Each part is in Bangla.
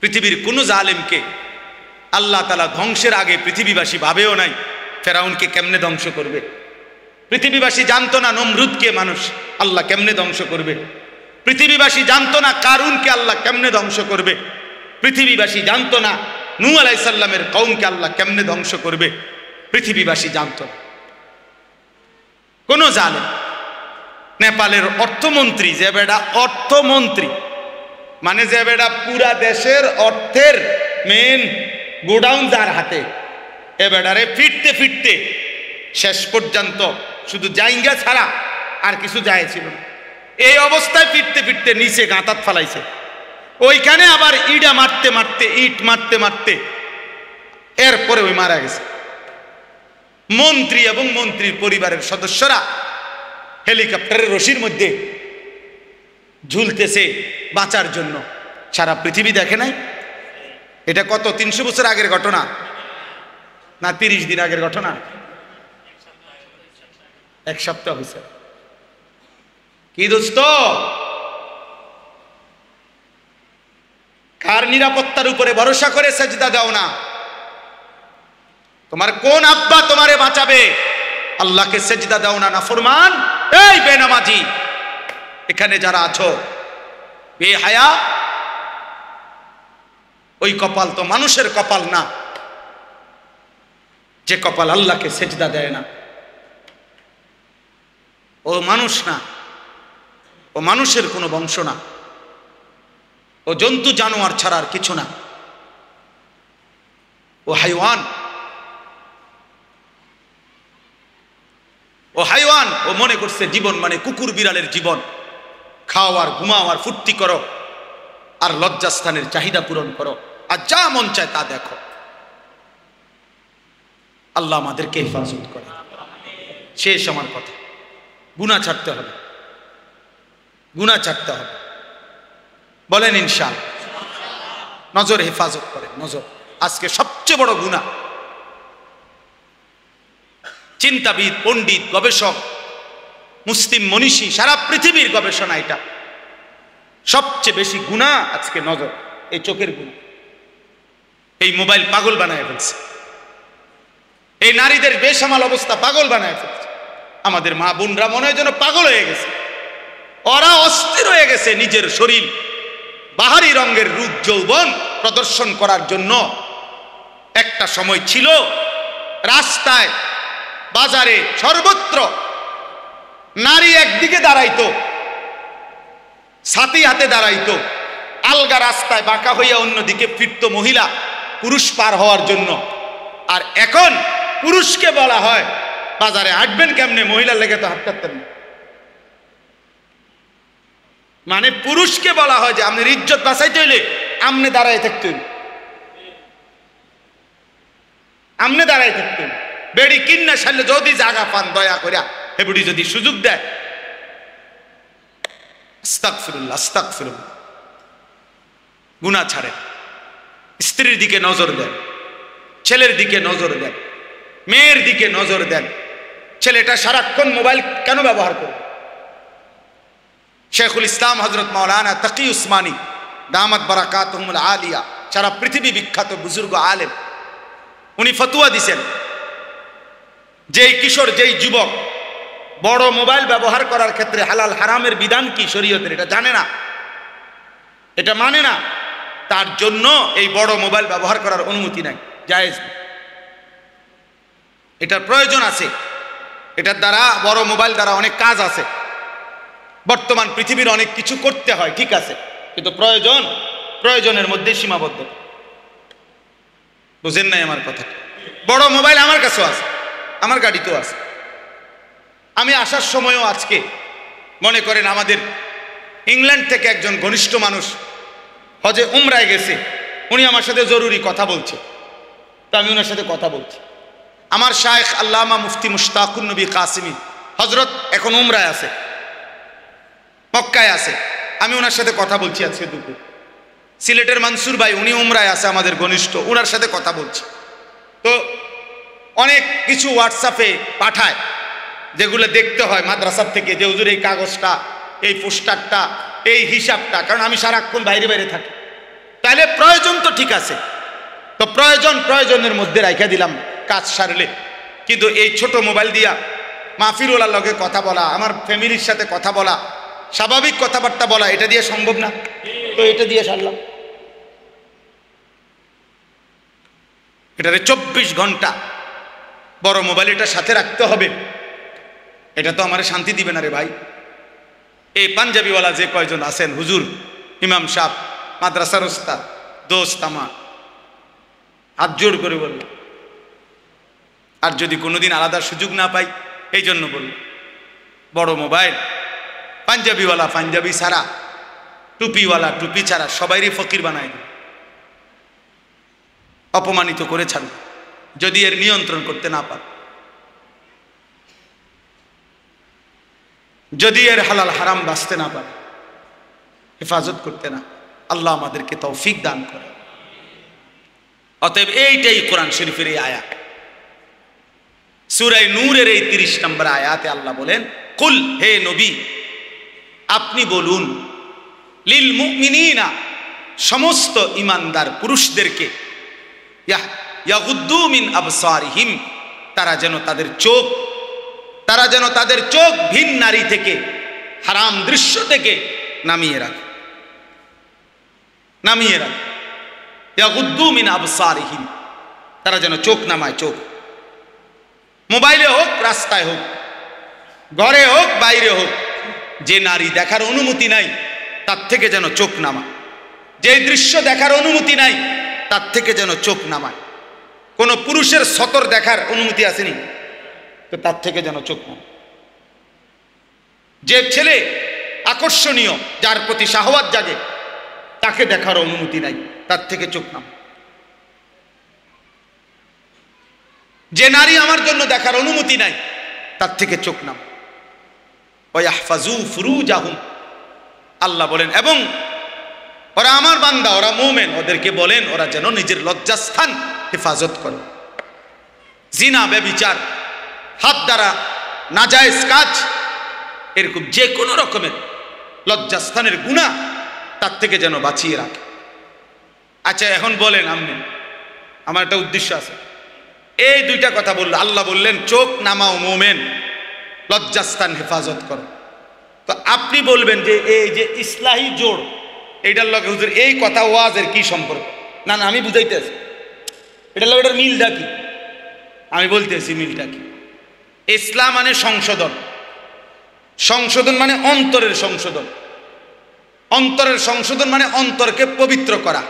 পৃথিবীর কোনো জালেমকে আল্লাহ তাআলা ধ্বংসের আগে পৃথিবীবাসী ভাবেও নাই ফেরাউনকে কেমনে ধ্বংস করবে। পৃথিবীবাসী জানতো না নমরুদকে মানুষ আল্লাহ কেমনে ধ্বংস করবে। পৃথিবীবাসী জানতো না কারুনকে আল্লাহ কেমনে ধ্বংস করবে। পৃথিবীবাসী জানতো না নূহ আলাইহিস সালামের কওমকে আল্লাহ কেমনে ধ্বংস করবে। পৃথিবীবাসী জানতো না। কোন জালেম, নেপালের অর্থমন্ত্রী, যে বেটা অর্থমন্ত্রী মানে যে বেটা পুরা দেশের অর্থের মেন গোডাউন যার হাতে, এ বেটারে ফিরতে ফিরতে শেষ পর্যন্ত শুধু জাইঙ্গা ছাড়া আর কিছু যায়ছিল না। এই অবস্থায় ফিরতে ফিরতে নিচে গাঁতাত ফালাইছে। ওইখানে আবার ইট মারতে মারতে এরপরে ওই মারা গেছে। মন্ত্রী এবং মন্ত্রীর পরিবারের সদস্যরা হেলিকপ্টারের রশির মধ্যে ঝুলতেছে বাঁচার জন্য। সারা পৃথিবী দেখে নাই। এটা কত 300 বছর আগের ঘটনা না 30 দিন আগের ঘটনা? এক সপ্তাহ হয়েছে। কি দোস্ত, কার নিরাপত্তার উপরে ভরসা করে সেজদা দাও না? তোমার কোন আব্বা তোমারে বাঁচাবে? আল্লাহকে সেজদা দাও না নাফরমান। এই বেনামাজি, এখানে যারা আছো বেহায়া, ওই কপাল তো মানুষের কপাল না যে কপাল আল্লাহকে সেজদা দেয় না। ও মানুষ না, ও মানুষের কোনো বংশ না, ও জন্তু জানোয়ার ছাড়ার কিছু না, ও হাইওয়ান। ও মনে করছে জীবন মানে কুকুর বিড়ালের জীবন। খাও আর ঘুমাও আর ফুর্তি করো আর লজ্জাস্থানের চাহিদা পূরণ করো আর যা মন চায় তা দেখো। আল্লাহ আমাদেরকে হেফাজত করে। শেষ আমার কথা, গুনাহ ছাড়তে হবে, গুনাহ ছাড়তে হবে। বলেন ইনশাআল্লাহ। নজর হেফাজত করে। নজর আজকে সবচেয়ে বড় গুনাহ। চিন্তাবিদ, পণ্ডিত, গবেষক, মুসলিম মনীষী, সারা পৃথিবীর গবেষণা এটা। সবচেয়ে বেশি গুনাহ আজকে নজর, এই চোখের গুনাহ। এই মোবাইল পাগল বানায় ফেলছে। এই নারীদের বেসামাল অবস্থা পাগল বানায় ফেলছে। আমাদের মা বোনরা মনে হয় যেন পাগল হয়ে গেছে। ওরা অস্থির হয়ে গেছে নিজের শরীর বাহারি রঙের রূপ যৌবন প্রদর্শন করার জন্য। একটা সময় ছিল রাস্তায় বাজারে সর্বত্র নারী একদিকে দাঁড়াইতো, ছাতি হাতে দাঁড়াইতো, আলগা রাস্তায় বাঁকা হইয়া অন্যদিকে ফিরত মহিলা পুরুষ পার হওয়ার জন্য। আর এখন পুরুষকে বলা হয় বাজারে হাঁটবেন কেমনে, মহিলার লেগে তো হাঁটতেন না। মানে পুরুষকে বলা হয় যে আপনার ইজ্জত বাঁচাইতে হইলে আমনে দাঁড়ায় থাকতেন, আমনে দাঁড়ায় থাকতেন। বেড়ি কিন্না সারলে যদি জায়গা পান দয়া করিয়া হেবুড়ি যদি সুযোগ দেয়, আস্তাগফিরুল্লাহ আস্তাগফিরুল্লাহ, গুনাহ ছাড়েন। স্ত্রীর দিকে নজর দেন, ছেলের দিকে নজর দেন, মেয়ের দিকে নজর দেন। ছেলেটা সারাক্ষণ মোবাইল কেন ব্যবহার করবে? শেখুল ইসলাম হযরত মাওলানা তাকি উসমানী দামাত বারাকাতুহুল আলিয়া, সারা পৃথিবী বিখ্যাত বুজুর্গ আলেম, উনি ফতোয়া দিছেন যেই কিশোর, যেই যুবক বড় মোবাইল ব্যবহার করার ক্ষেত্রে হালাল হারামের বিধান কি শরীয়তের এটা জানে না, এটা মানে না, তার জন্য এই বড় মোবাইল ব্যবহার করার অনুমতি নাই, জায়েজ নেই। এটার প্রয়োজন আছে, এটার দ্বারা বড় মোবাইল দ্বারা অনেক কাজ আছে। বর্তমান পৃথিবীর অনেক কিছু করতে হয়, ঠিক আছে, কিন্তু প্রয়োজনের মধ্যে সীমাবদ্ধ। বুঝেন নাই আমার কথা? বড় মোবাইল আমার কাছেও আছে, আমার গাড়িতেও আছে। আমি আসার সময়ও আজকে মনে করেন আমাদের ইংল্যান্ড থেকে একজন ঘনিষ্ঠ মানুষ হজে উমরায় গেছে, উনি আমার সাথে জরুরি কথা বলছে, তো আমি ওনার সাথে কথা বলছি। আমার শায়েখ আল্লামা মুফতি মুশতাকুন নবী কাসিমি হজরত এখন উমরায় আছে, মক্কায় আছে। আমি ওনার সাথে কথা বলছি আজকে দুপুর। সিলেটের মানসুর ভাই উনি উমরায় আছে, আমাদের ঘনিষ্ঠ, ওনার সাথে কথা বলছি। তো অনেক কিছু হোয়াটসঅ্যাপে পাঠায় যেগুলো দেখতে হয় মাদ্রাসার থেকে, যে হুজুর এই কাগজটা, এই পোস্টারটা, এই হিসাবটা, কারণ আমি সারাক্ষণ বাইরে বাইরে থাকি। তাহলে প্রয়োজন তো ঠিক আছে, তো প্রয়োজনের মধ্যে রাখা দিলাম কাজ সারলে। কিন্তু এই ছোট মোবাইল দিয়া মাহফিলওয়ালার লগে কথা বলা, আমার ফ্যামিলির সাথে কথা বলা, স্বাভাবিক কথাবার্তা বলা, এটা দিয়ে সম্ভব না, তো এটা দিয়ে সারলাম। এটারে 24 ঘন্টা বড় মোবাইল এটা সাথে রাখতে হবে, এটা তো আমার শান্তি দিবে না রে ভাই। এই পাঞ্জাবিওয়ালা যে কয়জন আছেন, হুজুর, ইমাম সাহেব, মাদ্রাসার ওস্তাদ, দোস্ত আমার, হাত জোর করে বলল, আর যদি কোনোদিন আলাদা সুযোগ না পাই, এই জন্য বলল, বড় মোবাইল, পাঞ্জাবিওয়ালা পাঞ্জাবি ছাড়া, টুপিওয়ালা টুপি ছাড়া সবাইরই ফকির বানায় দিল, অপমানিত করে ছাড়ল, যদি এর নিয়ন্ত্রণ করতে না পারে, যদি এর হালাল হারাম বাঁচতে না পারে, হেফাজত করতে না, আল্লাহ আমাদেরকে তৌফিক দান করে। অতএব এইটাই কোরআন শরীফের এই আয়াত, সূরা নূরের এই 30 নম্বর আয়াতে আল্লাহ বলেন, কুল, হে নবী আপনি বলুন, লিল মুমিনিনা, সমস্ত ইমানদার পুরুষদেরকে, ইয়াগুদ্দু মিন আবসারিহিম, তারা যেন তাদের চোখ ভিন নারী থেকে, হারাম দৃশ্য থেকে নামিয়ে রাখে। ইয়াগুদ্দু মিন আবসারিহিম, তারা যেন চোখ নামায়। চোখ মোবাইলে হোক, রাস্তায় হোক, ঘরে হোক, বাইরে হোক, যে নারী দেখার অনুমতি নাই তার থেকে যেন চোখ নামায়, যে দৃশ্য দেখার অনুমতি নাই তার থেকে যেন চোখ নামায়। কোন পুরুষের সতর দেখার অনুমতি আসেনি, তো তার থেকে যেন চোখ নামায়। যে ছেলে আকর্ষণীয়, যার প্রতি শাহওয়াত জাগে, তাকে দেখার অনুমতি নাই, তার থেকে চোখ নামায়। যে নারী আমার জন্য দেখার অনুমতি নাই, তার থেকে চোখ নামায়। ওয়াহফাজু ফুরুজাহুম, আল্লাহ বলেন, এবং ওরা আমার বান্দা, ওরা মুমিন, ওদেরকে বলেন ওরা যেন নিজের লজ্জাস্থান হেফাজত করে। জিনা, ব্যভিচার, হাত দ্বারা নাজায়েজ কাজ, এরকম যে কোনো রকমের লজ্জাস্থানের গুনাহ তার থেকে যেন বাঁচিয়ে রাখে। আচ্ছা এখন বলেন, আপনি, আমার একটা উদ্দেশ্য আছে, এই দুইটা কথা বললো, আল্লাহ বললেন চোখ নামাও মুমিন, লজ্জাস্থান হেফাজত করো, তো আপনি বলবেন যে এই যে ইসলাহি জোড়, এইটার লগে হুজুর এই কথা ওয়াজের কি সম্পর্ক? না না, আমি বুঝাইতেছি এটার লগে এটার মিলটা কি, আমি বলতেছি মিলটা কি। ইসলাম মানে সংশোধন, সংশোধন মানে অন্তরের সংশোধন, অন্তরের সংশোধন মানে অন্তরকে পবিত্র করা,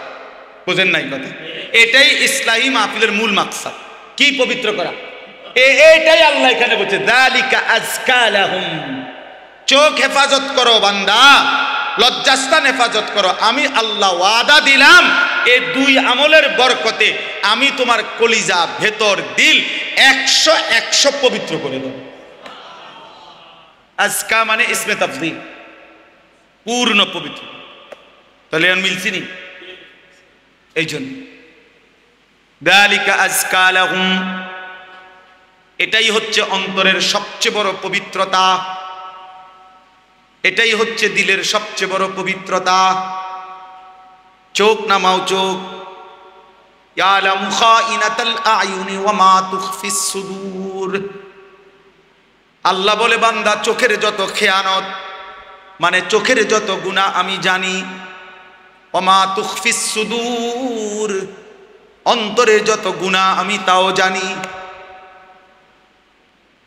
বুঝেন নাই কথা? এটাই ইসলাহি মাহফিলের মূল মাকসাদ। কি পবিত্র করা? এইটাই আল্লাহ এখানে বলছে, যালিকা আযকা লাহুম, চোখ হেফাজত করো বান্দা, লজ্জাস্থান হেফাজত করো। আমি আল্লাহ ওয়াদা দিলাম, এই দুই আমলের বরকতে আমি তোমার কলিজা, ভেতর, দিল 100 পবিত্র করে দেব। আজকা মানে ইসমে তাফদীল, পূর্ণ পবিত্র। তাহলে এখন মিলছি নি? এই জন্য যালিকা আযকা লাহুম, এটাই হচ্ছে অন্তরের সবচেয়ে বড় পবিত্রতা, এটাই হচ্ছে দিলের সবচেয়ে বড় পবিত্রতা। চোখ নামাও, চোখ। ইয়ালামু খাইনাতাল আয়ুনি ওয়া মা তুখফিস সুদূর, আল্লাহ বলে বান্দা চোখের যত খেয়ানত, মানে চোখের যত গুনাহ আমি জানি। ওয়া মা তুখফিস সুদূর, অন্তরের যত গুনাহ আমি তাও জানি।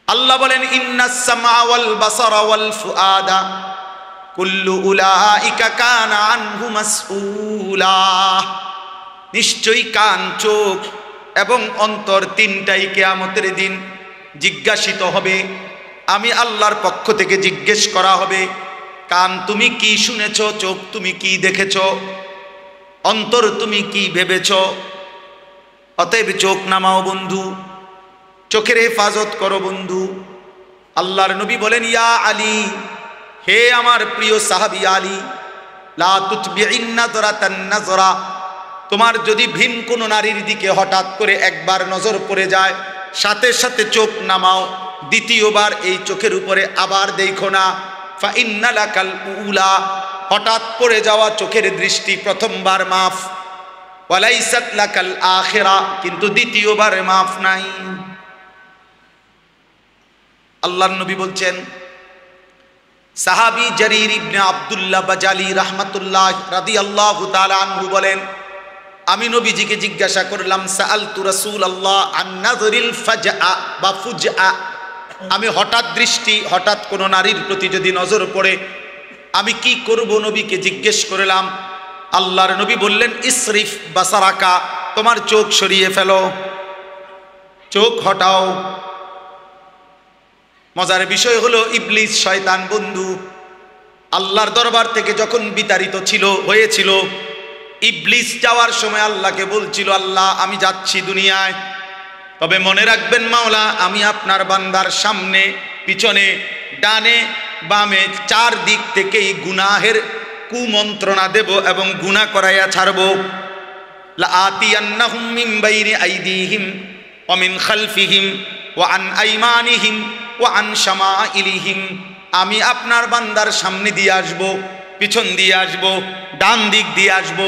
আল্লাহ বলেন, ইন্নাস সামা ওয়াল বাসারা ওয়াল ফুআদা কুল্লু উলাইকা কানা আনহু মাসউলা, নিশ্চয়ই কান, চোখ এবং অন্তর তিনটাই কিয়ামতের দিন জিজ্ঞাসিত হবে। আমি আল্লাহর পক্ষ থেকে জিজ্ঞেস করা হবে, কান তুমি কি শুনেছ, চোখ তুমি কি দেখেছ, অন্তর তুমি কি ভেবেছ। অতএব চোখ নামাও বন্ধু, চোখের হেফাজত করো বন্ধু। আল্লাহর নবী বলেন, ইয়া আলী, হে আমার প্রিয় সাহাবী আলী, লা তুতবিইন নাযরাতান নাযরা, তোমার যদি ভিন কোন নারীর দিকে হঠাৎ করে একবার নজর পড়ে যায়, সাথে সাথে চোখ নামাও, দ্বিতীয়বার এই চোখের উপরে আবার দেখো না। ফা ইন্না লাকাল উলা, হঠাৎ পড়ে যাওয়া চোখের দৃষ্টি প্রথমবার মাফ, ওয়ালাইসাত লাকাল আখিরা, কিন্তু দ্বিতীয়বারে মাফ নাই। আল্লাহর নবী বলছেন, সাহাবী জারির ইবনে আব্দুল্লাহ বাজালি রাহমাতুল্লাহ রাদিয়াল্লাহু তাআলা আনহু বলেন, আমি নবীজিকে জিজ্ঞাসা করলাম, সাআলতু রাসূলুল্লাহ আন নাযরিল ফাজআ বা ফুজআ, আমি হঠাৎ কোনো নারীর প্রতি যদি নজর পড়ে আমি কি করব, নবীকে জিজ্ঞেস করলাম। আল্লাহর নবী বললেন, ইসরিফ বাসারাকা, তোমার চোখ সরিয়ে ফেলো, চোখ হটাও। মজার বিষয় হলো, ইবলিস শয়তান বন্ধু আল্লাহর দরবার থেকে যখন বিতাড়িত হয়েছিল, ইবলিস যাওয়ার সময় আল্লাহকে বলছিল, আল্লাহ আমি যাচ্ছি দুনিয়ায়, তবে মনে রাখবেন মাওলা, আমি আপনার বান্দার সামনে পিছনে ডানে বামে চার দিক থেকেই গুনাহের কুমন্ত্রণা দেব এবং গুনাহ করাইয়া ছাড়ব। লা আতিয়ান্নাহুম মিন বাইনি আইদিহিম ওয়া মিন খালফিহিম ওয়া আন আইমানিহিম ওয়া আন শামাইলিহিম, আমি আপনার বান্দার সামনে দিয়ে আসব, পিছন দিয়ে আসব, ডান দিক দিয়ে আসব,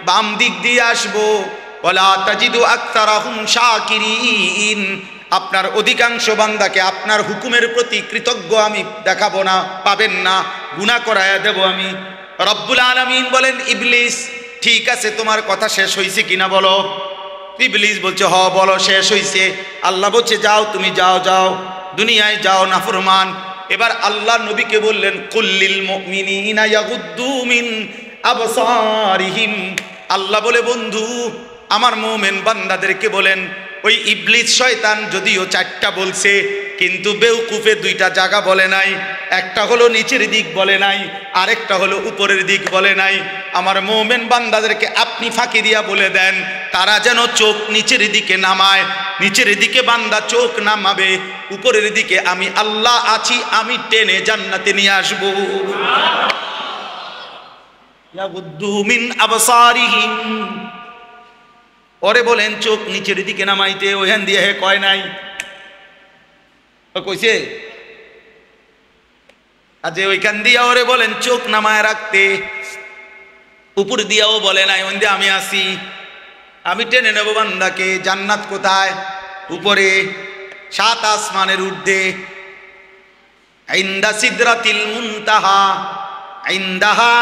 বাম দিক দিয়ে আসব। ওয়ালা তাজিদু আকতারাহুম শাকিরিন, আপনার অধিকাংশ বান্দাকে আপনার হুকুমের প্রতি কৃতজ্ঞ আমি দেখাবো না, পাবেন না, গুনাহ করায়া দেব আমি। রব্বুল আলামিন বলেন, ইবলিস ঠিক আছে, তোমার কথা শেষ হয়েছে কিনা বলো। ইবলিস বলছে, হ বলো, শেষ হয়েছে। আল্লাহ বলছে, যাও তুমি যাও, যাও দুনিয়ায় যাও নাফরমান। এবার আল্লাহ নবীকে বললেন, কুল্লিল মুমিনিনা ইয়াগুদ্দু মিন আবসারিহিম, আল্লাহ বলে বন্ধু আমার মুমিন বান্দাদেরকে বলেন, ওই ইবলিস শয়তান যদিও চারটা বলছে, কিন্তু বেউকুফে দুইটা জায়গা বলে নাই। একটা হলো নিচের দিক বলে নাই, আরেকটা হলো উপরের দিক বলে নাই। আমার মুমিন বান্দাদেরকে আপনি ফাঁকি দিয়া বলে দেন, তারা যেন চোখ নিচের দিকে নামায়। নিচের দিকে বান্দা চোখ নামাবে, উপরের দিকে আমি আল্লাহ আছি, আমি টেনে জান্নাতে নিয়ে আসবো। ইয়াগুদ্দু মিন আবসারিহিম, ওরে বলেন চোখ নিচের দিকে নামাইতে, ওইখান দিয়ে হে কয় নাই, ও কইছে আজ ওইখান দিয়া ওরে বলেন চোখ নামায় রাখতে, উপর দিয়াও বলে নাই, ওই দিয়ে আমি আসি, আমি টেনে নেব বান্দাকে। জান্নাত কোথায়? উপরে, সাত আসমানের ঊর্ধ্বে, ইনদা সিদরাতিল মুনতাহা ইনদাহা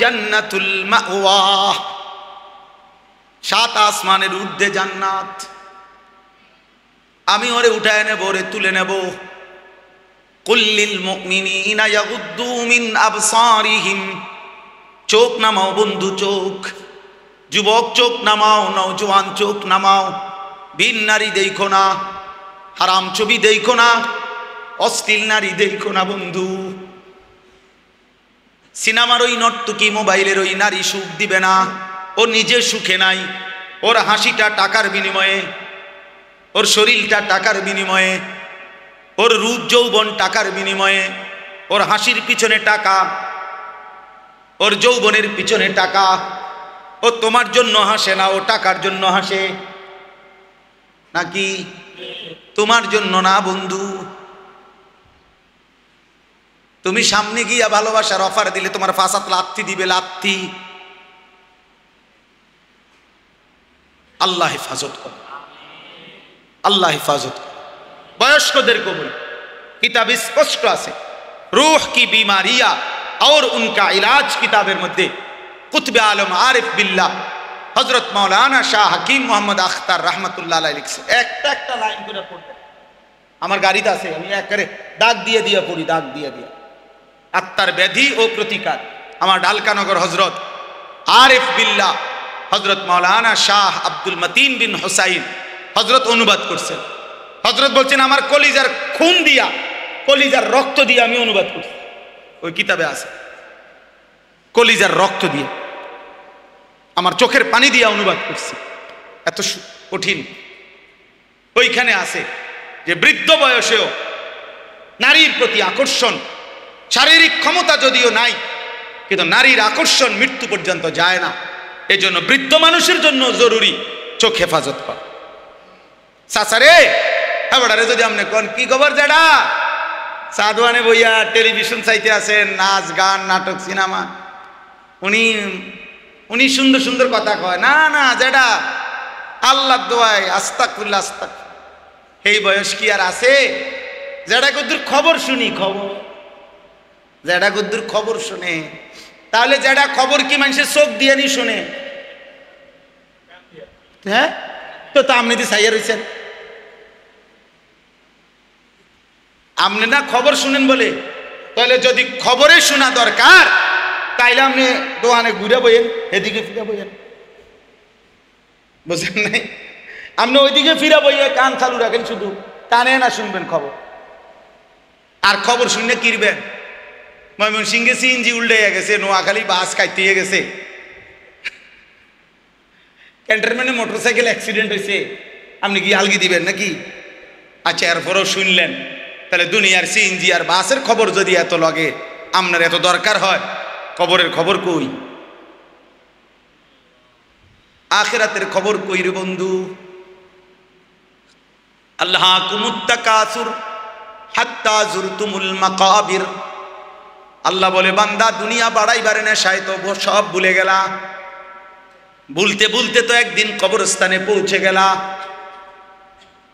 জান্নাতুল মাওয়া, সাত আসমানের ঊর্ধ্বে জান্নাত। আমি ওরে উঠায় নেব, ওরে তুলে নেব। কুল্লিল মুমিনিনা ইয়াগুদ্দু মিন আবসারিহিম, চোখ নামাও বন্ধু, চোখ, যুবক চোখ নামাও, নওজোয়ান চোখ নামাও, ভিন নারী দেখো না, হারাম ছবি দেখো না, অশ্লীল নারী দেখো না বন্ধু। সিনেমার ওই নর্তকী, মোবাইলের ওই নারী সুখ দিবে না, ও নিজে সুখে নাই। ওর হাসিটা টাকার বিনিময়ে, ওর শরীরটা টাকার বিনিময়ে, ওর রূপ যৌবন টাকার বিনিময়ে, ওর হাসির পিছনে টাকা, ওর যৌবনের পিছনে টাকা। ও তোমার জন্য হাসে না, ও টাকার জন্য হাসে নাকি? তোমার জন্য না বন্ধু। তুমি সামনে গিয়া ভালোবাসার অফার দিলে তোমার ফাঁসাত লাথি দিবে, লাথি। আল্লাহ হেফাজত কর, আল্লাহ হেফাজত কর। বয়স্কদের কবুল কিতাব স্পষ্ট আছে, রূহ কি বিমারিয়া और उनका इलाज किताबेर मध्य कुतुब आलम आरिफ बिल्लाह हजरत मौलाना शाह हकीम मोहम्मद अख्तर रहमतुल्लाह अलैहि लिखছে। একটা একটা লাইন করে পড়তে আমার গাড়িতে আছে, আমি এক করে দাগ দিয়ে দিয়ে পড়ি, দাগ দিয়ে দিয়ে। আত্মার ব্যাধি ও প্রতিকার, আমার ঢালকানগর হজরত আরিফ বিল্লাহ হজরত মৌলানা শাহ আব্দুল মতিন বিন হুসাইন হজরত অনুবাদ করছেন। হজরত বলছেন, আমার কলিজার খুন দিয়া, কলিজার রক্ত দিয়ে আমি অনুবাদ করছি। ওই কিতাবে আছে, কলিজার রক্ত দিয়ে, আমার চোখের পানি দিয়ে অনুবাদ করছি। এত কঠিন। ওইখানে আছে যে বৃদ্ধ বয়সেও নারীর প্রতি আকর্ষণ, শারীরিক ক্ষমতা যদিও নাই, কিন্তু নারীর আকর্ষণ মৃত্যু পর্যন্ত যায় না। এই জন্য বৃদ্ধ মানুষের জন্য জরুরি চোখ হেফাজত করা। সাসারে হ্যাঁ যদি আপনি কোন কি খবর যেটা সাদওয়ানে বইয়া টেলিভিশন চাইতে আছেন, নাচ গান নাটক সিনেমা, উনি উনি সুন্দর সুন্দর কথা কয়, না না যেটা আল্লাহর দোয়ায় আস্তাগফিরুল্লাহ আস্তাগফিরুল্লাহ, এই বয়স কি আর আছে? যেটা কদ্দুর খবর শুনি, খবর যেটা কদ্দুর খবর শুনে, তাহলে যেটা খবর কি মানুষের চোখ দিয়ে নি শুনে? হ্যাঁ, তো আপনি দিয়ে সাইয়া রয়েছেন, আপনি না খবর শুনেন বলে। তাহলে যদি খবরে শোনা দরকার, তাইলে আপনি দোকানে ঘুরে বইয়েন, এদিকে ফিরে বইয়েন, বুঝলেন নাই? আপনি ওইদিকে ফিরে বইয়ে কান চালু রাখেন, শুধু কানে না শুনবেন খবর। আর খবর শুনলে কিরবেন? ময়মনসিংহে সিএনজি উল্টে গেছে, নোয়াখালী বাস কাটতে গেছে, ক্যান্টনমেন্টে মোটরসাইকেল অ্যাক্সিডেন্ট হয়েছে, আপনি কি আলগি দিবেন নাকি? আচ্ছা, এরপরেও শুনলেন, তাহলে দুনিয়ার সিএনজি আর বাসের খবর যদি এত লাগে, আপনার এত দরকার হয়, কবরের খবর কই? আখিরাতের খবর কই রে বন্ধু? আল্লাহকুমুত তাকাসুর হাত্তা যুরতুমুল মাকাবির। আল্লাহ বলে, বান্দা দুনিয়া বাড়াইবার নেশায় তো সব ভুলে গেলা, ভুলতে ভুলতে তো একদিন কবরস্থানে পৌঁছে গেলা।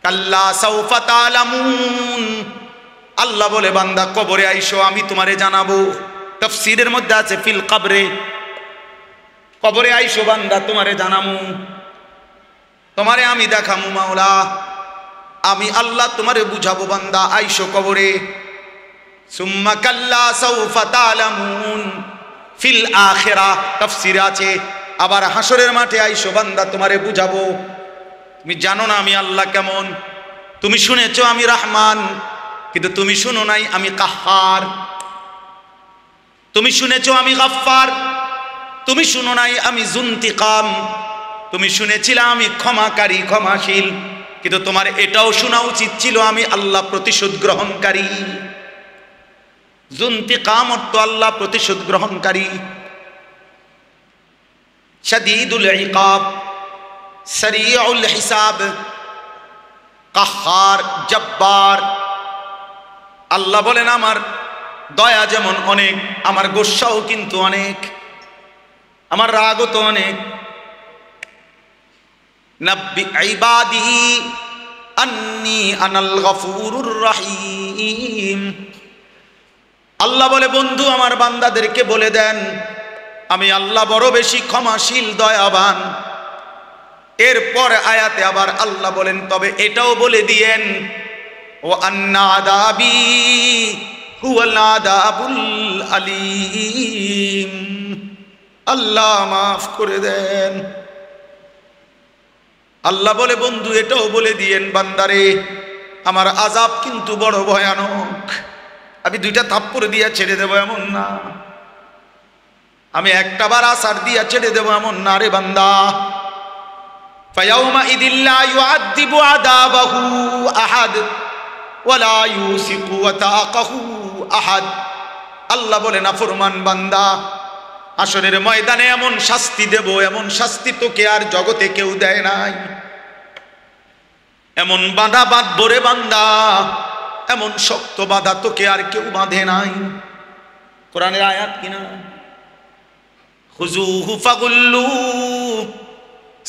কাল্লা সাউফা তা'লামুন। আল্লাহ বলে, বান্দা কবরে আইসো, আমি তোমারে জানাবো। তাফসীরের মধ্যে আছে ফিল কবরে, কবরে আইসো বান্দা, তোমারে জানামু, তোমারে আমি দেখামু মাওলা, আমি আল্লাহ তোমারে বুঝাবো বান্দা, আইসো কবরে। সুম্মা কাল্লা সাউফা তা'লামুন ফিল আখিরাহ। তাফসীরে আছে আবার হাসরের মাঠে আইসো বান্দা, তোমারে বুঝাবো। তুমি জানো না আমি আল্লাহ কেমন, তুমি শুনেছো আমি রহমান, কিন্তু তুমি শুনো নাই আমি কাহ্হার। তুমি শুনেছো আমি গফফার, তুমি শুনো নাই আমি যুনতিকাম। তুমি শুনেছিলে আমি ক্ষমাকারী, ক্ষমাশীল, কিন্তু তোমার এটাও শোনা উচিত ছিল আমি আল্লাহ প্রতিশোধ গ্রহণকারী। যুনতিকাম অর্থ আল্লাহ প্রতিশোধ গ্রহণকারী। শাদীদুল ইকাব, সারিউল হিসাব, কাহ্হার, জব্বার। আল্লাহ বলেন, আমার দয়া যেমন অনেক, আমার গোস্বাও কিন্তু অনেক, আমার রাগও তো অনেক। নাব্বি ইবাদি আন্নী আনাল গফুরুর রহিম। আল্লাহ বলে, বন্ধু আমার বান্দাদেরকে বলে দেন, আমি আল্লাহ বড় বেশি ক্ষমাশীল, দয়াবান। এরপর আয়াতে আবার আল্লাহ বলেন, তবে এটাও বলে দিয়েন, ও আন্না আযাবি হুয়াল আযাবুল আলীম। আল্লাহ মাফ করে দেন। আল্লাহ বলে, বন্ধু এটাও বলে দিয়েন বান্দারে, আমার আযাব কিন্তু বড় ভয়ানক। আমি দুইটা থাপ্পড় দিয়া ছেড়ে দেবো এমন না, আমি একটা বার আসার দিয়া ছেড়ে দেবো এমন না রে বান্দা। ফায়াউমা ইদিল লা ইউআযযিবু আযাবাহু আহাদ ওয়ালা ইউসিকু ওয়াতাকাহু আহাদ। আল্লাহ বলে, নাফরমান বান্দা, হাসরের ময়দানে এমন শাস্তি দেব, এমন শাস্তি তোকে আর জগতে কেউ দেয় নাই। এমন বাঁধা বাঁধবো রে বান্দা, এমন শক্ত বাঁধা তোকে আর কেউ বাঁধে নাই। কোরআনের আয়াত কিনা? খুযূহু ফাগুল্লু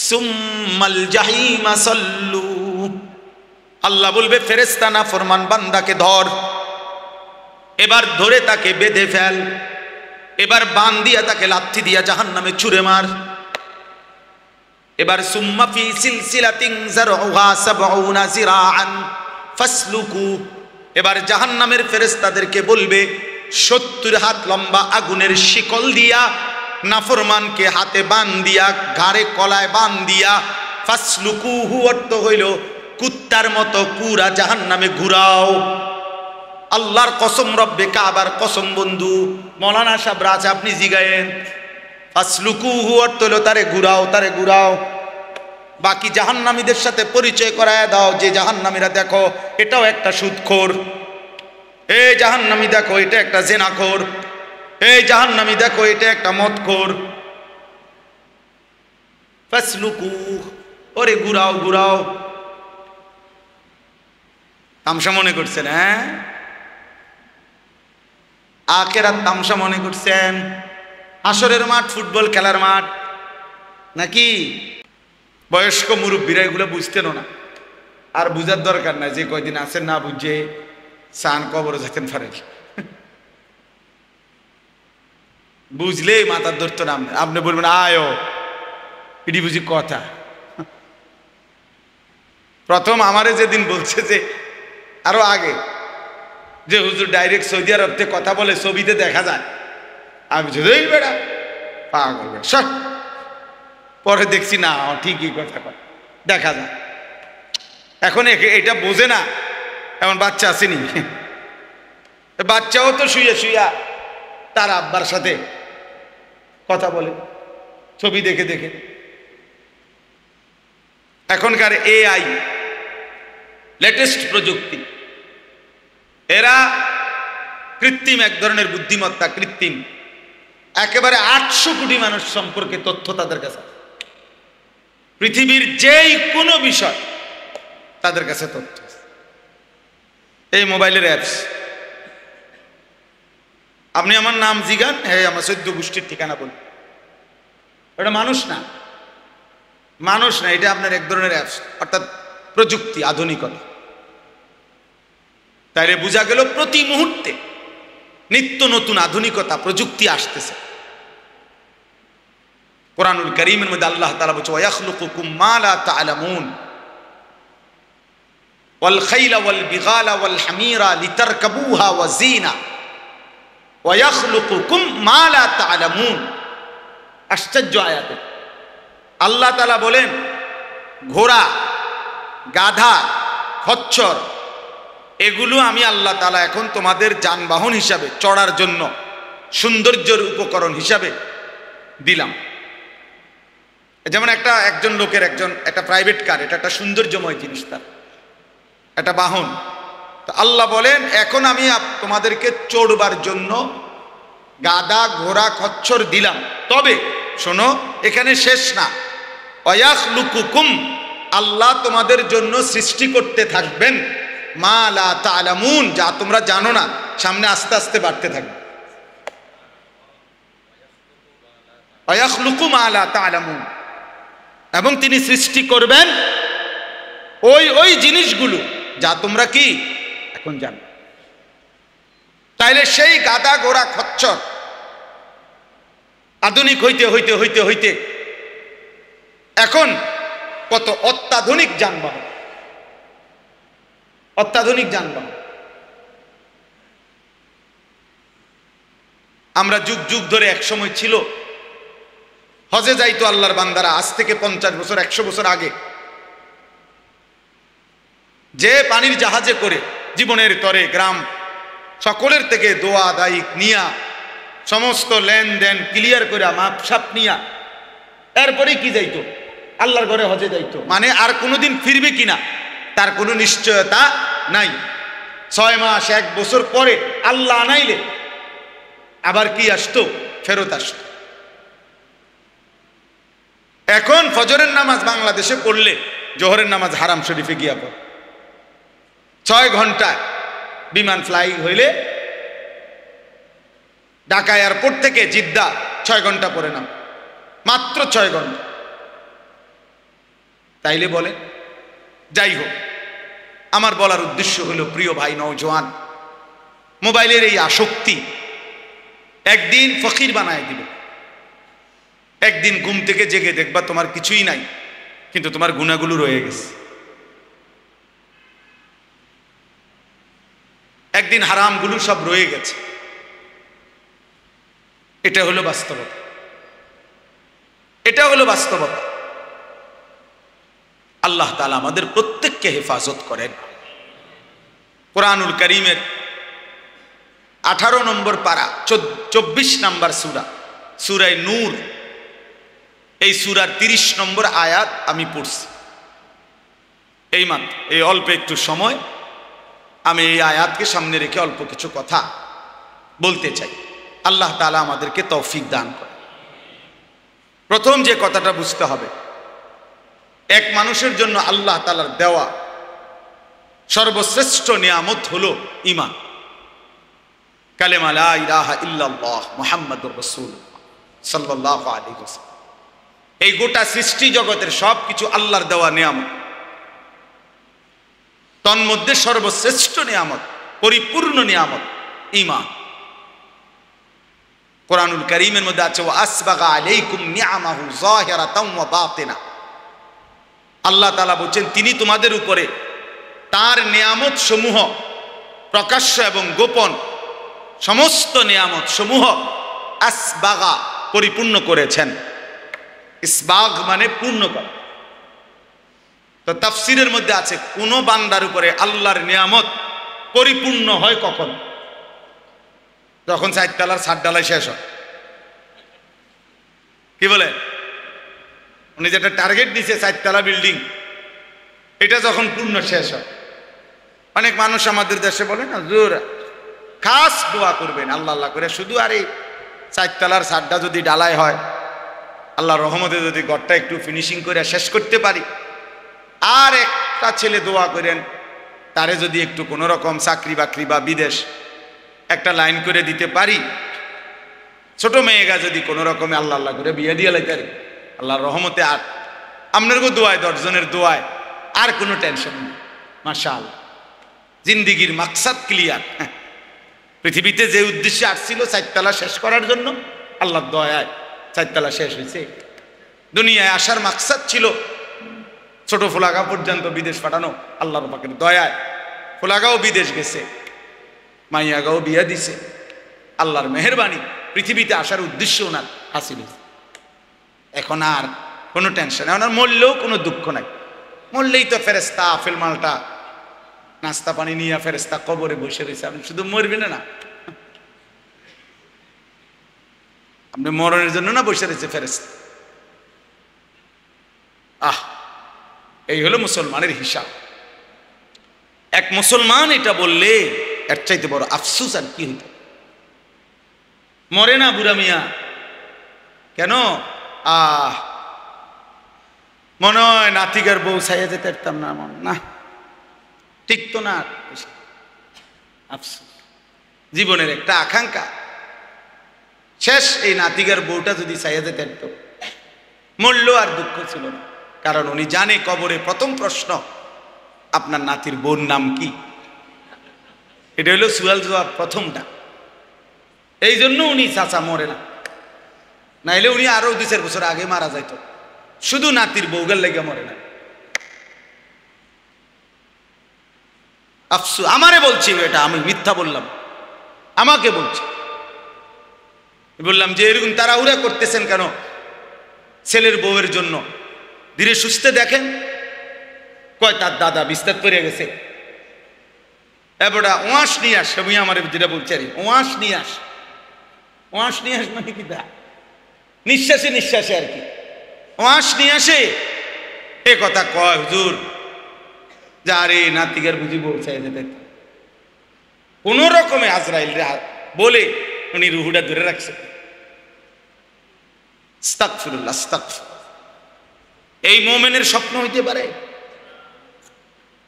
সুম্মাল জাহিমা সাল্লু। আল্লাহ বলবে, ফেরেশতা নাফরমান বান্দাকে ধর, এবার ধরে তাকে বেঁধে ফেল, এবার বান দিয়া তাকে লাথি দিয়া জাহান্নামে ছুঁড়ে মার। এবার সুম্মা ফি সিলসিলাতিন যারউহা ৭০ যিরাআন ফাসলুকু। এবার জাহান্নামের ফেরেশতাদেরকে বলবে, ৭০ হাত লম্বা আগুনের শিকল দিয়া নাফরমানকে হাতে বান দিয়া, ঘাড়ে কলায় বান দিয়া, ফাসলুকুহু অর্থ হইল কুত্তার মতো পুরা জাহান্নামে ঘুরাও। আল্লাহর কসম, রব্বে কাবার কসম বন্ধু, মৌলানা সাহেব রাজ আপনি জিগায়েন, ফাসলুকুহু অর্থ হলো তারে ঘুরাও, তারে ঘুরাও। বাকি জাহান্নামীদের সাথে পরিচয় করায় দাও, যে জাহান্নামীরা দেখো এটাও একটা সুদখোর, এই জাহান্নামী দেখো এটা একটা জেনাখোর, এই জাহান্নামী দেখো এটা একটা মদখোর। ফাসলুকু, ওরে ঘুরাও ঘুরাও। তামসা মনে করছেন? হ্যাঁ, আখিরাত তামসা মনে করছেন? হাসরের মাঠ ফুটবল খেলার মাঠ, নাকি? বয়স্ক মুরব্বীরা এগুলো বুঝতেন না, আর বুঝার দরকার নাই, যে কয়দিন আছেন না বুঝে সান কবরে যেতেন পারেন, বুঝলেই মাথার ধরতো না। আপনি বলবেন আয়ো, এটি বুঝি কথা। প্রথম আমারে যেদিন বলছে, যে আরো আগে, যে হুজুর ডাইরেক্ট সৌদি আরব থেকে কথা বলে, ছবিতে দেখা যায়, আমি এই বেড়া পাগল বেড়া সব। পরে দেখছি না, ঠিকই কথা কয়, দেখা যায়। এখন এটা বোঝে না, এমন বাচ্চা আসেনি, বাচ্চাও তো শুয়ে শুয়া তার আব্বার সাথে কথা বলে ছবি দেখে দেখে। এখনকার AI লেটেস্ট প্রযুক্তি, এরা কৃত্রিম এক ধরনের বুদ্ধিমত্তা, কৃত্রিম একেবারে 800 কোটি মানুষ সম্পর্কে তথ্য তাদের কাছে, পৃথিবীর যেই কোনো বিষয় তাদের কাছে তথ্য। এই মোবাইলের অ্যাপস, আপনি আমার নাম জিগান, হ্যাঁ আমার 14 গোষ্ঠীর ঠিকানা বলুন, এটা মানুষ না, মানুষ না, এটা আপনার এক ধরনের অ্যাপস, অর্থাৎ প্রযুক্তি, আধুনিকতা। তাইলে বোঝা গেল প্রতি মুহূর্তে নিত্য নতুন আধুনিকতা, প্রযুক্তি আসতেছে। কোরআনুল কারীমের মধ্যে আল্লাহ তাআলা বলছে, ওয়ায়াখলুকুকুম মা লা তা'লামুন ওয়াল খাইলা ওয়াল বিগালা ওয়াল হামিরা লিতারকাবুহা ওয়া যিনা ওয়ায়াখলুকুকুম মা লা তা'লামুন। আশ্চর্য আয়াত। আল্লাহ তাআলা বলেন, ঘোড়া, গাধা, খচ্চর, এগুলো আমি আল্লাহ তাআলা এখন তোমাদের যানবাহন হিসাবে, চড়ার জন্য সৌন্দর্যের উপকরণ হিসাবে দিলাম। যেমন একজন লোকের একটা প্রাইভেট কার, এটা একটা সৌন্দর্যময় জিনিস, তার একটা বাহন। তো আল্লাহ বলেন, এখন আমি তোমাদেরকে চড়বার জন্য গাধা, ঘোড়া, খচ্চর দিলাম। তবে শোনো, এখানে শেষ না। ওয়ায়াখলুকুকুম, আল্লাহ তোমাদের জন্য সৃষ্টি করতে থাকবেন মা লা তা'লামুন, যা তোমরা জানো না, সামনে আস্তে আস্তে বাড়তে থাকবে। ওয়ায়াখলুকু মা লা তা'লামুন, এবং তিনি সৃষ্টি করবেন ওই জিনিসগুলো যা তোমরা কি এখন জানো। তাইলে সেই গাধা, ঘোড়া, খচ্চর আধুনিক হইতে হইতে হইতে হইতে এখন কত অত্যাধুনিক যানবাহন, অত্যাধুনিক যানবাহন। আমরা যুগ যুগ ধরে, এক সময় ছিল হজে যাইতো আল্লাহর বান্দারা, আজ থেকে 50 বছর 100 বছর আগে, যে পানির জাহাজে করে জীবনের তরে গ্রাম সকলের থেকে দোয়া দায়িক নিয়া, সমস্ত লেনদেন ক্লিয়ার করে, মাপসাপ নিয়া, এরপরে কি যাইতো আল্লাহর ঘরে হজে যাইতো। মানে আর কোনোদিন ফিরবে কিনা তার কোনো নিশ্চয়তা নাই। 6 মাস 1 বছর পরে আল্লাহ আনাইলে আবার কি আসতো, ফেরত আসতো। এখন ফজরের নামাজ বাংলাদেশে পড়লে জোহরের নামাজ হারাম শরীফে গিয়া পড়ে। 6 ঘন্টায় বিমান ফ্লাইং হইলে ঢাকা এয়ারপোর্ট থেকে জিদ্দা 6 ঘন্টা পরে নাম, মাত্র 6 ঘন্টা। তাইলে বলে, যাই হোক, আমার বলার উদ্দেশ্য হলো, প্রিয় ভাই নওজোয়ান, মোবাইলের এই আসক্তি একদিন ফকির বানায় দিবে। একদিন ঘুম থেকে জেগে দেখবা তোমার কিছুই নাই, কিন্তু তোমার গুনাহগুলো রয়ে গেছে। একদিন হারামগুলো সব রয়ে গেছে। এটা হলো বাস্তবতা, এটা হলো বাস্তবতা। আল্লাহ তাআলা আমাদের প্রত্যেককে হেফাজত করেন। কোরআনুল কারীমের 18 নম্বর পারা 24 নম্বর সূরা, সূরা নূর, এই সূরার 30 নম্বর আয়াত আমি পড়ছি এই মাত্র। এই অল্প একটু সময় আমি এই আয়াতকে সামনে রেখে অল্প কিছু কথা বলতে চাই। আল্লাহ তাআলা আমাদেরকে তৌফিক দান করে। প্রথম যে কথাটা বুঝতে হবে, এক মানুষের জন্য আল্লাহ তাআলার দেওয়া সর্বশ্রেষ্ঠ নিয়ামত হলো ঈমান, কালেমা লা ইলাহা ইল্লাল্লাহ মুহাম্মাদুর রাসূলুল্লাহ সাল্লাল্লাহু আলাইহি ওয়াসাল্লাম। এই গোটা সৃষ্টি জগতের সব কিছু আল্লাহর দেওয়া নিয়ামত, তন্মধ্যে সর্বশ্রেষ্ঠ নিয়ামত, পরিপূর্ণ নিয়ামত ঈমান। কোরআনুল কারীমের মধ্যে আছে ওয়া আসবাগা আলাইকুম নিআমাহু যাহিরাতাও ওয়া বাতিনা। আল্লাহ তাআলা বলেন তিনি তোমাদের উপরে তার নিয়ামত সমূহ প্রকাশ্য এবং গোপন সমস্ত নিয়ামত সমূহ আসবাগা পরিপূর্ণ করেছেন। ইসবাগ মানে পূর্ণ করা। তো তাফসীরের মধ্যে আছে কোন বান্দার উপরে আল্লাহর নিয়ামত পরিপূর্ণ হয় কখন? যখন 4 তলার ছাদ ঢালাই শেষ হয়। কি বলে? উনি যেটা টার্গেট দিছে 4 তলা বিল্ডিং, এটা যখন পূর্ণ শেষ হয়। অনেক মানুষ আমাদের দেশে বলে না হুজুর খাস দোয়া করবেন আল্লাহ আল্লাহ করে, শুধু আর এই 4 তলার ছাদটা যদি ঢালাই হয়, আল্লাহর রহমতে যদি ঘরটা একটু ফিনিশিং করে শেষ করতে পারি, আর একটা ছেলে দোয়া করেন তারে যদি একটু কোনো রকম চাকরি বাকরি বা বিদেশ একটা লাইন করে দিতে পারি, ছোট মেয়েগা যদি কোনো রকমে আল্লাহ আল্লাহ করে বিয়ে দিয়ে লাইতে পারি, আল্লাহর রহমতে আর আপনারও দোয়ায় 10 জনের দোয়ায় আর কোনো টেনশন নেই। মাশাআল্লাহ, জিন্দিগির মাকসাদ ক্লিয়ার। পৃথিবীতে যে উদ্দেশ্যে আসছিল 4 তলা শেষ করার জন্য, আল্লাহর দয়ায় 4 তলা শেষ হয়েছে। দুনিয়ায় আসার মাকসাদ ছিল ছোট ফুলাগা পর্যন্ত বিদেশ পাঠানো, আল্লাহর পাকের দয়ায় ফুলাগাও বিদেশ গেছে, মাইয়াগাও বিয়া দিছে। আল্লাহর মেহেরবানি, পৃথিবীতে আসার উদ্দেশ্য ওনার হাসিল হয়েছে। এখন আর কোনো টেনশন, এখন আর মরলেও কোনো দুঃখ নাই। মরলেই তো ফেরেস্তা আফেল মালটা নাস্তা পানি নিয়ে ফেরেস্তা কবরে বসে রয়েছে, আপনি শুধু মরবেন না, আপনি মরণের জন্য না বসে রয়েছে ফেরেস্তা। এই হলো মুসলমানের হিসাব। এক মুসলমান এটা বললে এর চাইতে বড় আফসোস আর কি হইত? মরে না বুড়া মিয়া কেন? মনে হয় নাতিকার বউ ছাইয়া যেতে পারতাম না, মন না ঠিক তো না। আফসোস, জীবনের একটা আকাঙ্ক্ষা শেষ। এই নাতিকার বউটা যদি ছাইয়া যেতে পারত, মরল আর দুঃখ ছিল না। কারণ উনি জানে কবরে প্রথম প্রশ্ন আপনার নাতির বোন নাম কি। এটা হলো সুয়াল জবাব প্রথমটা। এই জন্য উনি চাচা মরে না, নাইলে উনি আরো 2-4 বছর আগে মারা যাইত। শুধু নাতির বউগার লেগে মরে না। আফসোস, আমারে বলছি এটা, আমি মিথ্যা বললাম, আমাকে বলছি। বললাম যে এরকম তাড়াহুড়া করতেছেন কেন ছেলের বউয়ের জন্য? ধীরে সুস্থে দেখেন। কয় তার দাদা বিস্তার করে গেছে, এবারে ওয়াশ নিয়ে আস। আমি আমার যেটা বলছি আর ওয়াশ নিয়ে আস। ওয়াশ নিয়ে আস মানে কি? দা নিঃশ্বাসে নিঃশ্বাসে আর কি ওয়াশ নিয়ে আসে। এ কথা কয় হুজুর যা রে নাতিকার বুঝি বলছে কোন রকমে আজরাইল বলে উনি রুহুটা ধরে রাখছে। আস্তাগফিরুল্লাহ, আস্তাগফিরুল্লাহ। এই মুমিনের স্বপ্ন হইতে পারে?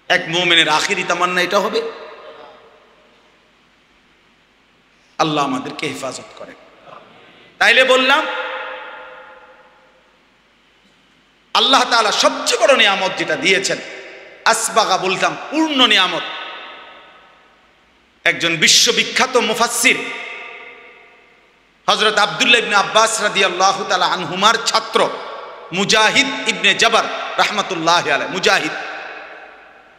এক মুমিনের আখিরি তামান্না এটা হবে? আল্লাহ আমাদেরকে হেফাজত করে। তাইলে বললাম আল্লাহ তাআলা সবচেয়ে বড় নিয়ামত যেটা দিয়েছেন, আসবাগা বলতাম পূর্ণ নিয়ামত। একজন বিশ্ববিখ্যাত মুফাসসির হযরত আব্দুল্লাহ ইবনে আব্বাস রাদিয়াল্লাহু তাআলা আনহুমার ছাত্র মুজাহিদ ইবনে জবর রাহমাতুল্লাহি আলাইহি, মুজাহিদ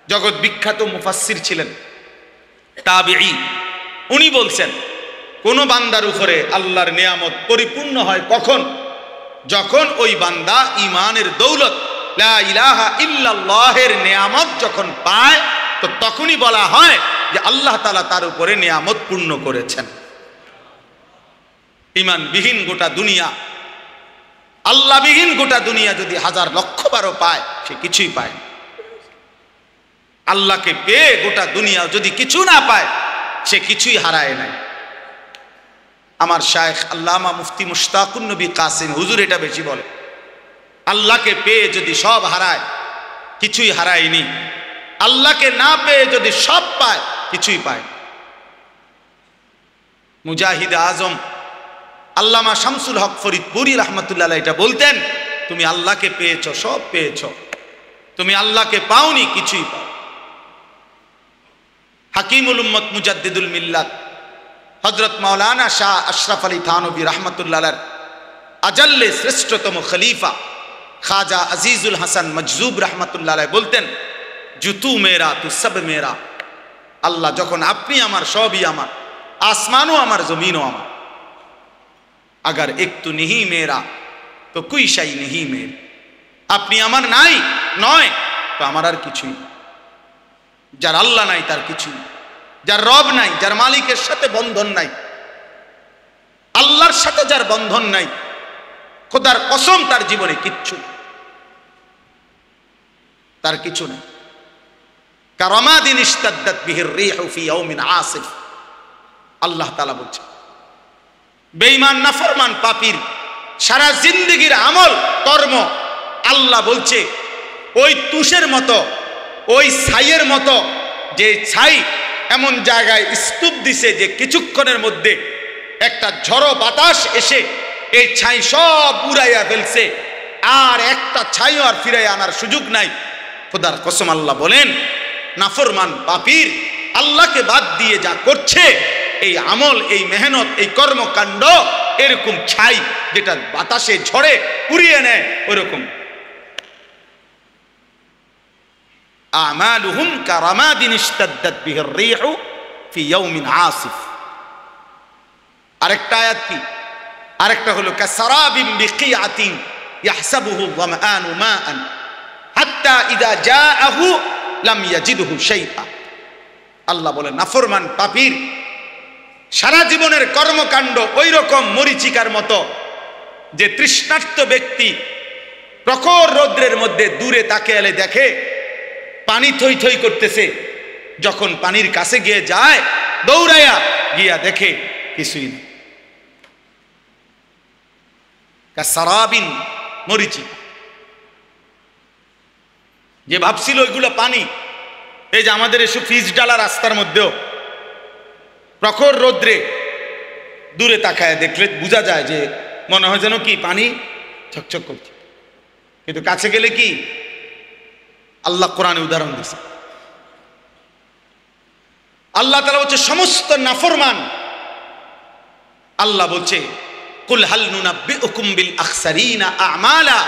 জগৎ বিখ্যাত মুফাসসির ছিলেন, তাবিঈ। উনি বলছেন কোন বান্দার উপরে আল্লাহর নিয়ামত পরিপূর্ণ হয় কখন? যখন ওই বান্দা ঈমানের দৌলত লা ইলাহা ইল্লাল্লাহের নিয়ামত যখন পায়, তো তখনই বলা হয় যে আল্লাহ তাআলা তার উপরে নিয়ামত পূর্ণ করেছেন। ঈমানবিহীন গোটা দুনিয়া, আল্লাহবিহীন গোটা দুনিয়া যদি 1000 লক্ষ বারও পায়, সে কিছুই পায় না। আল্লাহকে পেয়ে গোটা দুনিয়া যদি কিছু না পায়, সে কিছুই হারায় নাই। আমার শায়েখ আল্লামা মুফতি মুশতাকুন নবী কাসিম হুজুর এটা বেশি বলে, আল্লাহকে পেয়ে যদি সব হারায়, কিছুই হারায়নি। আল্লাহকে না পেয়ে যদি সব পায়, কিছুই পায়। মুজাহিদ আজম আল্লামা শামসুল হক ফরিদপুরি রাহমাতুল্লাহ আলাইহি এটা বলতেন, তুমি আল্লাহকে পেয়েছো, সব পেয়েছো। তুমি আল্লাহকে পাওনি, কিছুই পাও। হাকিমুল উম্মত মুজাদ্দিদুল মিল্লাত হযরত মাওলানা শাহ আশরাফ আলী থানভী রাহমাতুল্লাহ আলাইহি আজাল্লে শ্রেষ্ঠতম খলিফা খাজা আজিজুল হাসান মজজুব রাহমাতুল্লাহ আলাইহি বলতেন, জুতু মেরা তু সব মেরা। আল্লাহ যখন আপনি আমার, সবই আমার, আসমানও আমার, জমিনও আমার। আগার এক তু নেহি মেরা তো কুই শাই নেহি মের। আপনি আমার নাই নয় তো আমার আর কিছুই। যার আল্লাহ নাই তার কিছুই, যার রব নাই, যার মালিকের সাথে বন্ধন নাই, আল্লাহর সাথে যার বন্ধন নাই, খোদার কসম তার জীবনে কিচ্ছু, তার কিছু নাই। কারামাদিন ইশতাদ্দাত বিহির রিহু ফি ইয়াউমিন আসিফ। আল্লাহ তাআলা বলছেন, বেঈমান নাফরমান পাপীর সারা জিন্দেগীর আমল কর্ম আল্লাহ বলছে ওই তুষের মতো, ওই ছাইয়ের মতো, যে ছাই এমন জায়গায় স্তূপ দিছে যে কিছুক্ষণের মধ্যে একটা ঝড়ো বাতাস এসে এই ছাই সব উড়াইয়া ফেলছে, আর একটা ছাইও আর ফিরাইয়া আনার সুযোগ নাই। খোদার কসম আল্লাহ বলেন, নাফরমান পাপীর আল্লাহকে বাদ দিয়ে যা করছে, এই আমল, এই মেহনত, এই কর্মকাণ্ড এরকম ছাই যেটা বাতাসে ঝড়ে উড়িয়ে নেয় ওরকম। আমালুহুম কারামাদিন ইশতাদ্দাত বিহির রিহু ফি ইয়াউমিন আসিফ। আরেকটা আয়াত কি? আরেকটা হলো কাসারাবিন বিকিআতিন ইয়াহসাবুহু যামআনু মাআন হাত্তা ইযা জাআহু লাম ইয়াজিদহু শাইআ। আল্লাহ বলেন, নাফরমান পাপীর সারা জীবনের কর্মকাণ্ড ওই রকম মরিচিকার মতো, যে তৃষ্ণার্ত ব্যক্তি প্রখর রৌদ্রের মধ্যে দূরে তাকিয়ে দেখে পানি থই থই করতেছে, যখন পানির কাছে গিয়ে যায় দৌড়াইয়া গিয়া দেখে কিছুই নেই। কাসারাবিন মরিচিকা, যে ভাবছিল ওইগুলো পানি। এই যে আমাদের এসব ফিজ ডালা রাস্তার মধ্যেও প্রখর রৌদ্রে দূরে তাকায় দেখলে বোঝা যায় যে মনে হয় যেন কি পানি ঝকঝক করছে, কিন্তু কাছে গেলে কি? আল্লাহ কোরআনে উদাহরণ দিয়েছে। আল্লাহ তাআলা বলছে সমস্ত নাফরমান, আল্লাহ বলছে কুল হাল নুনাব্বিউকুম বিল আখসারিনা আমালা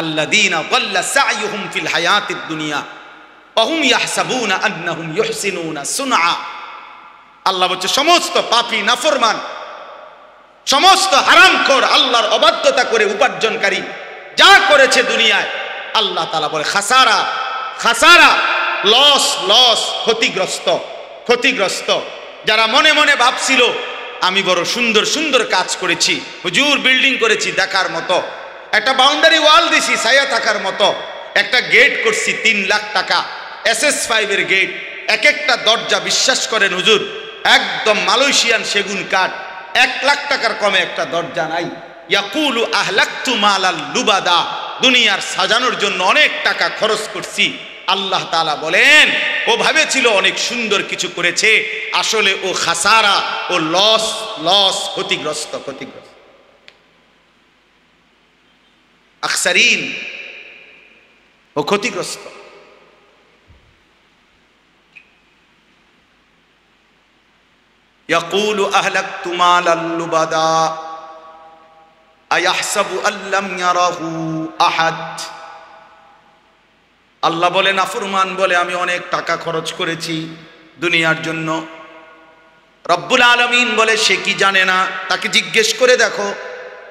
আল্লাযীনা যাল্লা সা'য়ুহুম ফিল হায়াতিদ দুনিয়া ওয়া হুম ইয়াহসাবুনা আন্নাহুম ইউহসিনুনা সুনআ। আল্লাহ বলছে সমস্ত পাপী নাফরমান, সমস্ত হারামখোর, আল্লাহর অবাধ্যতা করে উপার্জনকারী যা করেছে দুনিয়ায়, আল্লাহ তাআলা বলে খাসারা, খাসারা, লস, লস, ক্ষতিগ্রস্ত, ক্ষতিগ্রস্ত। যারা মনে মনে ভাবছিল আমি বড় সুন্দর সুন্দর কাজ করেছি, হুজুর বিল্ডিং করেছি দেখার মতো, একটা বাউন্ডারি ওয়াল দিছি ছায়া থাকার মতো, একটা গেট করছি 3 লাখ টাকা SS5 এর গেট, এক একটা দরজা বিশ্বাস করেন হুজুর একদম মালয়েশিয়ান সেগুন কাঠ, 1 লাখ টাকার কমে একটা দরজা নাই। ইয়াকুলু আহলাকতু মালাল লুবাদা, দুনিয়ার সাজানোর জন্য অনেক টাকা খরচ করছি। আল্লাহ তাআলা বলেন ও ভাবেছিল অনেক সুন্দর কিছু করেছে, আসলে ও খাসারা, ও লস, লস, ক্ষতিগ্রস্ত, ক্ষতিগ্রস্ত। আখসারিন, ও ক্ষতিগ্রস্ত। ইয়াকুলু আহলাকতু মালাল লুবাদা আয়াহসাবু আল্লাম ইয়ারাহু আহাদ। আল্লাহ বলে নাফরমান বলে আমি অনেক টাকা খরচ করেছি দুনিয়ার জন্য। রব্বুল আলামিন বলে সে কি জানে না? তাকে জিজ্ঞেস করে দেখো,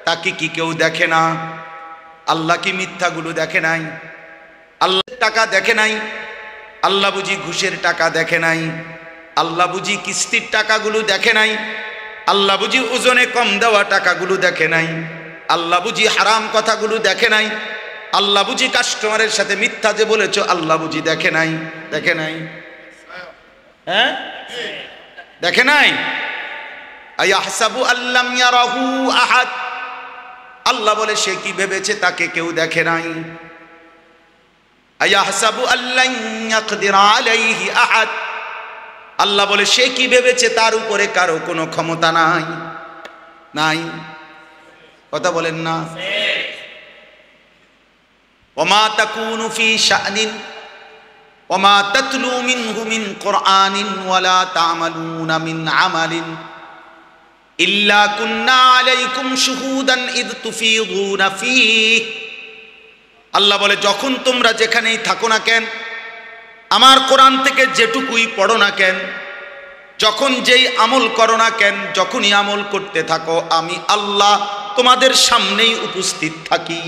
তাকে কি কেউ দেখে না? আল্লাহ কি মিথ্যাগুলো দেখে নাই? আল্লাহ টাকা দেখে নাই? আল্লাহ বুঝি ঘুষের টাকা দেখে নাই? আল্লাহ বুঝি কিস্তির টাকাগুলো দেখে নাই? আল্লাহ বুঝি ওজনে কম দেওয়া টাকাগুলো দেখে নাই? আল্লাহ বুঝি হারাম কথাগুলো দেখে নাই? আল্লাহ বুঝি কাস্টমারের সাথে মিথ্যা যে বলেছ আল্লাহ বুঝি দেখে নাই? দেখে নাই? হ্যাঁ, দেখে নাই? আয়াহসাবু আল্লাম ইয়ারাহু আহাদ। আল্লাহ বলে সে কি ভেবেছে তাকে কেউ দেখে নাই? আয়াহসাবু আল্লান ইয়াকদির আলাইহি আহাদ। আল্লাহ বলে সে কি ভেবেছে তার উপরে কারো কোনো ক্ষমতা নাই? নাই? কথা বলেন না? ওমা তাকুনু ফি শানিন ওমা তাতলু মিনহু মিন কুরআনিন ওয়ালা তা'মালুনা মিন আমালিন ইল্লা কুন্না আলাইকুম শুহুদান ইদ তুফিদুনা ফীহি। আল্লাহ বলে, যখন তোমরা যেখানেই থাকো না কেন, আমার কোরআন থেকে যেটুকুই পড়ো না কেন, যখন যেই আমল করো না কেন, যখনই আমল করতে থাকো, আমি আল্লাহ তোমাদের সামনেই উপস্থিত থাকি।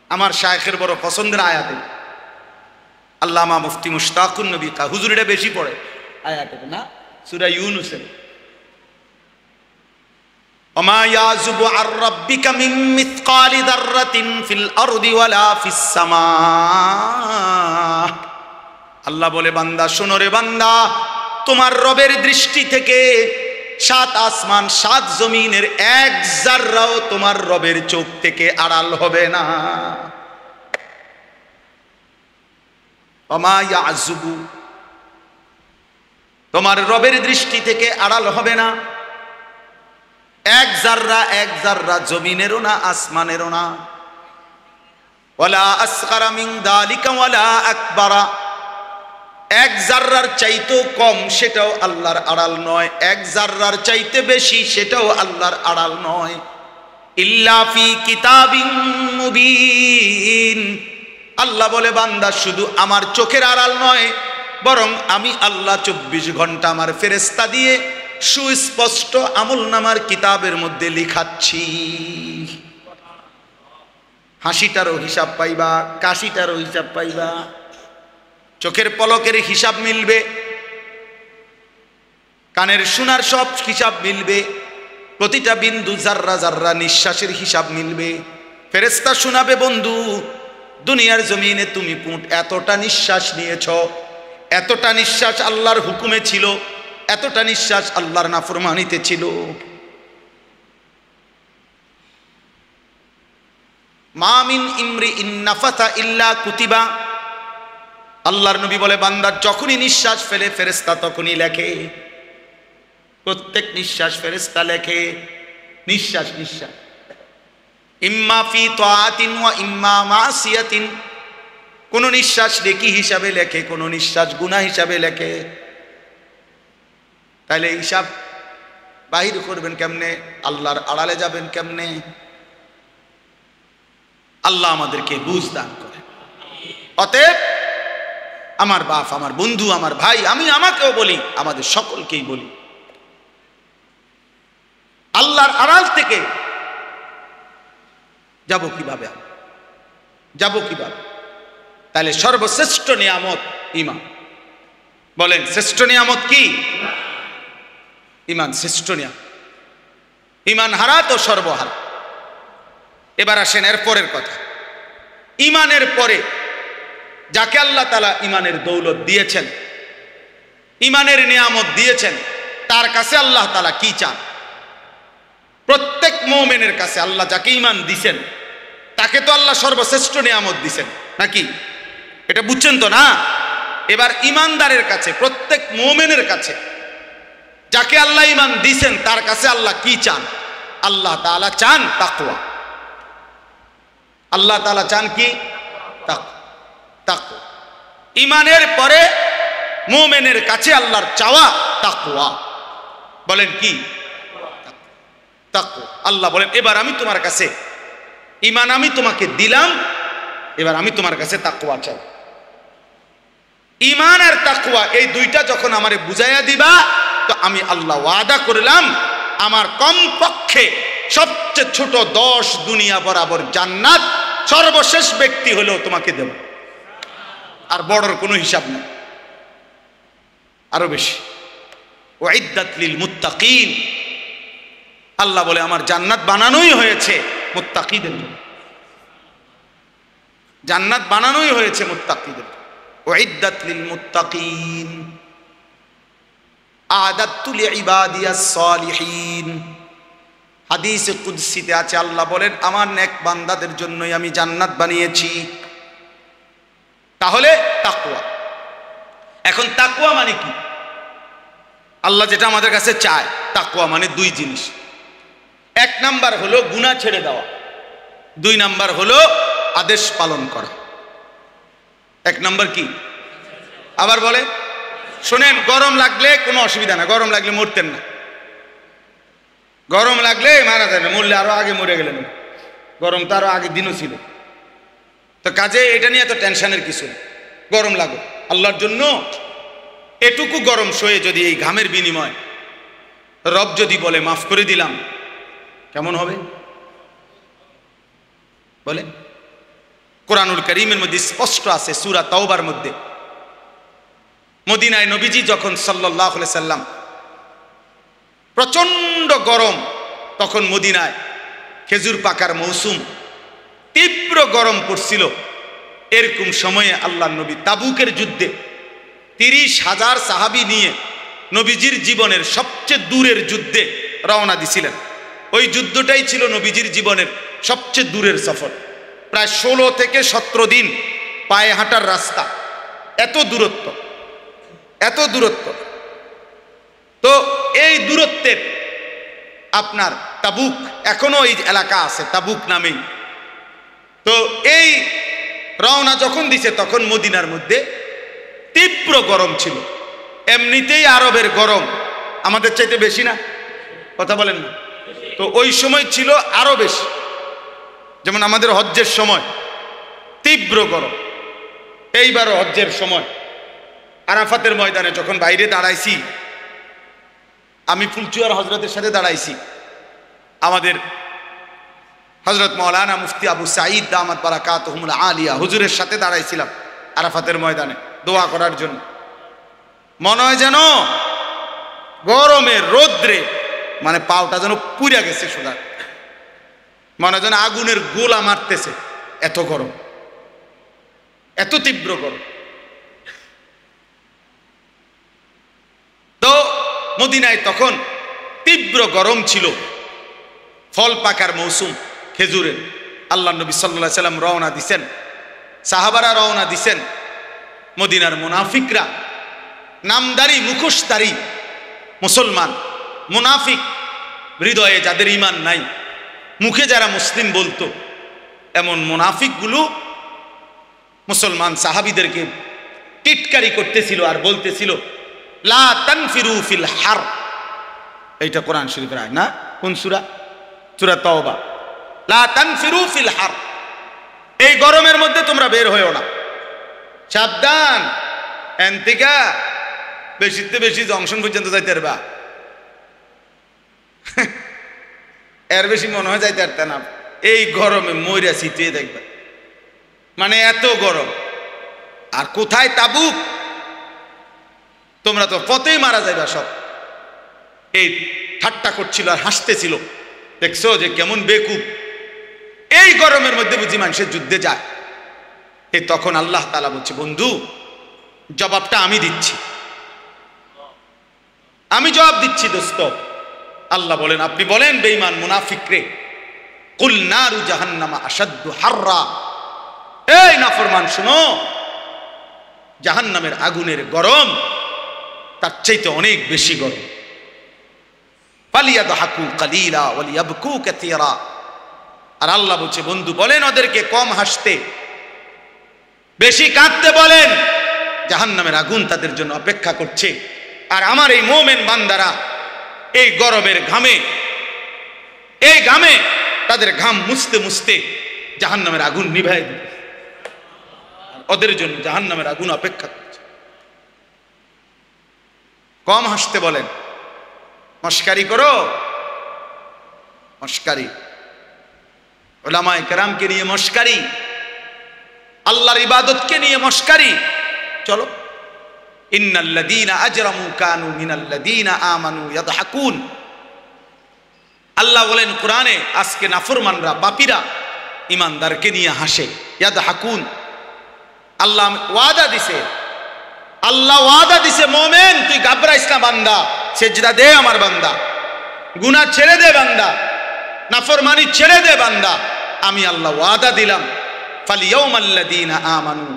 আমার শায়েখের বড় পছন্দের আয়াত, আল্লামা মুফতি মুশতাকুন নবী হুজুর এটা বেশি পড়ে আয়াত না, সূরা ইউনূসের ওমা ইয়াযুবু আর রাব্বিকা মিন মিসকালি যাররাতিন ফিল আরদি ওয়ালা ফিস সামা। আল্লাহ বলে, বান্দা শোনো রে বান্দা, তোমার রবের দৃষ্টি থেকে 7 আসমান 7 জমিনের এক যাররাও তোমার রবের চোখ থেকে আড়াল হবে না। ওমা ইয়াযুবু, তোমার রবের দৃষ্টি থেকে আড়াল হবে না এক জাররা জমিনেরও না আসমানেরও না। ওয়ালা আসগারা মিন যালিকা ওয়ালা আকবারা, এক জাররার চাইতেও কম সেটাও আল্লাহর আড়াল নয়, এক জাররার চাইতে বেশি সেটাও আল্লাহর আড়াল নয়। ইল্লা ফি কিতাবিন মুবিন। আল্লাহ বলে, বান্দা শুধু আমার চোখের আড়াল নয়, বরং আমি আল্লাহ 24 ঘন্টা আমার ফেরেশতা দিয়ে সুস্পষ্ট আমলনামার কিতাবের মধ্যে লিখাচ্ছি। হাসিটারও হিসাব পাইবা, কাশিটারও হিসাব পাইবা, চোখের পলকের হিসাব মিলবে, কানের শোনার সব হিসাব মিলবে, প্রতিটা বিন্দু জাররা জাররা নিঃশ্বাসের হিসাব মিলবে। ফেরেশতা শোনাবে, বন্ধু দুনিয়ার জমিনে তুমি এতটা নিঃশ্বাস নিয়েছ, এতটা নিঃশ্বাস আল্লাহর হুকুমে ছিল, এতটা নিঃশ্বাস আল্লাহর নাফরমানিতে ছিল। মা মিন ইমরিইন নাফাসা ইল্লা কুতিবা। আল্লাহর নবী বলে, বান্দা যখনই নিঃশ্বাস ফেলে ফেরেশতা তখনই লেখে, প্রত্যেক নিঃশ্বাস ফেরেশতা লেখে। নিঃশ্বাস নিঃশ্বাস ইম্মা ফি তাআতিন ওয়া ইম্মা মাসিয়াতিন, কোন নিঃশ্বাস নেকি হিসাবে লেখে, কোন নিঃশ্বাস গুনাহ হিসাবে লেখে। তাইলে হিসাব বাহির করবেন কেমনে, আল্লাহর আড়ালে যাবেন কেমনে? আল্লাহ আমাদেরকে বুঝ দান করে। অতএব আমার বাপ, আমার বন্ধু, আমার ভাই, আমি আমাকেও বলি, আমাদের সকলকেই বলি, আল্লাহর আড়াল থেকে যাব কিভাবে, যাব কিভাবে? তাহলে সর্বশ্রেষ্ঠ নিয়ামত ঈমান। বলেন, শ্রেষ্ঠ নিয়ামত কি? ঈমান শ্রেষ্ঠ নিয়ামত। ঈমান হারা তো সর্বহারা। এবার আসেন এর পরের কথা। ঈমানের পরে যাকে আল্লাহ তাআলা ঈমানের দৌলত দিয়েছেন, ঈমানের নিয়ামত দিয়েছেন, তার কাছে আল্লাহ তাআলা কি চান? প্রত্যেক মুমিনের কাছে আল্লাহ যাকে ঈমান দিয়েছেন তাকে তো আল্লাহ সর্বশ্রেষ্ঠ নিয়ামত দিয়েছেন, নাকি? এটা বুঝছেন তো না? এবার ঈমানদারের কাছে, প্রত্যেক মুমিনের কাছে যাকে আল্লাহ ঈমান দিয়েছেন তার কাছে আল্লাহ কি চান? আল্লাহ তাআলা চান তাকওয়া। আল্লাহ তাআলা চান কি? তাকওয়া। ঈমানের পরে মুমিনের কাছে আল্লাহর চাওয়া তাকওয়া। বলেন কি? তাকওয়া। আল্লাহ বলেন, এবার আমি তোমার কাছে ঈমান আমি তোমাকে দিলাম, এবার আমি তোমার কাছে তাকওয়া চাই। ঈমান আর তাকওয়া এই দুইটা যখন আমারে বুঝাইয়া দিবা, তো আমি আল্লাহ ওয়াদা করলাম আমার কমপক্ষে সবচেয়ে ছোট 10 দুনিয়া বরাবর জান্নাত সর্বশেষ ব্যক্তি হলেও তোমাকে দেব। আর বড়র কোনো হিসাব নেই, আরো বেশি। উইদ্দাত লিল মুত্তাকিন। আল্লাহ বলে, আমার জান্নাত বানানোই হয়েছে মুত্তাকিদের জন্য। জান্নাত বানানোই হয়েছে মুত্তাকিদের। উইদ্দাত লিল মুত্তাকিন আ'দাতু লিইবাদিয়াস সালিহিন। হাদিসে কুদসিতে আছে, আল্লাহ বলেন, আমার নেক বান্দাদের জন্যই আমি জান্নাত বানিয়েছি। তাহলে তাকওয়া। এখন তাকওয়া মানে কি? আল্লাহ যেটা আমাদের কাছে চায়, তাকওয়া মানে 2 জিনিস। 1 নাম্বার হলো গুনাহ ছেড়ে দেওয়া। 2 নাম্বার হলো আদেশ পালন করা। 1 নাম্বার কি? আবার বলে শোনেন, গরম লাগলে কোনো অসুবিধা না, গরম লাগলে মরতেন না, গরম লাগলে মারা যাবে, মরলে আরো আগে মরে গেলেন, গরম তো আরো আগে দিনও ছিল, তো কাজে এটা নিয়ে এত টেনশনের কিছু না, গরম লাগো আল্লাহর জন্য। এটুকু গরম সয়ে যদি এই ঘামের বিনিময় রব যদি বলে মাফ করে দিলাম, কেমন হবে বলে? কোরআনুল কারীমের মধ্যে স্পষ্ট আছে, সূরা তাওবার মধ্যে, মদিনায় নবীজি যখন সাল্লাল্লাহু আলাইহি সাল্লাম, প্রচন্ড গরম তখন মদিনায়, খেজুর পাকার মৌসুম, তীব্র গরম পড়ছিল। এরকম সময়ে আল্লাহর নবী তাবুকের যুদ্ধে 30,000 সাহাবী নিয়ে নবীজির জীবনের সবচেয়ে দূরের যুদ্ধে রওনা দিছিলেন। ওই যুদ্ধটাই ছিল নবীজির জীবনের সবচেয়ে দূরের সফর, প্রায় 16 থেকে 17 দিন পায়ে হাঁটার রাস্তা, এত দূরত্ব, এত দূরত্ব। তো এই দূরত্বের আপনার তাবুক, এখনো এই এলাকা আছে তাবুক নামেই। তো এই রওনা যখন দিছে তখন মদিনার মধ্যে তীব্র গরম ছিল। এমনিতেই আরবের গরম আমাদের চাইতে বেশি না, কথা বলেন না? তো ওই সময় ছিল আরো বেশি, যেমন আমাদের হজ্জের সময় তীব্র গরম। এইবারও হজ্জের সময় আরাফাতের ময়দানে যখন বাইরে দাঁড়াইছি, আমি ফুলচুয়ার হজরতের সাথে দাঁড়াইছি, আমাদের হজরত মাওলানা মুফতি আবু সাঈদ দামাত বারাকাতুহুল আলিয়া হুজুরের সাথে দাঁড়াইছিলাম আরাফাতের ময়দানে দোয়া করার জন্য। মনে হয় যেন গরমের রৌদ্রে মানে পাওটা যেন পুড়ে গেছে, সোজা মনে হয় যেন আগুনের গোলা মারতেছে, এত গরম, এত তীব্র গরম। তো মদিনায় তখন তীব্র গরম ছিল, ফল পাকার মৌসুম, খেজুরের। আল্লাহ নবী সাল্লাল্লাহু আলাইহি সাল্লাম রওনা দিছেন, সাহাবারা রওনা দিছেন। মদিনার মুনাফিকরা, নামদারি মুখোশধারী মুসলমান, মুনাফিক, হৃদয়ে যাদের ঈমান নাই, মুখে যারা মুসলিম বলতো, এমন মুনাফিকগুলো মুসলমান সাহাবীদেরকে টিটকারি করতেছিল আর বলতেছিল, লা তানফিরু ফিল হার। এইটা কোরআন শরীফের আয়াত না? কোন সূরা? সূরা তাওবা। লা তানফিরু ফিল হার, এই গরমের মধ্যে তোমরা বের হয়ো না, সাবধান, এনতিকা বেশিতে বেশি জংশন পর্যন্ত যাইতে পারবা, এর বেশি মনে হয় যাইতে পারতে না। এই গরমে মইরা শীতে দেখবে, মানে এত গরম। আর কোথায় তাবুক, তোমরা তো পথেই মারা যাইবা সব। এই ঠাট্টা করছিল আর হাসতেছিল, দেখছো যে কেমন বেকুব, এই গরমের মধ্যে বুঝি মানুষের যুদ্ধে যায়। এই তখন আল্লাহ তাআলা বলছে, বন্ধু জবাবটা আমি দিচ্ছি, আমি জবাব দিচ্ছি দোস্ত। আল্লাহ বলেন, আপনি বলেন বেঈমান মুনাফিকরে, কুল নারু জাহান্নামা আশাদ্দু হাররা, এই নাফরমান শুনো, জাহান্নামের আগুনের গরম তার চাইতে অনেক বেশি গরম। ফালিয়াদহাকু কালিলা ওয়ালিয়াবকু কাসীরা। আর আল্লাহ বলছে, বন্ধু বলেন ওদেরকে কম হাসতে, বেশি কাঁদতে বলেন, জাহান্নামের আগুন তাদের জন্য অপেক্ষা করছে। আর আমার এই মুমিন বান্দারা এই গরমের ঘামে, এই ঘামে তাদের ঘাম মুছতে মুছতে জাহান্নামের আগুন নিভায় দিবে, ওদের জন্য জাহান্নামের আগুন অপেক্ষা করছে। কম হাসতে বলেন, মস্কারি করো, মস্কারি, উলামায়ে কেরামকে নিয়ে মস্কারি, আল্লাহর ইবাদতকে নিয়ে মস্কারি, চলো। ইন্নাল্লাযীনা আজরামু কানু মিনাল্লাযীনা আমানু ইয়াদহাকুন। আল্লাহ বলেন কোরআনে, আজকে নাফরমানরা, পাপীরা ঈমানদারকে নিয়ে হাসে, ইয়াদহাকুন। আল্লাহ ওয়াদা দিছে, আল্লাহ ওয়াদা দিছে, মুমিন তুই ঘাবড়াইস না বান্দা, সেজদা দে আমার বান্দা, গুনাহ ছেড়ে দে বান্দা, নাফরমানি ছেড়ে দে বান্দা, আমি আল্লাহ ওয়াদা দিলাম, ফালিয়াউমাল্লাযীনা আমানু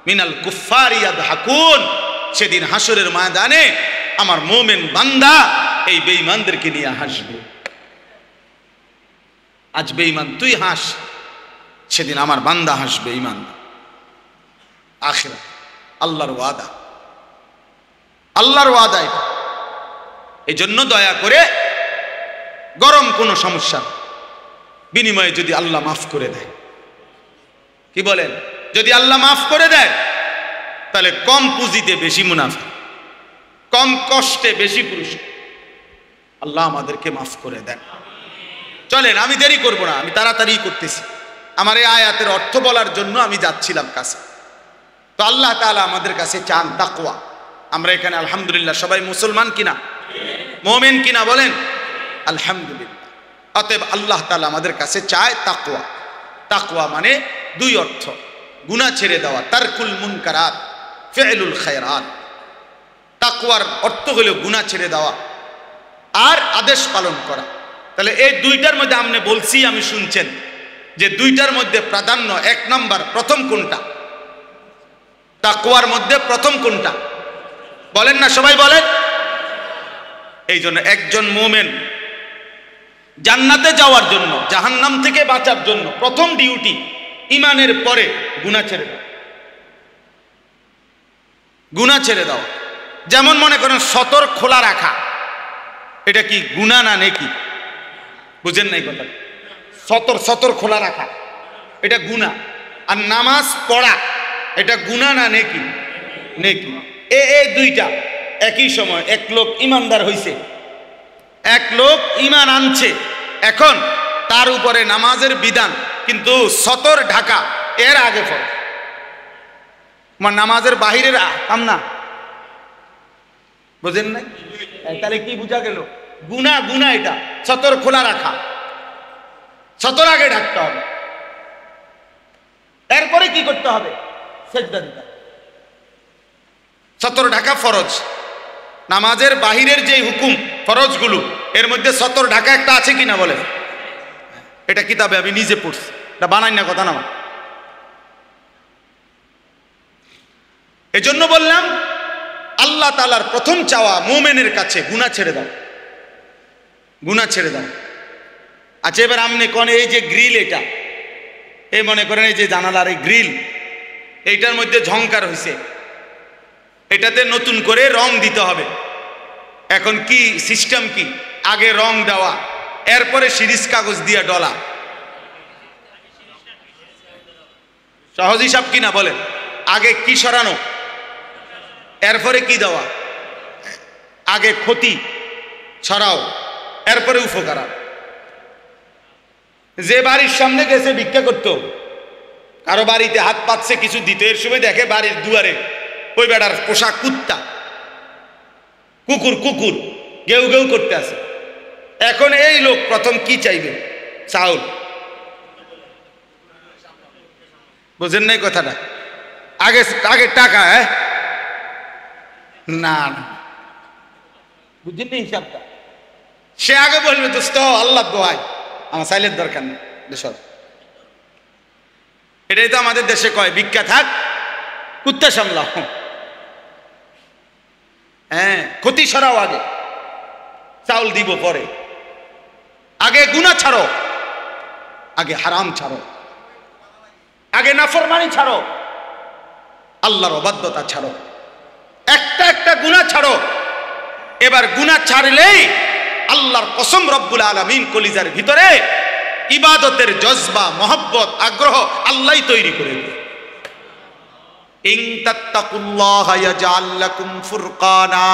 মিনাল কুফফারি ইয়াদহাকুন। সেদিন হাসরের ময়দানে আমার মুমিন বান্দা এই বেঈমানদেরকে নিয়ে হাসবে। আজ বেঈমান তুই হাস, সেদিন আমার বান্দা হাসবে ঈমান। আখিরাত আল্লাহর ওয়াদা, আল্লাহর ওয়াদা এটা। এই জন্য দয়া করে গরম কোনো সমস্যা বিনিময়ে যদি আল্লাহ মাফ করে দেয়, কি বলেন, যদি আল্লাহ মাফ করে দেয় তাহলে কম পুঁজিতে বেশি মুনাফা, কম কষ্টে বেশি পুরস্কার। আল্লাহ আমাদেরকে মাফ করে দেন। চলেন, আমি দেরি করব না, আমি তাড়াতাড়ি করতেছি। আমার এই আয়াতের অর্থ বলার জন্য আমি যাচ্ছিলাম কাছে। তো আল্লাহ তাআলা আমাদের কাছে চান তাকওয়া। আমরা এখানে আলহামদুলিল্লাহ সবাই মুসলমান কিনা, মুমিন কিনা বলেন? আলহামদুলিল্লাহ। অতএব আল্লাহ তাআলা আমাদের কাছে চায় তাকওয়া। তাকওয়া মানে দুই অর্থ, গুনাহ ছেড়ে দেওয়া, তারকুল মুনকারাত, ফি'লুল খায়রাত। তাকওয়ার অর্থ হলো গুনাহ ছেড়ে দেওয়া আর আদেশ পালন করা। তাহলে এই দুইটার মধ্যে আপনি বলছি, আমি শুনছেন যে দুইটার মধ্যে প্রাধান্য, এক নাম্বার প্রথম কোনটা? তাকওয়ার মধ্যে প্রথম কোনটা বলেন না, সবাই বলেন। এই জন্য একজন মুমিন জান্নাতে যাওয়ার জন্য, জাহান্নাম থেকে বাঁচার জন্য প্রথম ডিউটি ঈমানের পরে গুনাহ ছেড়ে দাও। গুনাহ ছেড়ে দাও। যেমন মনে করেন সতর খোলা রাখা, এটা কি গুনাহ না নেকি? বুঝেন নাই কথা? সতর খোলা রাখা এটা গুনাহ, আর নামাজ পড়া এটা গুনাহ না নেকি? নেকি। এই দুইটা একই সময়। এক লোক ইমানদার হইছে, এক লোক ঈমান আনছে, এখন তার উপরে নামাজের বিধান, কিন্তু সতর ঢাকা এর আগে ফরজ। আমার নামাজের বাহিরের কাম না, বুঝেন নাই? তাহলে কি বুঝা গেল? গুনাহ, গুনাহ এটা সতর খোলা রাখা, সতর আগে ঢাকতে হবে, এরপরে কি করতে হবে? সেজদা দিতে হবে। সতর ঢাকা ফরজ। নামাজের বাহিরের যে হুকুম ফরজগুলো, এর মধ্যে সতর ঢাকা একটা আছে কিনা বলেন? এটা কিতাবে আমি নিজে পড়ছি, এটা বানাই না কথা না। এজন্য বললাম আল্লাহ তাআলার প্রথম চাওয়া মুমিনের কাছে গুনাহ ছেড়ে দাও, গুনাহ ছেড়ে দাও। আচ্ছা, এবার আপনি কোন এই যে গ্রিল, এটা এই মনে করেন এই যে জানালার এই গ্রিল, এইটার মধ্যে ঝংকার হয়েছে, এটাতে নতুন করে রং দিতে হবে। এখন কি সিস্টেম কি? আগে রং দেওয়া, এরপরে সিরিজ কাগজ দিয়ে ডলা। সহজ হিসাব কিনা বলেন? আগে কি সরানো, এরপরে কি দেওয়া? আগে ক্ষতি ছড়াও, এরপরে উপকার। যে বাড়ির সামনে গেছে ভিক্ষা করতো, কারো বাড়িতে হাত পাচ্ছে কিছু দিতে, এর সময় দেখে বাড়ির দুয়ারে ওই বেটার পোশাক কুত্তা, কুকুর কুকুর গেউ গেউ করতে আছে। এখন এই লোক প্রথম কি চাইবে? চাউল। বুঝেন নাই কথাটা? আগে আগে টাকা। হ্যাঁ না না, বুঝেন নাই হিসাবটা? সে আগে বলবে দোস্ত আল্লাহ দোয়াই, আমার চাইলের দরকার নেই। এটাই তো আমাদের দেশে কয়, ভিক্ষা থাক কুত্তা সামলাও। হ্যাঁ, ক্ষতি সরাও, আগে চাউল দিব পরে। আগে গুনাহ ছাড়ো, আগে হারাম ছাড়ো, আগে নাফরমানি ছাড়ো, আল্লাহর অবাধ্যতা ছাড়ো, একটা একটা গুনাহ ছাড়ো। এবার গুনাহ ছাড়লেই আল্লাহর কসম রব্বুল আলামিন কলিজার ভিতরে ইবাদতের জজবা, মহব্বত, আগ্রহ আল্লাহই তৈরি করে দেবে। ইন তাত্তাকুল্লাহা ইয়াজআল লাকুম ফুরকানা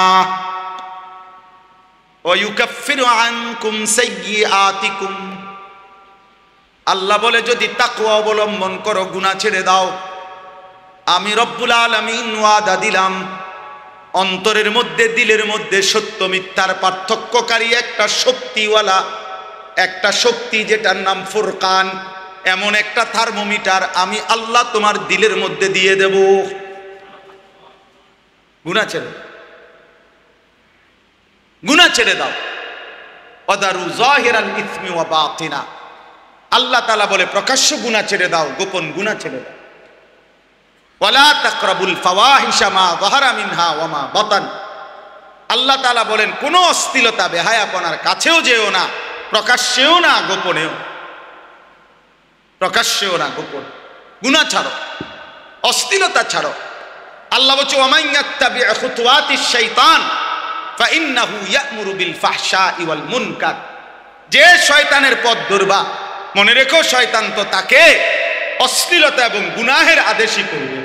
ওয়া ইউকাফফিরু আনকুম সাইয়্যাতিকুম। আল্লাহ বলে যদি তাকওয়া অবলম্বন করো, গুনাহ ছেড়ে দাও, আমি রব্বুল আলামিন ওয়াদা দিলাম অন্তরের মধ্যে, দিলের মধ্যে সত্য মিথ্যার পার্থক্যকারী একটা শক্তিওয়ালা, একটা শক্তি যেটার নাম ফুরকান, এমন একটা থার্মোমিটার আমি আল্লাহ তোমার দিলের মধ্যে দিয়ে দেব। গুনাহ ছেড়ে, গুনাহ ছেড়ে দাও। ওয়াদারু যাহিরাল ইসমি ওয়া বাতিনা। আল্লাহ তাআলা বলে প্রকাশ্য গুনাহ ছেড়ে দাও, গোপন গুনাহ ছেড়ে দাও। ওয়ালা তাকরাবুল ফাওয়াহিশা মা যাহারা মিনহা ওয়া মা বাতান। আল্লাহ তাআলা বলেন কোনো অশ্লীলতা, বেহায়াপনার কাছেও যেও না, প্রকাশ্যেও না, গোপনেও। প্রকাশ্যেও না, গোপন। গুনাহ ছাড়ো, অশ্লীলতা ছাড়ো। আল্লাহ বলছে ওয়ামান ইয়াত্তাবি' খুতুওয়াতিশ শাইতান ফাইন্নাহু ইয়া'মুরু বিল ফাহশাই ওয়াল মুনকার। যে শয়তানের পথ ধরবা, মনে রেখো শয়তান তো তাকে অশ্লীলতা এবং গুনাহের আদেশই করবে,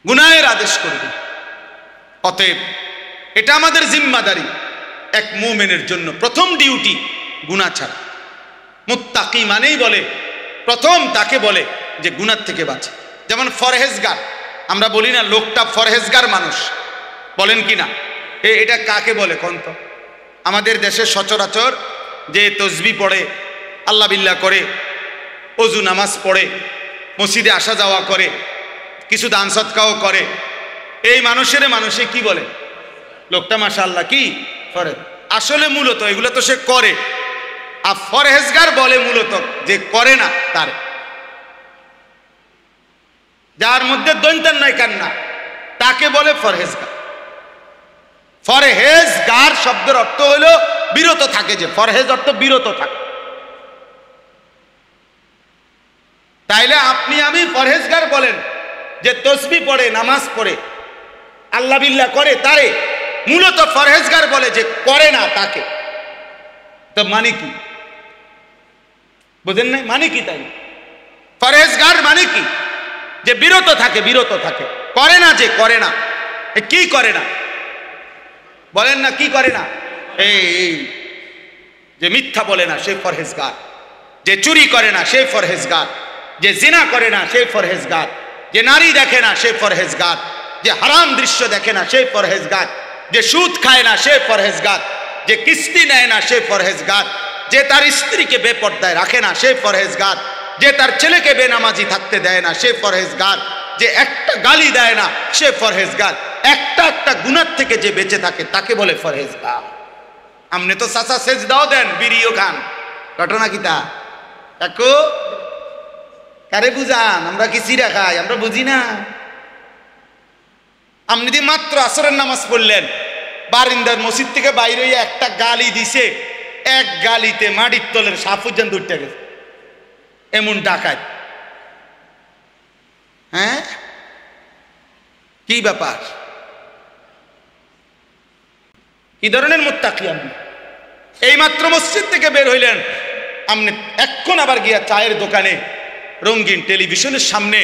গুনাহের আদেশ করবে। অতএব এটা আমাদের জিম্মাদারি, এক মুমিনের জন্য প্রথম ডিউটি গুনাহ ছাড়া। মুত্তাকি মানেই বলে প্রথম তাকে বলে যে গুনাহ থেকে বাঁচে। যেমন ফরহেজগার, আমরা বলি না লোকটা ফরহেজগার মানুষ, বলেন কি না? এটা কাকে বলে কোন? তো আমাদের দেশে সচরাচর যে তসবিহ পড়ে, আল্লাহ বিল্লাহ করে, ওযু নামাজ পড়ে, মসজিদে আসা যাওয়া করে, কিছু দান সদকাও করে, এই মানুষে কি বলে? লোকটা মাশাআল্লাহ কি ফরজ। আসলে মূলত এগুলো তো সে করে, আর ফরহেজগার বলে মূলত যে করে না তার, যার মধ্যে দৈন্তান নাই কান্না, তাকে বলে ফরহেজগার। ফরহেজগার শব্দের অর্থ হলো বিরত থাকে, যে ফরহেজ অর্থ বিরত থাকে। তাইলে আপনি আমি ফরহেজগার বলেন যে তসবিহ পড়ে, নামাজ পড়ে, আল্লাহ বিল্লাহ করে, তারে মূলত ফরহেজগার বলে যে করে না তাকে। তো মানে কি বুঝেন নাই? মানে কি? তাই ফরহেজগার মানে কি? যে বিরত থাকে, বিরত থাকে, করে না, যে করে না। কি করে না বলেন না? কি করে না? এই যে মিথ্যা বলে না সে ফরহেজগার, যে চুরি করে না সে ফরহেজগার, যে জিনা করে না সে ফরহেজগার, যে নারী দেখে না সে ফরহেজগার, যে হারাম দৃশ্য দেখে না সে ফরহেজগার, যে সুদ খায় না সে ফরহেজগার, যে কিস্তি নেয় না সে ফরহেজগার, যে তার স্ত্রীকে বেপর্দায় রাখে না সে ফরহেজগার, যে তার ছেলেকে বেনামাজি থাকতে দেয় না সে ফরহেজগার, যে একটা গালি দেয় না সে ফরহেজগার। একটা গুনাহ থেকে যে বেঁচে থাকে তাকে বলে ফরহেজগার। আমনে তো চাচা সেজদাও দেন, বিড়িও খান, ঘটনা কি তা? কাকু কারে বুঝান? আমরা কি চিরা খাই? আমরা বুঝি না। আপনি যদি মাত্র আসরের নামাজ পড়লেন, বারিন্দার মসজিদ থেকে বাইরে একটা গালি দিছে, এক গালিতে মাটির তলের সাপ পর্যন্ত উঠতে গেছে, এমন ডাকাত। হ্যাঁ, কি ব্যাপার? কি ধরনের মুত্তাকি আপনি? এই মাত্র মসজিদ থেকে বের হইলেন, আপনি এখন আবার গিয়া চায়ের দোকানে, রঙিন টেলিভিশনের সামনে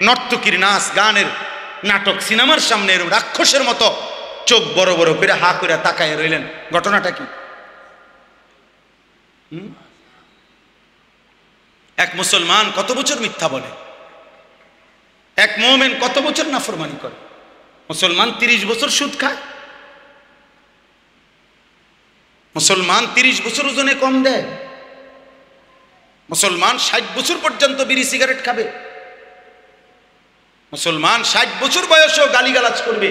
নর্তকীর নাচ গানের নাটক, সিনেমার সামনে এরকম রাক্ষসের মতো চোখ বড় বড় করে হা করে তাকায় রইলেন। ঘটনাটা কি? এক মুসলমান কত বছর মিথ্যা বলে, এক মুমিন কত বছর নাফরমানি করে। মুসলমান 30 বছর সুদ খায়, মুসলমান 30 বছর ওজনে কম দেয়, মুসলমান 60 বছর পর্যন্ত বিড়ি সিগারেট খাবে, মুসলমান 60 বছর বয়সেও গালিগালাজ করবে,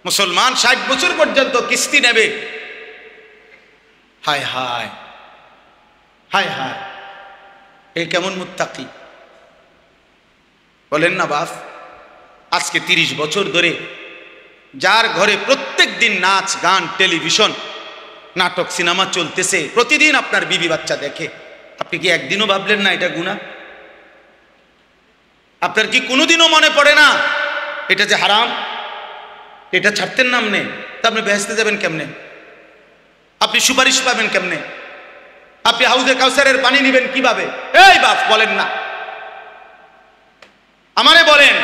মুসলমান 60 বছর পর্যন্ত কিস্তি নেবে। হায় হায় হায় হায়, এই কেমন মুত্তাকি বলেন না বাপ? আজকে 30 বছর ধরে যার ঘরে প্রত্যেক দিন নাচ গান টেলিভিশন নাটক সিনেমা চলতেছে, প্রতিদিন আপনার বিবি বাচ্চা দেখে, আপনি কি একদিনও ভাবলেন না এটা গুনাহ? আপনার কি কোনোদিনও মনে পড়ে না এটা যে হারাম? এটা ছাড়তেন নাম নেই, তা আপনি বেহেশতে যাবেন কেমনে? আপনি সুপারিশ পাবেন কেমনে? আপনি হাউজে কাউসারের পানি নেবেন কিভাবে? এই বাপ বলেন না, আমারে বলেন,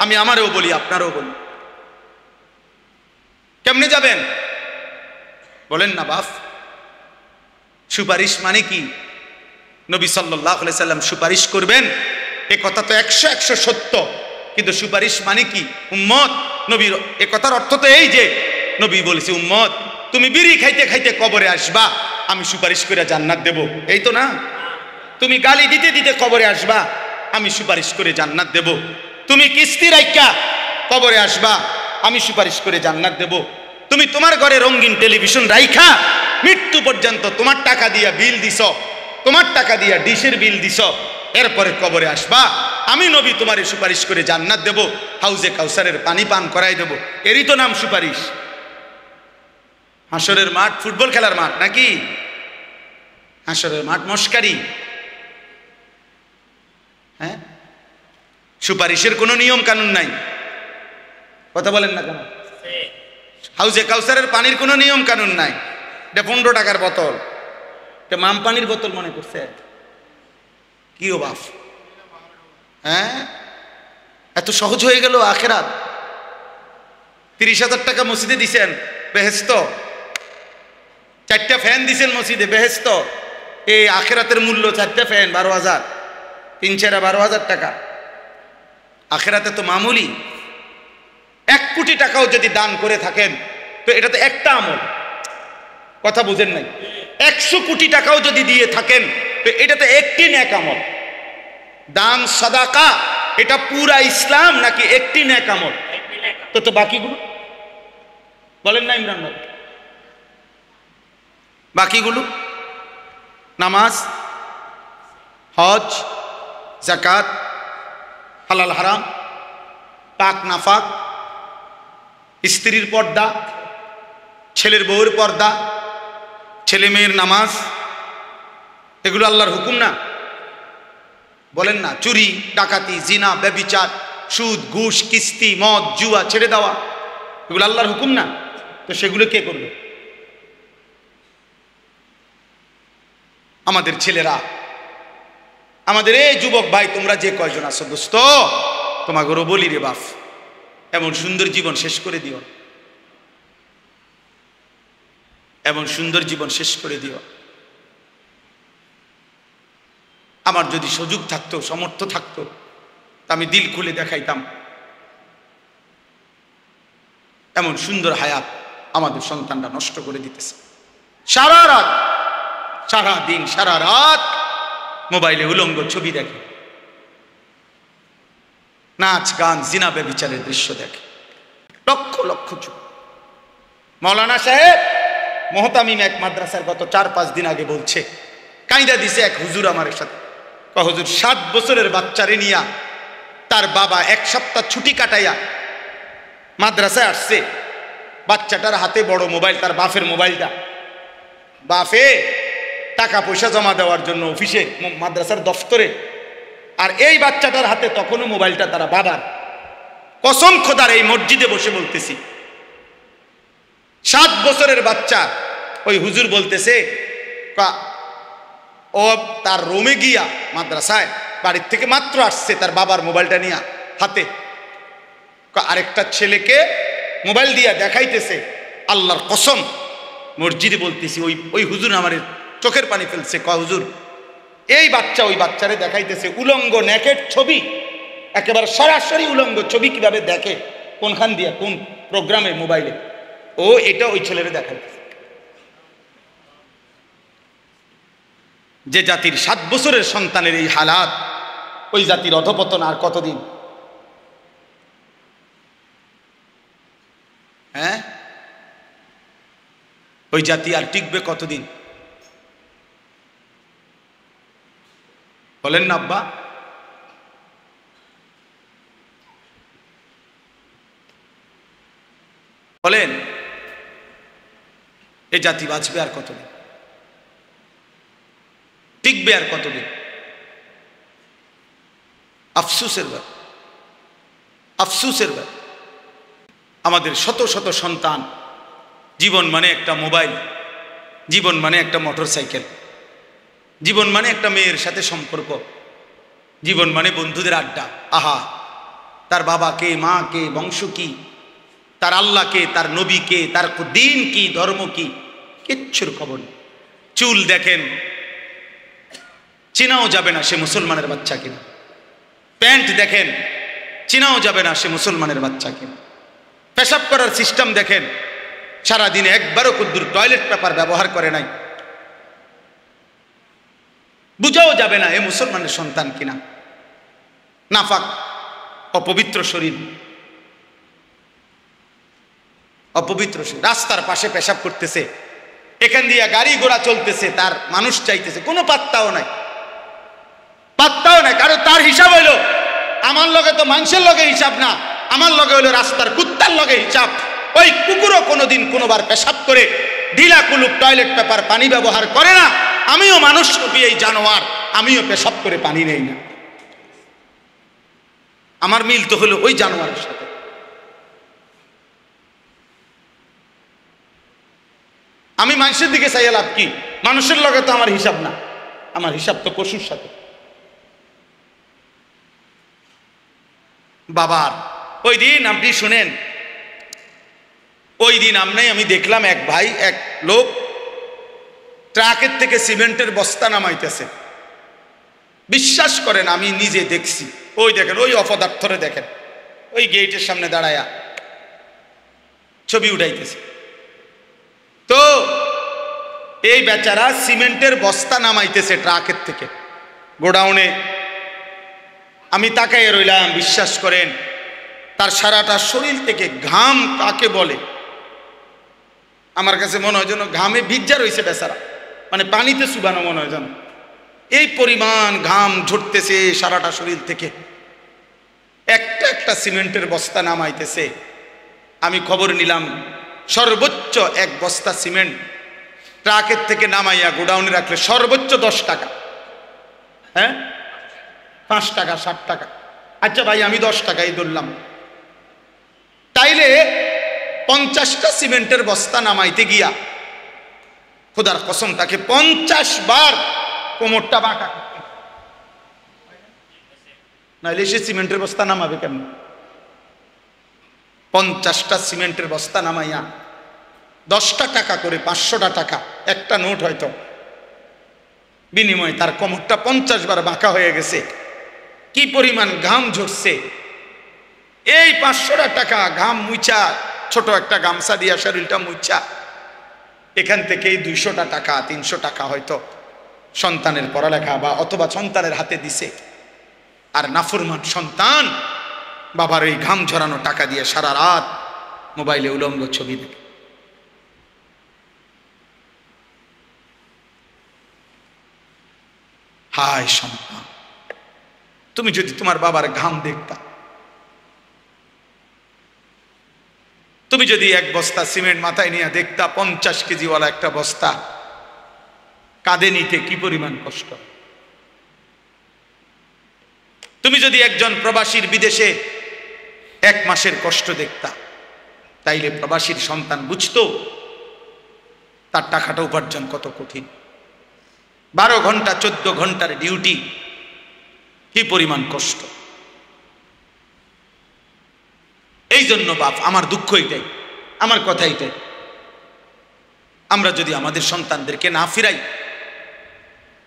আমি আমারও বলি, আপনারও বলি, কেমনে যাবেন বলেন না বাপ? সুপারিশ মানে কি? নবী সাল্লাল্লাহু আলাইহি সাল্লাম সুপারিশ করবেন, এ কথা তো 100 সত্য, কিন্তু সুপারিশ মানে কি? উম্মত, নবীর এ কথার অর্থ তো এই যে নবী বলেছে, উম্মত তুমি বিড়ি খাইতে খাইতে কবরে আসবা, আমি সুপারিশ করে জান্নাত দেব, এই তো না? তুমি গালি দিতে দিতে কবরে আসবা, আমি সুপারিশ করে জান্নাত দেব। তুমি কিস্তি রাইখা কবরে আসবা, আমি সুপারিশ করে জান্নাত দেব। তুমি তোমার ঘরে রঙিন টেলিভিশন রাইখা মৃত্যু পর্যন্ত তোমার টাকা দিয়া বিল দিছ, তোমার টাকা দিয়া ডিশের বিল দিছ, এরপরে কবরে আসবা, আমি নবী তোমারে সুপারিশ করে জান্নাত দেব, হাউজে কাউসারের পানি পান করাই দেব। এরই তো নাম সুপারিশ। হাসরের মাঠ ফুটবল খেলার মাঠ নাকি? হাসরের মাঠ মস্কারি। হ্যাঁ, সুপারিশের কোনো নিয়ম কানুন নাই। কথা বলেন না কেন? হাউজে কাউসারের পানির কোনো নিয়ম কানুন নাই। এটা 15 টাকার বোতল, এটা মাম পানির বোতল মনে করছে। কি ও বাপ, হ্যাঁ, এত সহজ হয়ে গেল আখেরাত। 30,000 টাকা মসজিদে দিছেন, বেহেস্ত। 4টা ফ্যান দিছেন মসজিদে, বেহেস্ত। এই আখেরাতের মূল্য 4টা ফ্যান 12,000, 3-4 12,000 টাকা। আখেরাতে তো মামুলি। 1 কোটি টাকাও যদি দান করে থাকেন তো এটা তো একটা আমল। কথা বুঝেন নাই? 100 কোটি টাকাও যদি দিয়ে থাকেন তো এটা তো একটি নেক আমল। দান সাদাকা এটা পুরা ইসলাম নাকি একটি নেক আমল? তো বাকিগুলো বলেন না ইমরান ভাই, বাকিগুলো নামাজ, হজ, যাকাত, হালাল হারাম, পাক নাফাক, স্ত্রীর পর্দা, ছেলের বউয়ের পর্দা, ছেলে মেয়ের নামাজ, এগুলো আল্লাহর হুকুম না? বলেন না? চুরি, ডাকাতি, জিনা, ব্যভিচার, সুদ, ঘুষ, কিস্তি, মদ, জুয়া ছেড়ে দেওয়া, এগুলো আল্লাহর হুকুম না? তো সেগুলো কে করবে? আমাদের ছেলেরা, আমাদের এই যুবক ভাই, তোমরা যে কয়জন আছো দোস্ত, তোমাকেও বলি রে বাপ, এমন সুন্দর জীবন শেষ করে দিও, এমন সুন্দর জীবন শেষ করে দিও। আমার যদি সুযোগ থাকতো, সামর্থ্য থাকতো, তা আমি দিল খুলে দেখাইতাম এমন সুন্দর হায়াত আমাদের সন্তানরা নষ্ট করে দিতেছে। সারা রাত, সারা দিন, সারা রাত মোবাইলে উলঙ্গ ছবি দেখে, নাচ গান, জিনা ব্যভিচারের দৃশ্য দেখে, লক্ষ লক্ষ ছবি। মৌলানা সাহেব মোহতামিম এক মাদ্রাসার গত 4-5 দিন আগে বলছে, কাইদা দিছে এক হুজুর আমার সাথে। হুজুর 7 বছরের বাচ্চারে নিয়া তার বাবা 1 সপ্তাহ ছুটি কাটাইয়া মাদ্রাসায় আসছে। বাচ্চাটার হাতে বড় মোবাইল, তার বাপের মোবাইলটা। বাপে টাকা পয়সা জমা দেওয়ার জন্য অফিসে, মাদ্রাসার দফতরে, আর এই বাচ্চাটার হাতে তখনও মোবাইলটা তারা বাবার। কসম খোদার, এই মসজিদে বসে বলতেছি, 7 বছরের বাচ্চা। ওই হুজুর বলতেছে, ও তার রুমে গিয়া মাদ্রাসায় বাড়ির থেকে মাত্র আসছে, তার বাবার মোবাইলটা নিয়ে হাতে আরেকটা ছেলেকে মোবাইল দিয়া দেখাইতেছে। আল্লাহর কসম, মসজিদে বলতেছি, ওই হুজুর আমার চোখের পানি ফেলছে। হুজুর, এই বাচ্চা ওই বাচ্চারে দেখাইতেছে উলঙ্গ নেকেট ছবি, একেবারে সরাসরি উলঙ্গ ছবি। কিভাবে দেখে, কোনখান দিয়া, কোন প্রোগ্রামে, মোবাইলে, ও এটা ওই ছেলেরে দেখাইতেছে। যে জাতির 7 বছরের সন্তানের এই হালাত, ওই জাতির অধপতন আর কতদিন? হ্যাঁ, ওই জাতি আর টিকবে কতদিন? বলেন না আব্বা? বলেন, এই জাতি বাঁচবে আর কতদিন? টিকবে আর কতদিন? আফসোসের ব্যাপার, আফসোসের ব্যাপার। আমাদের শত শত সন্তান, জীবন মানে একটা মোবাইল, জীবন মানে একটা মোটর সাইকেল, জীবন মানে একটা মেয়ের সাথে সম্পর্ক, জীবন মানে বন্ধুদের আড্ডা। আহা, তার বাবা কে, মা কে, বংশ কি, তার আল্লাহ কে, তার নবী কে, তার দিন কি, ধর্ম কি, কিচ্ছুর খবর নেই। চুল দেখেন, চেনাও যাবে না সে মুসলমানের বাচ্চা কিনা। প্যান্ট দেখেন, চেনাও যাবে না সে মুসলমানের বাচ্চা কিনা। পেশাব করার সিস্টেম দেখেন, সারাদিনে একবারও কুদ্দুর টয়লেট পেপার ব্যবহার করে নাই, বুঝাও যাবে না এ মুসলমানের সন্তান কিনা। নাফাক, অপবিত্র শরীর, অপবিত্র শরীর। রাস্তার পাশে পেশাব করতেছে, এখান দিয়ে গাড়ি ঘোড়া চলতেছে, তার মানুষ চাইতেছে, কোনো পাত্তাও নাই, পাত্তাও নাই। কারণ তার হিসাব হইল, আমার লগে তো মানুষের লগে হিসাব না, আমার লগে হইলো রাস্তার কুত্তার লগে হিসাব। ওই কুকুরও কোনোদিন কোনোবার পেশাব করে ঢিলা কুলুপ টয়লেট পেপার পানি ব্যবহার করে না, আমিও মানুষ রূপী এই জানোয়ার, আমিও পেশাব করে পানি নেই না। আমার মিল তো হলো ওই জানোয়ারের সাথে। আমি মানুষের দিকে চাইয়া লাভ কি? মানুষের লগে তো আমার হিসাব না, আমার হিসাব তো পশুর সাথে। বাবার ওই দিন আপনি শুনেন, ওই দিন আমি দেখলাম এক ভাই, এক লোক ট্রাকের থেকে সিমেন্টের বস্তা নামাইতেছে। বিশ্বাস করেন আমি নিজে দেখছি। ওই দেখেন, ওই অপদার্থরে দেখেন, ওই গেটের সামনে দাঁড়ায়া ছবি উঠাইতেছে। তো এই বেচারা সিমেন্টের বস্তা নামাইতেছে ট্রাকের থেকে গোডাউনে। আমি তাকাইয়ে রইলাম। বিশ্বাস করেন তার সারাটা শরীর থেকে ঘাম কাকে বলে আমার কাছে মনে হয় যেন ঘামে ভিজা রয়েছে বেচারা, মানে পানিতে চুবানো মনে হয় যেন। এই পরিমাণ ঘাম ঝরতেছে সারাটা শরীর থেকে, একটা একটা সিমেন্টের বস্তা নামাইতেছে। আমি খবর নিলাম সর্বোচ্চ এক বস্তা সিমেন্ট ট্রাকের থেকে নামাইয়া গোডাউনে রাখলে সর্বোচ্চ 10 টাকা, হ্যাঁ 5 টাকা 7 টাকা। আচ্ছা ভাই আমি 10 টাকাই ধরলাম, তাইলে 50টা সিমেন্টের বস্তা নামাইতে গিয়া খোদার কসম তাকে 50 বার কোমরটা বাঁকা, নাইলে সে সিমেন্টের বস্তা নামাবে কেমন? 50টা সিমেন্টের বস্তা নামাইয়া 10টা টাকা করে 500টা টাকা একটা নোট হয়তো বিনিময়ে তার কোমরটা 50 বার বাঁকা হয়ে গেছে। কি পরিমাণ ঘাম ঝরছে! এই 500টা টাকা ঘাম মুছা, ছোট একটা গামছা দিয়া শরীরটা মুছা, এখান থেকেই 200টা টাকা 300 টাকা হয়তো সন্তানের পড়ালেখা বা অথবা সন্তানের হাতে দিছে। আর নাফরমান সন্তান বাবার ওই ঘাম ঝরানো টাকা দিয়ে সারা রাত মোবাইলে উলঙ্গ ছবি দেখে। হায় সন্তান, তুমি যদি তোমার বাবার ঘাম দেখতা, তুমি যদি এক বস্তা সিমেন্ট মাথায় নিয়ে দেখতা 50 কেজিওয়ালা একটা বস্তা কাঁধে নিতে কি পরিমাণ কষ্ট। তুমি যদি একজন প্রবাসীর বিদেশে 1 মাসের কষ্ট দেখতা, তাইলে প্রবাসীর সন্তান বুঝতো তার টাকাটা উপার্জন কত কঠিন। 12 ঘন্টা 14 ঘন্টার ডিউটি, কি পরিমাণ কষ্ট। এই জন্য বাপ, আমার দুঃখ এটাই, আমার কথা এটাই, আমরা যদি আমাদের সন্তানদেরকে না ফিরাই,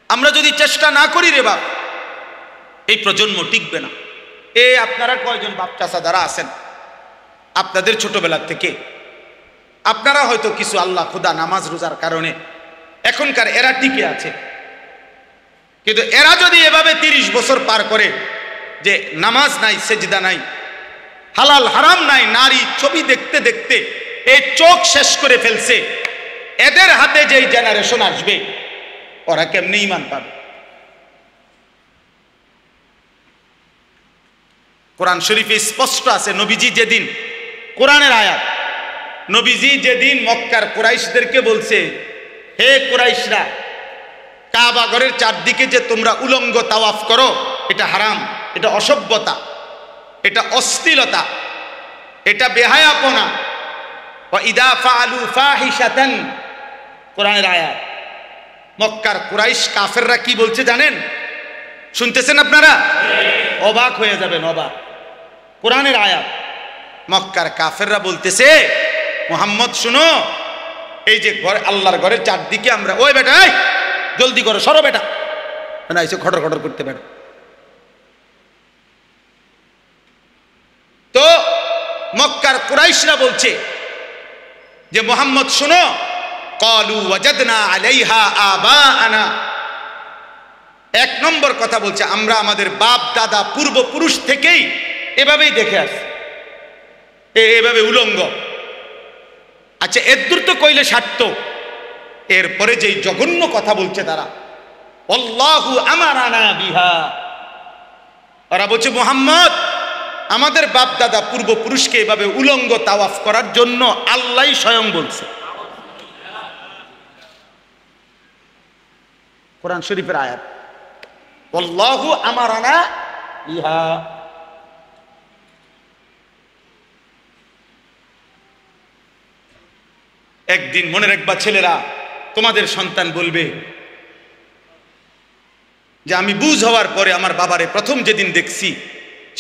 আমরা যদি চেষ্টা না করি রে বাপ, এই প্রজন্ম টিকবে না। আপনারা কয়জন বাপ চাচা যারা আছেন, আপনাদের ছোটবেলা থেকে আপনারা হয়তো কিছু আল্লাহ খোদা নামাজ রোজার কারণে এখনকার এরা টিকে আছে, কিন্তু এরা যদি এভাবে 30 বছর পার করে যে নামাজ নাই, সেজদা নাই, হালাল হারাম নাই, নারী ছবি দেখতে দেখতে এই চোখ শেষ করে ফেলছে, এদের হাতে যেই জেনারেশন আসবে ওরা কেমনে ঈমান পাবে? কোরআন শরীফে স্পষ্ট আছে, নবীজি যেদিন, কোরআনের আয়াত, নবীজি যেদিন মক্কার কুরাইশদেরকে বলছে, হে কুরাইশরা, কাবা ঘরের চারদিকে যে তোমরা উলঙ্গ তাওয়াফ করো, এটা হারাম, এটা অসভ্যতা, এটা অশ্লীলতা, এটা বেহায়াপনা। ওয়া ইদা ফাআলু ফাহিশাতান, কোরআনের আয়াত। মক্কার কুরাইশ কাফেররা কি বলছে জানেন? শুনতেছেন আপনারা? অবাক হয়ে যাবেন, অবাক। কোরআনের আয়াত। মক্কার কাফেররা বলতেছে, মুহাম্মদ শুনো, এই যে ঘর, আল্লাহর ঘরের চারদিকে আমরা, ওই বেটা এই জলদি করো, সরো বেটা, না এসে খটর খটর করতে বেটা। তো মক্কার কুরাইশরা বলছে যে মুহাম্মদ শুনো, ক্বালু ওয়াজাদনা আলাইহা আবাআনা, 1 নম্বর কথা বলছে, আমরা আমাদের বাপ দাদা পূর্বপুরুষ থেকেই এভাবেই দেখে আসি, এভাবে উলঙ্গ। আচ্ছা এদূর তো কইলে সারত, এরপরে যেই জঘন্য কথা বলছে তারা, আল্লাহু আমারানা বিহা, ওরা বলছে মুহাম্মদ আমাদের বাপ দাদা পূর্বপুরুষকে এভাবে উলঙ্গ তাওয়াফ করার জন্য আল্লাহই স্বয়ং বলছে। কোরআন শরীফের আয়াত, আল্লাহু আমারানা ইহা। একদিন মনে রাখবা ছেলেরা, তোমাদের সন্তান বলবে যে আমি বুঝ হওয়ার পরে আমার বাবারে প্রথম যেদিন দেখছি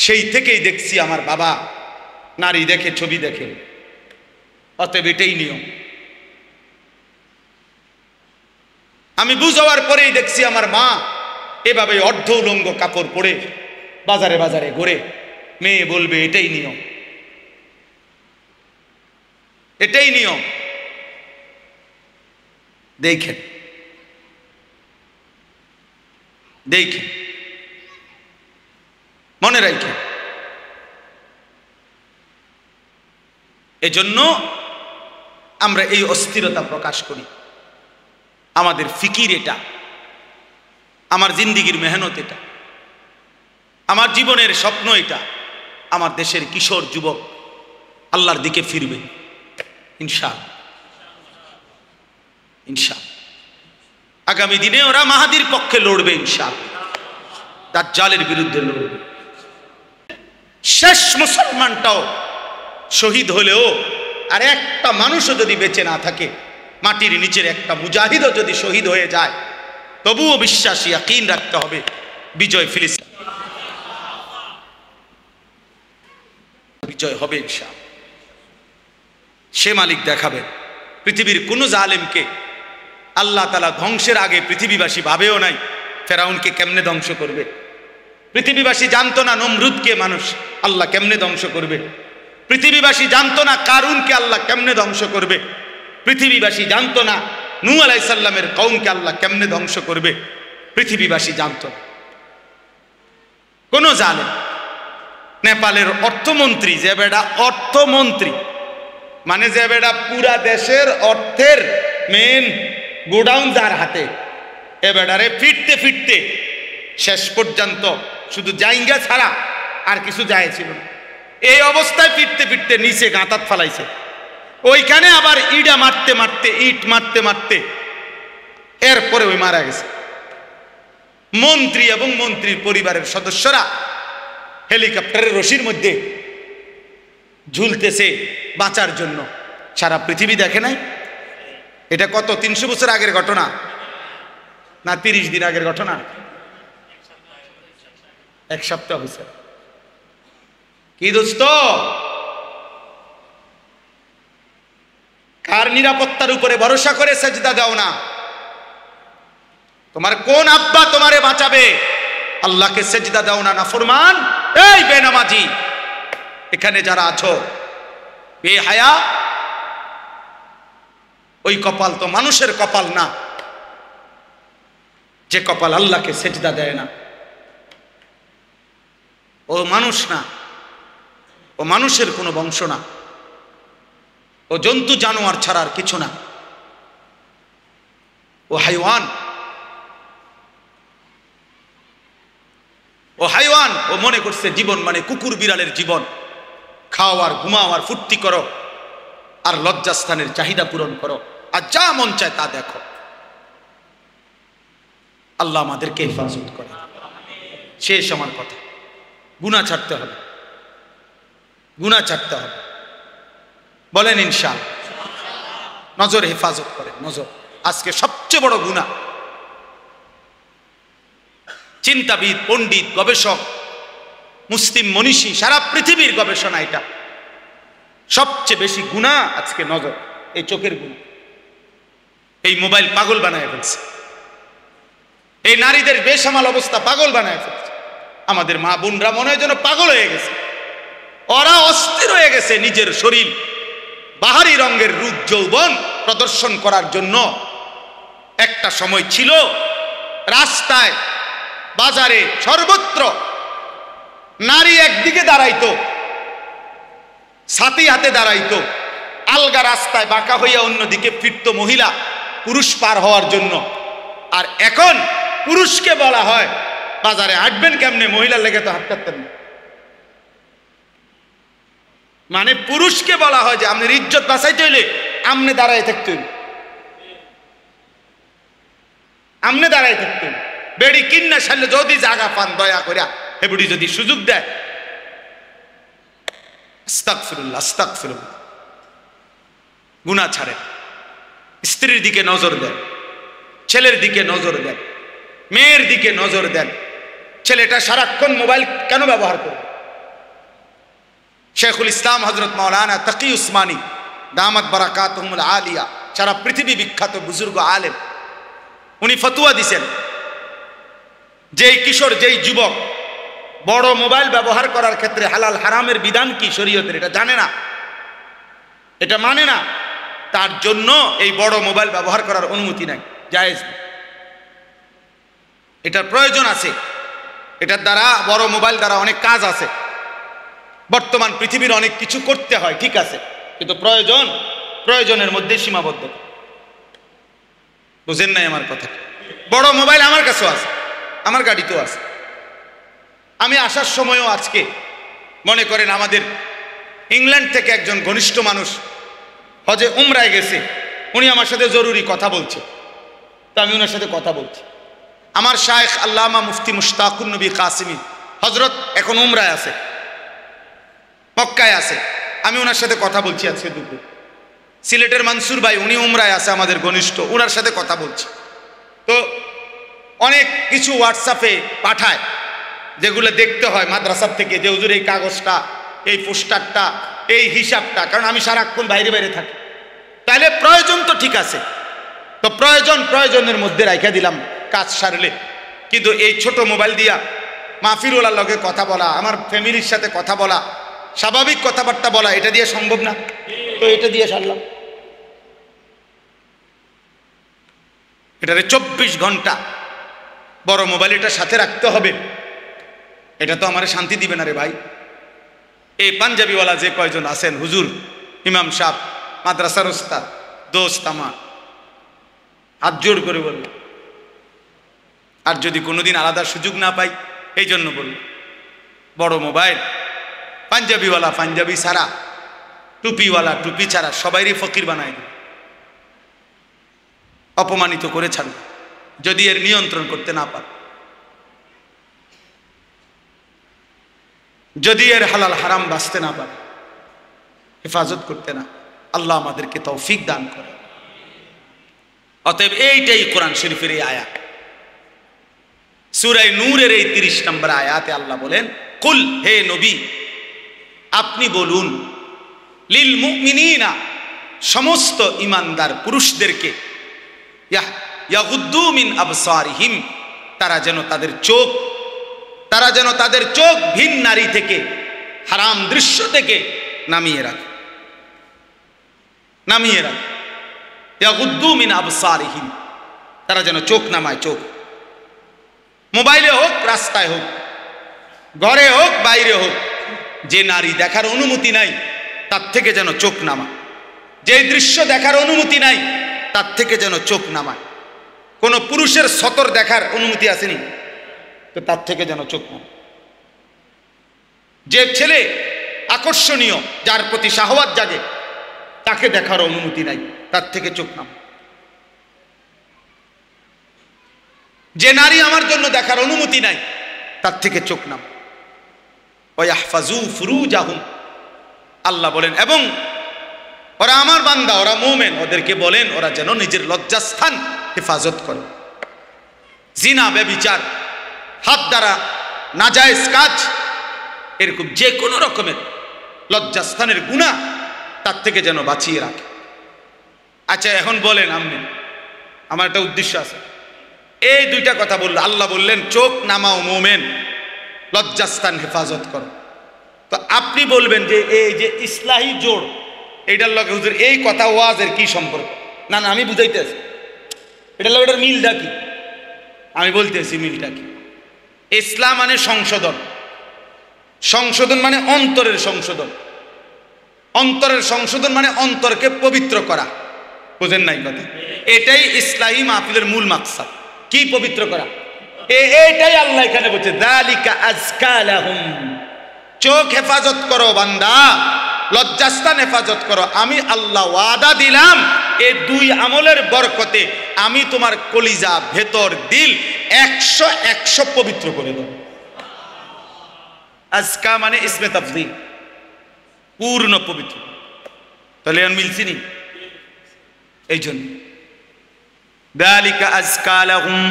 সেই থেকেই দেখছি আমার বাবা নারী দেখে, ছবি দেখে, অতএব এটাই নিয়ম। আমি বুঝ হওয়ার পরেই দেখছি আমার মা এভাবে অর্ধ উলঙ্গ কাপড় পরে বাজারে বাজারে ঘুরে, মেয়ে বলবে এটাই নিয়ম, এটাই নিয়ম। দেখেন দেখেন, মনে রাখেন। এজন্য আমরা এই অস্থিরতা প্রকাশ করি। আমাদের ফিকির এটা, আমার জিন্দিগির মেহনত এটা, আমার জীবনের স্বপ্ন এটা। আমার দেশের কিশোর যুবক আল্লাহর দিকে ফিরবে ইনশাআল্লাহ, ইনশাআল্লাহ। আগামী দিনে ওরা মাহাদির পক্ষে লড়বে ইনশাআল্লাহ, দাজ্জালের বিরুদ্ধে লড়বে। শেষ মুসলমানটাও শহীদ হলেও আর একটা মানুষও যদি বেঁচে না থাকে, মাটির নিচের একটা মুজাহিদও যদি শহীদ হয়ে যায়, তবুও বিশ্বাস ইয়াকিন রাখতে হবে বিজয় ফিলিস্তিন, বিজয় হবে ইনশাআল্লাহ। সে মালিক দেখাবেন। পৃথিবীর কোন জালেমকে আল্লাহ তাআলা ধ্বংসের আগে পৃথিবীবাসী ভাবেও নাই ফেরাউনকে কেমনে ধ্বংস করবে। পৃথিবীবাসী জানতো না নমরুদকে মানুষ আল্লাহ কেমনে ধ্বংস করবে। পৃথিবীবাসী জানতো না কারুনকে আল্লাহ কেমনে ধ্বংস করবে। পৃথিবীবাসী জানতো না নূহ আলাইহিস সালামের কওমকে আল্লাহ কেমনে ধ্বংস করবে। পৃথিবীবাসী জানতো না। কোন জালেম, নেপালের অর্থমন্ত্রী, যে বেটা অর্থমন্ত্রী মানে যে বেটা পুরা দেশের অর্থের মেন গোডাউন যার হাতে, এ বেটারে ফিরতে ফিরতে শেষ পর্যন্ত শুধু জাইঙ্গা ছাড়া আর কিছু যায় ছিল না। এই অবস্থায় ফিরতে ফিরতে নিচে গাঁতাত ফালাইছে। ওইখানে আবার ইটা মারতে মারতে, ইট মারতে মারতে এরপরে ওই মারা গেছে। মন্ত্রী এবং মন্ত্রীর পরিবারের সদস্যরা হেলিকপ্টারের রশির মধ্যে ঝুলতেছে বাঁচার জন্য। সারা পৃথিবী দেখে নাই। এটা কত 300 বছর আগের ঘটনা না 30 দিন আগের ঘটনা? এক সপ্তাহ হয়েছে। কি দোস্ত, কার নিরাপত্তার উপরে ভরসা করে সেজদা দাও না? তোমার কোন আব্বা তোমারে বাঁচাবে? আল্লাহকে সেজদা দাও না নাফরমান। এই বেনামাজি, এখানে যারা আছো বেহায়া, ওই কপাল তো মানুষের কপাল না যে কপাল আল্লাহকে সেজদা দেয় না। ও মানুষ না, ও মানুষের কোনো বংশ না, ও জন্তু জানোয়ার ছাড়া আর কিছু না, ও হাইওয়ান, ও হাইওয়ান। ও মনে করছে জীবন মানে কুকুর বিড়ালের জীবন, খাও আর ঘুমাও আর ফুর্তি করো আর লজ্জাস্থানের চাহিদা পূরণ করো আর যা মন চায় তা দেখো। আল্লাহ আমাদেরকে হেফাজত করে। শেষ আমার কথা, গুনাহ ছাড়তে হবে, গুনাহ ছাড়তে হবে। বলেন ইনশাআল্লাহ। নজর হেফাজত করেন। নজর আজকে সবচেয়ে বড় গুনাহ। চিন্তাবিদ, পণ্ডিত, গবেষক, মুসলিম মনীষী, সারা পৃথিবীর গবেষণা এটা। সবচেয়ে বেশি গুনাহ আজকে নজর, এই চোখের গুনাহ। এই মোবাইল পাগল বানায় ফেলছে, এই নারীদের বেসামাল অবস্থা পাগল বানায় ফেলছে। আমাদের মা বোনরা মনে হয় যেন পাগল হয়ে গেছে, ওরা অস্থির হয়ে গেছে নিজের শরীর বাহারি রঙের রূপ যৌবন প্রদর্শন করার জন্য। একটা সময় ছিল রাস্তায় বাজারে সর্বত্র নারী একদিকে দাঁড়াইতো, ছাতি হাতে দাঁড়াইতো, আলগা রাস্তায় বাঁকা হইয়া অন্যদিকে ফিরত মহিলা পুরুষ পার হওয়ার জন্য। আর এখন পুরুষকে বলা হয় বাজারে হাঁটবেন কেমনে, মহিলার লেগে তো হাঁটতেন না। মানে পুরুষকে বলা হয় যে আপনার ইজ্জত বাঁচাইতে হইলে আমনে দাঁড়ায় থাকতে হইবে। আমনে দাঁড়াই থাকতেন বেড়ি কিন্না সারলে যদি জায়গা পান দয়া করিয়া হে বুড়ি যদি সুযোগ দেয়, আস্তাগফিরুল্লাহ আস্তাগফিরুল্লাহ, গুনাহ ছাড়ে, স্ত্রীর দিকে নজর দেন, ছেলের দিকে নজর দেন, মেয়ের দিকে নজর দেন। ছেলেটা সারাক্ষণ মোবাইল কেন ব্যবহার করবে? শেখুল ইসলাম হযরত মাওলানা তাকি উসমানী দামাত বারাকাতুহুল আলিয়া, সারা পৃথিবী বিখ্যাত বুজুর্গ আলেম, উনি ফতোয়া দিছেন যেই কিশোর যেই যুবক বড় মোবাইল ব্যবহার করার ক্ষেত্রে হালাল হারামের বিধান কি শরীয়তের এটা জানে না, এটা মানে না, তার জন্য এই বড় মোবাইল ব্যবহার করার অনুমতি নাই, জায়েজ নেই। এটার প্রয়োজন আছে, এটার দ্বারা বড় মোবাইল দ্বারা অনেক কাজ আছে, বর্তমান পৃথিবীর অনেক কিছু করতে হয়, ঠিক আছে, কিন্তু প্রয়োজনের মধ্যে সীমাবদ্ধ। বুঝেন নাই আমার কথা? বড় মোবাইল আমার কাছেও আছে, আমার গাড়িতেও আছে। আমি আসার সময়ও আজকে মনে করেন আমাদের ইংল্যান্ড থেকে একজন ঘনিষ্ঠ মানুষ হজে উমরায় গেছে, উনি আমার সাথে জরুরি কথা বলছে, তো আমি ওনার সাথে কথা বলছি। আমার শায়েখ আল্লামা মুফতি মুশতাকুন নবী কাসিমি হজরত এখন উমরায় আছে, মক্কায় আছে, আমি ওনার সাথে কথা বলছি আজকে দুপুর। সিলেটের মানসুর ভাই উনি উমরায় আছে, আমাদের ঘনিষ্ঠ, ওনার সাথে কথা বলছি। তো অনেক কিছু হোয়াটসঅ্যাপে পাঠায় যেগুলো দেখতে হয় মাদ্রাসার থেকে, যে হুজুর এই কাগজটা, এই পোস্টারটা, এই হিসাবটা, কারণ আমি সারাক্ষণ বাইরে বাইরে থাকি। তাহলে প্রয়োজন তো ঠিক আছে, তো প্রয়োজনের মধ্যে রাখা দিলাম কাজ সারলে, কিন্তু এই ছোট মোবাইল দিয়া মাহফিলওয়ালার লগে কথা বলা, আমার ফ্যামিলির সাথে কথা বলা, স্বাভাবিক কথাবার্তা বলা, এটা দিয়ে সম্ভব না, তো এটা দিয়ে সারলাম। এটারে 24 ঘন্টা বড় মোবাইল এটা সাথে রাখতে হবে, এটা তো আমার শান্তি দিবে না রে ভাই। এই পাঞ্জাবিওয়ালা যে কয়জন আছেন, হুজুর, ইমাম সাহেব, মাদ্রাসার ওস্তাদ, দোস্ত আমার, হাত জোর করে বলল, আর যদি কোনোদিন আলাদা সুযোগ না পাই, এই জন্য বলল বড় মোবাইল, পাঞ্জাবিওয়ালা পাঞ্জাবি ছাড়া, টুপিওয়ালা টুপি ছাড়া সবাইরই ফকির বানায় দিল, অপমানিত করে ছাড়ল, যদি এর নিয়ন্ত্রণ করতে না পারে, যদি এর হালাল হারাম বাঁচতে না পারে, হেফাজত করতে না, আল্লাহ আমাদেরকে তৌফিক দান করে। অতএব এইটাই কোরআন শরীফের এই আয়াত, সূরা নূরের এই 30 নম্বর আয়াতে আল্লাহ বলেন, কুল, হে নবী আপনি বলুন, লিল মুমিনিনা, সমস্ত ইমানদার পুরুষদেরকে, ইয়াগুদ্দু মিন আবসারিহিম, তারা যেন তাদের চোখ ভিন নারী থেকে, হারাম দৃশ্য থেকে নামিয়ে রাখে। ইয়াগুদ্দু মিন আবসারিহিম, তারা যেন চোখ নামায়, চোখ, মোবাইলে হোক, রাস্তায় হোক, ঘরে হোক, বাইরে হোক, যে নারী দেখার অনুমতি নাই তার থেকে যেন চোখ নামায়, যে দৃশ্য দেখার অনুমতি নাই তার থেকে যেন চোখ নামায়। কোন পুরুষের সতর দেখার অনুমতি আসেনি, তো তার থেকে যেন চোখ নামায়। যে ছেলে আকর্ষণীয়, যার প্রতি শাহওয়াত জাগে, তাকে দেখার অনুমতি নাই, তার থেকে চোখ নামায়। যে নারী আমার জন্য দেখার অনুমতি নাই, তার থেকে চোখ নামায়। ওয়াহফাজু ফুরুজাহুম, আল্লাহ বলেন, এবং ওরা আমার বান্দা, ওরা মুমিন, ওদেরকে বলেন ওরা যেন নিজের লজ্জাস্থান হেফাজত করে। জিনা, ব্যভিচার, হাত দ্বারা নাজায়েজ কাজ, এরকম যে কোনো রকমের লজ্জাস্থানের গুনাহ তার থেকে যেন বাঁচিয়ে রাখে। আচ্ছা এখন বলেন, আমার একটা উদ্দেশ্য আছে, এই দুইটা কথা বললো, আল্লাহ বললেন চোখ নামাও মুমিন, লজ্জাস্থান হেফাজত করো, তো আপনি বলবেন যে এই যে ইসলাহি জোড়, এইটার লগে হুজুর এই কথা ওয়াজের কি সম্পর্ক? না না, আমি বুঝাইতেছি এটার লগে এটার মিলটা কি, আমি বলতেছি মিলটা কি। ইসলাম মানে সংশোধন, সংশোধন মানে অন্তরের সংশোধন, অন্তরের সংশোধন মানে অন্তরকে পবিত্র করা। বুঝেন নাই কথা? এটাই ইসলাহি মাহফিলের মূল মাকসাদ। কি পবিত্র করা? এইটাই আল্লাহ এখানে বলছে, যালিকা আযকা লাহুম, চোখ হেফাজত করো বান্দা, লজ্জাস্থান হেফাজত করো। আমি আল্লাহ ওয়াদা দিলাম এই দুই আমলের বরকতে আমি তোমার কলিজা, ভেতর, দিল 100 পবিত্র করে দেব। আজকা মানে ইসমে তাফদীল, পূর্ণ পবিত্র। তাহলে আর মিলছি নি? এই জন্য যালিকা আজকা লাহুম,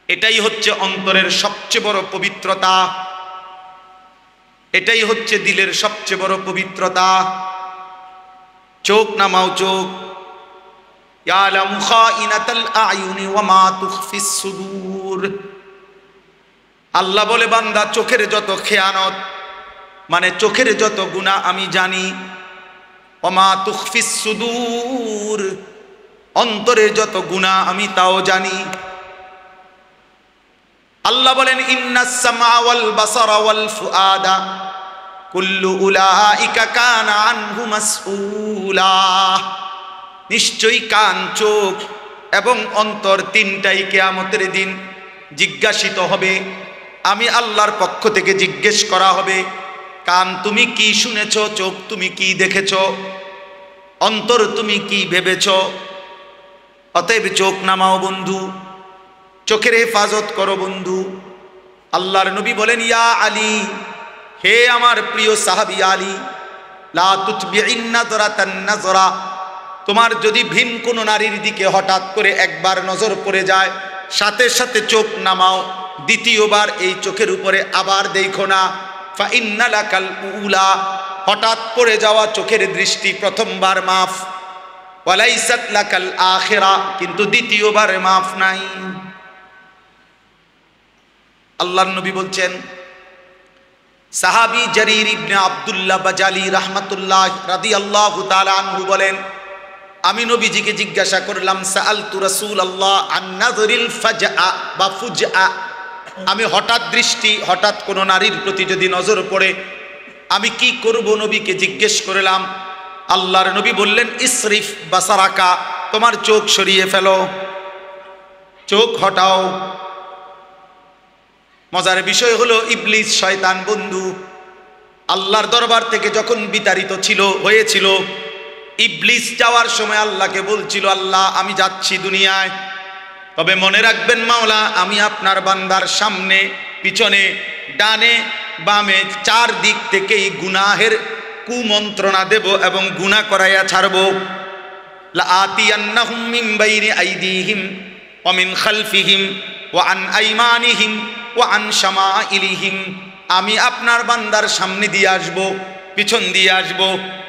এটাই হচ্ছে অন্তরের সবচেয়ে বড় পবিত্রতা, এটাই হচ্ছে দিলের সবচেয়ে বড় পবিত্রতা। চোখ নামাও, চোখ। ইয়ালামু খাইনাতাল আয়ুনি ওয়া মা তুখফিস সুদূর। আল্লাহ বলে, বান্দা চোখের যত খেয়ানত, মানে চোখের যত গুনাহ আমি জানি। ওয়া মা তুখফিস সুদূর, অন্তরের যত গুনাহ আমি তাও জানি। আল্লাহ বলেন, ইন্নাস সামা ওয়াল বাসারা ওয়াল ফুআদা কুল্লু উলাইকা কানা আনহু মাসউলা। নিশ্চয়ই কান, চোখ এবং অন্তর তিনটাই কিয়ামতের দিন জিজ্ঞাসিত হবে। আমি আল্লাহর পক্ষ থেকে জিজ্ঞেস করা হবে, কান তুমি কি শুনেছ, চোখ তুমি কি দেখেছ, অন্তর তুমি কি ভেবেছ। অতএব চোখ নামাও বন্ধু, চোখের হেফাজত করো বন্ধু। আল্লাহর নবী বলেন, ইয়া আলী, হে আমার প্রিয় সাহাবী আলী, লা তুতবিইন নাযরাতান নাযরা, তোমার যদি ভিন কোনো নারীর দিকে হঠাৎ করে একবার নজর পড়ে যায়, সাথে সাথে চোখ নামাও, দ্বিতীয়বার এই চোখের উপরে আবার দেখো না। ফা ইন্না লাকাল উলা, হঠাৎ পড়ে যাওয়া চোখের দৃষ্টি প্রথমবার মাফ। ওয়ালাইসাত লাকাল আখিরা, কিন্তু দ্বিতীয়বার মাফ নাই। আল্লাহর নবী বলছেন, সাহাবী জারীর ইবনে আব্দুল্লাহ বাজালি রাহমাতুল্লাহ রাদিয়াল্লাহু তাআলা আনহু বলেন, আমি নবীজিকে জিজ্ঞাসা করলাম, সাআলতু রাসূলুল্লাহ আন নাযরিল ফাজআ বা ফুজআ, আমি হঠাৎ দৃষ্টি, হঠাৎ কোনো নারীর প্রতি যদি নজর পড়ে আমি কি করব, নবীকে জিজ্ঞেস করলাম। আল্লাহর নবী বললেন, ইসরিফ বাসারাকা, তোমার চোখ সরিয়ে ফেলো, চোখ হটাও। মজার বিষয় হলো, ইবলিস শয়তান বন্ধু আল্লাহর দরবার থেকে যখন বিতাড়িত হয়েছিল, ইবলিস যাওয়ার সময় আল্লাহকে বলছিল, আল্লাহ আমি যাচ্ছি দুনিয়ায়, তবে মনে রাখবেন মাওলা, আমি আপনার বান্দার সামনে, পিছনে, ডানে, বামে, চারদিক থেকেই গুনাহের কুমন্ত্রণা দেব এবং গুনাহ করাইয়া ছাড়ব। লা আতিয়ান্নাহুম মিন বাইনি আইদিহিম ওয়া মিন খালফিহিম ওয়া আন আইমানিহিম ওয়া আন শামাইলিহিম, আমি আপনার বান্দার সামনে দিয়ে আসব, পিছন দিয়ে আসব,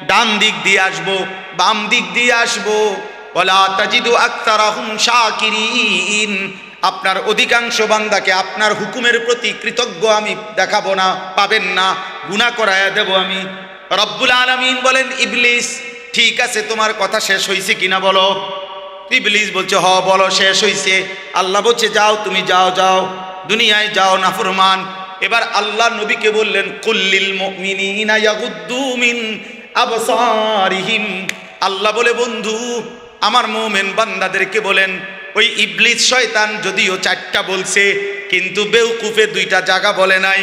ডান দিক দিয়ে আসব, বাম দিক দিয়ে আসব। ওয়ালা তাজিদু আকতারাহুম শাকিরিন, আপনার অধিকাংশ বান্দাকে আপনার হুকুমের প্রতি কৃতজ্ঞ আমি দেখাবো না, পাবেন না, গুনাহ করায়া দেব আমি। রব্বুল আলামিন বলেন, ইবলিস ঠিক আছে, তোমার কথা শেষ হইছে কিনা বলো। ইবলিস বলছে, হ বলো, শেষ হইছে। আল্লাহ বলছে, যাও তুমি, যাও যাও, দুনিয়ায় যাও নাফরমান। এবার আল্লাহ নবীকে বললেন, কুল্লিল মুমিনিনা ইয়াগুদ্দু মিন আবসারিহিম, আল্লাহ বলে, বন্ধু আমার মুমিন বান্দাদেরকে বলেন, ওই ইবলিস শয়তান যদিও 4টা বলছে, কিন্তু বেউকুফে 2টা জায়গা বলে নাই।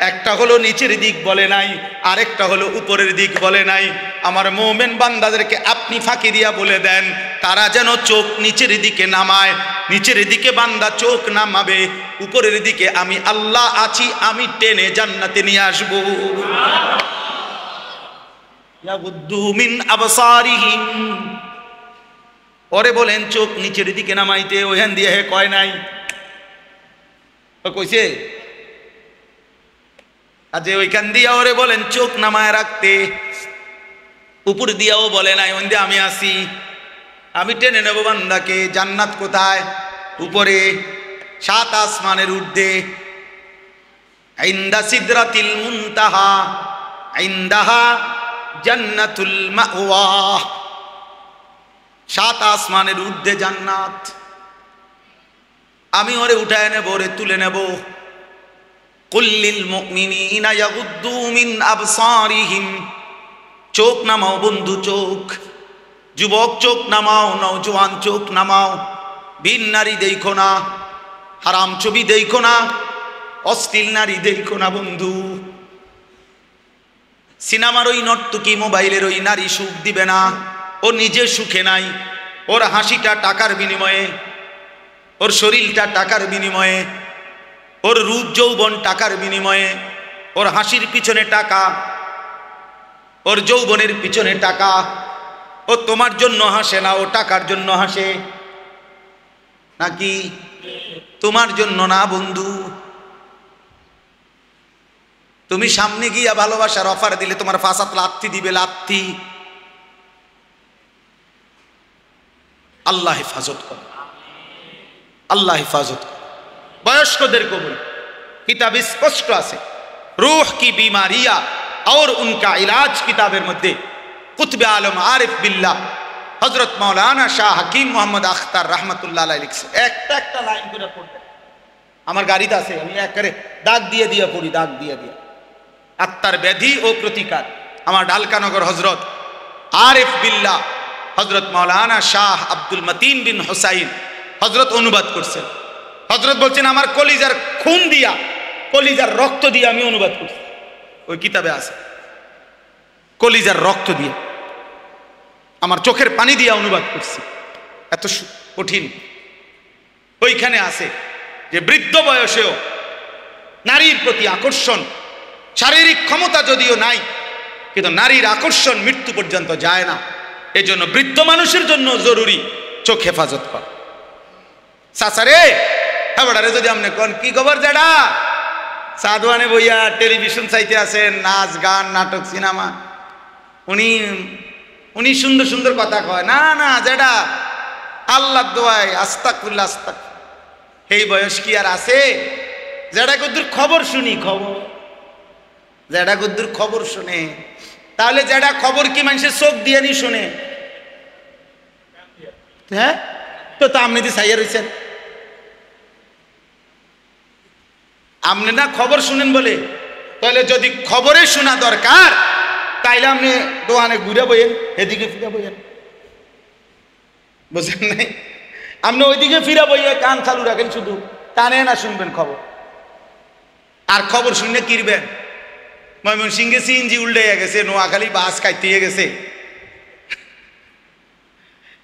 একটা হলো নিচের দিক বলে নাই, আরেকটা হলো উপরের দিক বলে নাই। আমার মুমিন বান্দাদেরকে আপনি ফাঁকি দিয়া বলে দেন, তারা যেন চোখ নিচের দিকে নামায়। নিচের দিকে বান্দা চোখ নামাবে, উপরের দিকে আমি আল্লাহ আছি, আমি টেনে জান্নাতে নিয়ে আসবো। ইয়াগুদ্দু মিন আবসারিহিম, ওরে বলেন চোখ নিচের দিকে নামাইতে, ওখান দিয়ে হে কয় নাই, কইছে আজ ওইখান দিয়া ওরে বলেন চোখ নামায় রাখতে, উপর দিয়াও বলে নাই, ওই দিয়ে আমি আসি, আমি টেনে নেব বান্দাকে। জান্নাত কোথায়? উপরে, 7 আসমানের ঊর্ধ্বে। ইনদা সিদরাতিল মুনতাহা ইনদাহা জান্নাতুল মাওয়া, 7 আসমানের ঊর্ধ্বে জান্নাত। আমি ওরে উঠায় নেব, ওরে তুলে নেব। কুল্লিল মুমিনিনা ইয়াগুদ্দু মিন আবসারিহিম, চোখ নামাও বন্ধু, চোখ। যুবক চোখ নামাও, নওজোয়ান চোখ নামাও। ভিন নারী দেখো না, হারাম ছবি দেখো না, অশ্লীল নারী দেখো না বন্ধু। সিনেমার ওই নর্তকী, মোবাইলের ওই নারী সুখ দিবে না, ও নিজে সুখে নাই। ওর হাসিটা টাকার বিনিময়ে, ওর শরীরটা টাকার বিনিময়ে, ওর রূপ যৌবন টাকার বিনিময়ে, ওর হাসির পিছনে টাকা, ওর যৌবনের পিছনে টাকা। ও তোমার জন্য হাসে না, ও টাকার জন্য হাসে। নাকি তোমার জন্য না বন্ধু। তুমি সামনে গিয়া ভালোবাসার অফার দিলে তোমার ফাঁসাত লাত্তি দিবে, লাত্তি। আল্লাহ হেফাজত কর, আল্লাহ হেফাজত কর। বয়স্কদের কবুল কিতাবে স্পষ্ট আছে, রূহ কি বিমারিয়া और उनका इलाज किताबेर मध्य कुतबे आलम आरिफ बिल्लाह हजरत मौलाना शाह हकीम मोहम्मद अख्तर रहमतुल्लाह अलैहि लिखছে। একটা লাইন করে পড়তে আমার গাড়িতে আছে, আমি এক করে দাগ দিয়ে দিয়ে পড়ি, দাগ দিয়ে দিয়ে। আত্মার ব্যাধি ও প্রতিকার, আমার ঢালকানগর হজরত আরিফ বিল্লাহ হজরত মৌলানা শাহ আব্দুল মতিন বিন হুসাইন হজরত অনুবাদ করছেন। হজরত বলছেন আমার কলিজার খুন দিয়া, কলিজার রক্ত দিয়ে আমি অনুবাদ করছি। ওই কিতাবে আছে, কলিজার রক্ত দিয়ে, আমার চোখের পানি দিয়ে অনুবাদ করছি। এত কঠিন। ওইখানে আছে যে বৃদ্ধ বয়সেও নারীর প্রতি আকর্ষণ, শারীরিক ক্ষমতা যদিও নাই, কিন্তু নারীর আকর্ষণ মৃত্যু পর্যন্ত যায় না। এজন্য বৃদ্ধ মানুষের জন্য জরুরি চোখ হেফাজত করা। সাসারে হ্যাঁ যদি আপনি কোন কি খবর যারা সাধুয়ানে বইয়া টেলিভিশন চাইতে আছেন, নাচ গান নাটক সিনেমা, উনি সুন্দর সুন্দর কথা কয় না, না যেটা আল্লাহ দোয়ায় আস্তাগফিরুল্লাহ আস্তাগ। এই বয়স কি আর আছে? যেটা কদ্দুর খবর শুনি, খবর যেটা কদ্দুর খবর শুনে, তাহলে যেটা খবর কি মানুষের চোখ দিয়ে নি শুনে? হ্যাঁ তো তা আপনি চাইয়া রয়েছেন, আপনি না খবর শুনেন বলে। তাহলে যদি খবরে শোনা দরকার, তাইলে আপনি দোকানে ঘুরে বইয়েন, এদিকে ফিরে বইয়েন। বুঝলেন নাই? আপনি ওইদিকে ফিরে বইয়ে কান চালু রাখেন, শুধু টানে না শুনবেন খবর। আর খবর শুনে কিরবেন? ময়মনসিংহে সিএনজি উল্টে গেছে, নোয়াখালী বাস কাটতে গেছে,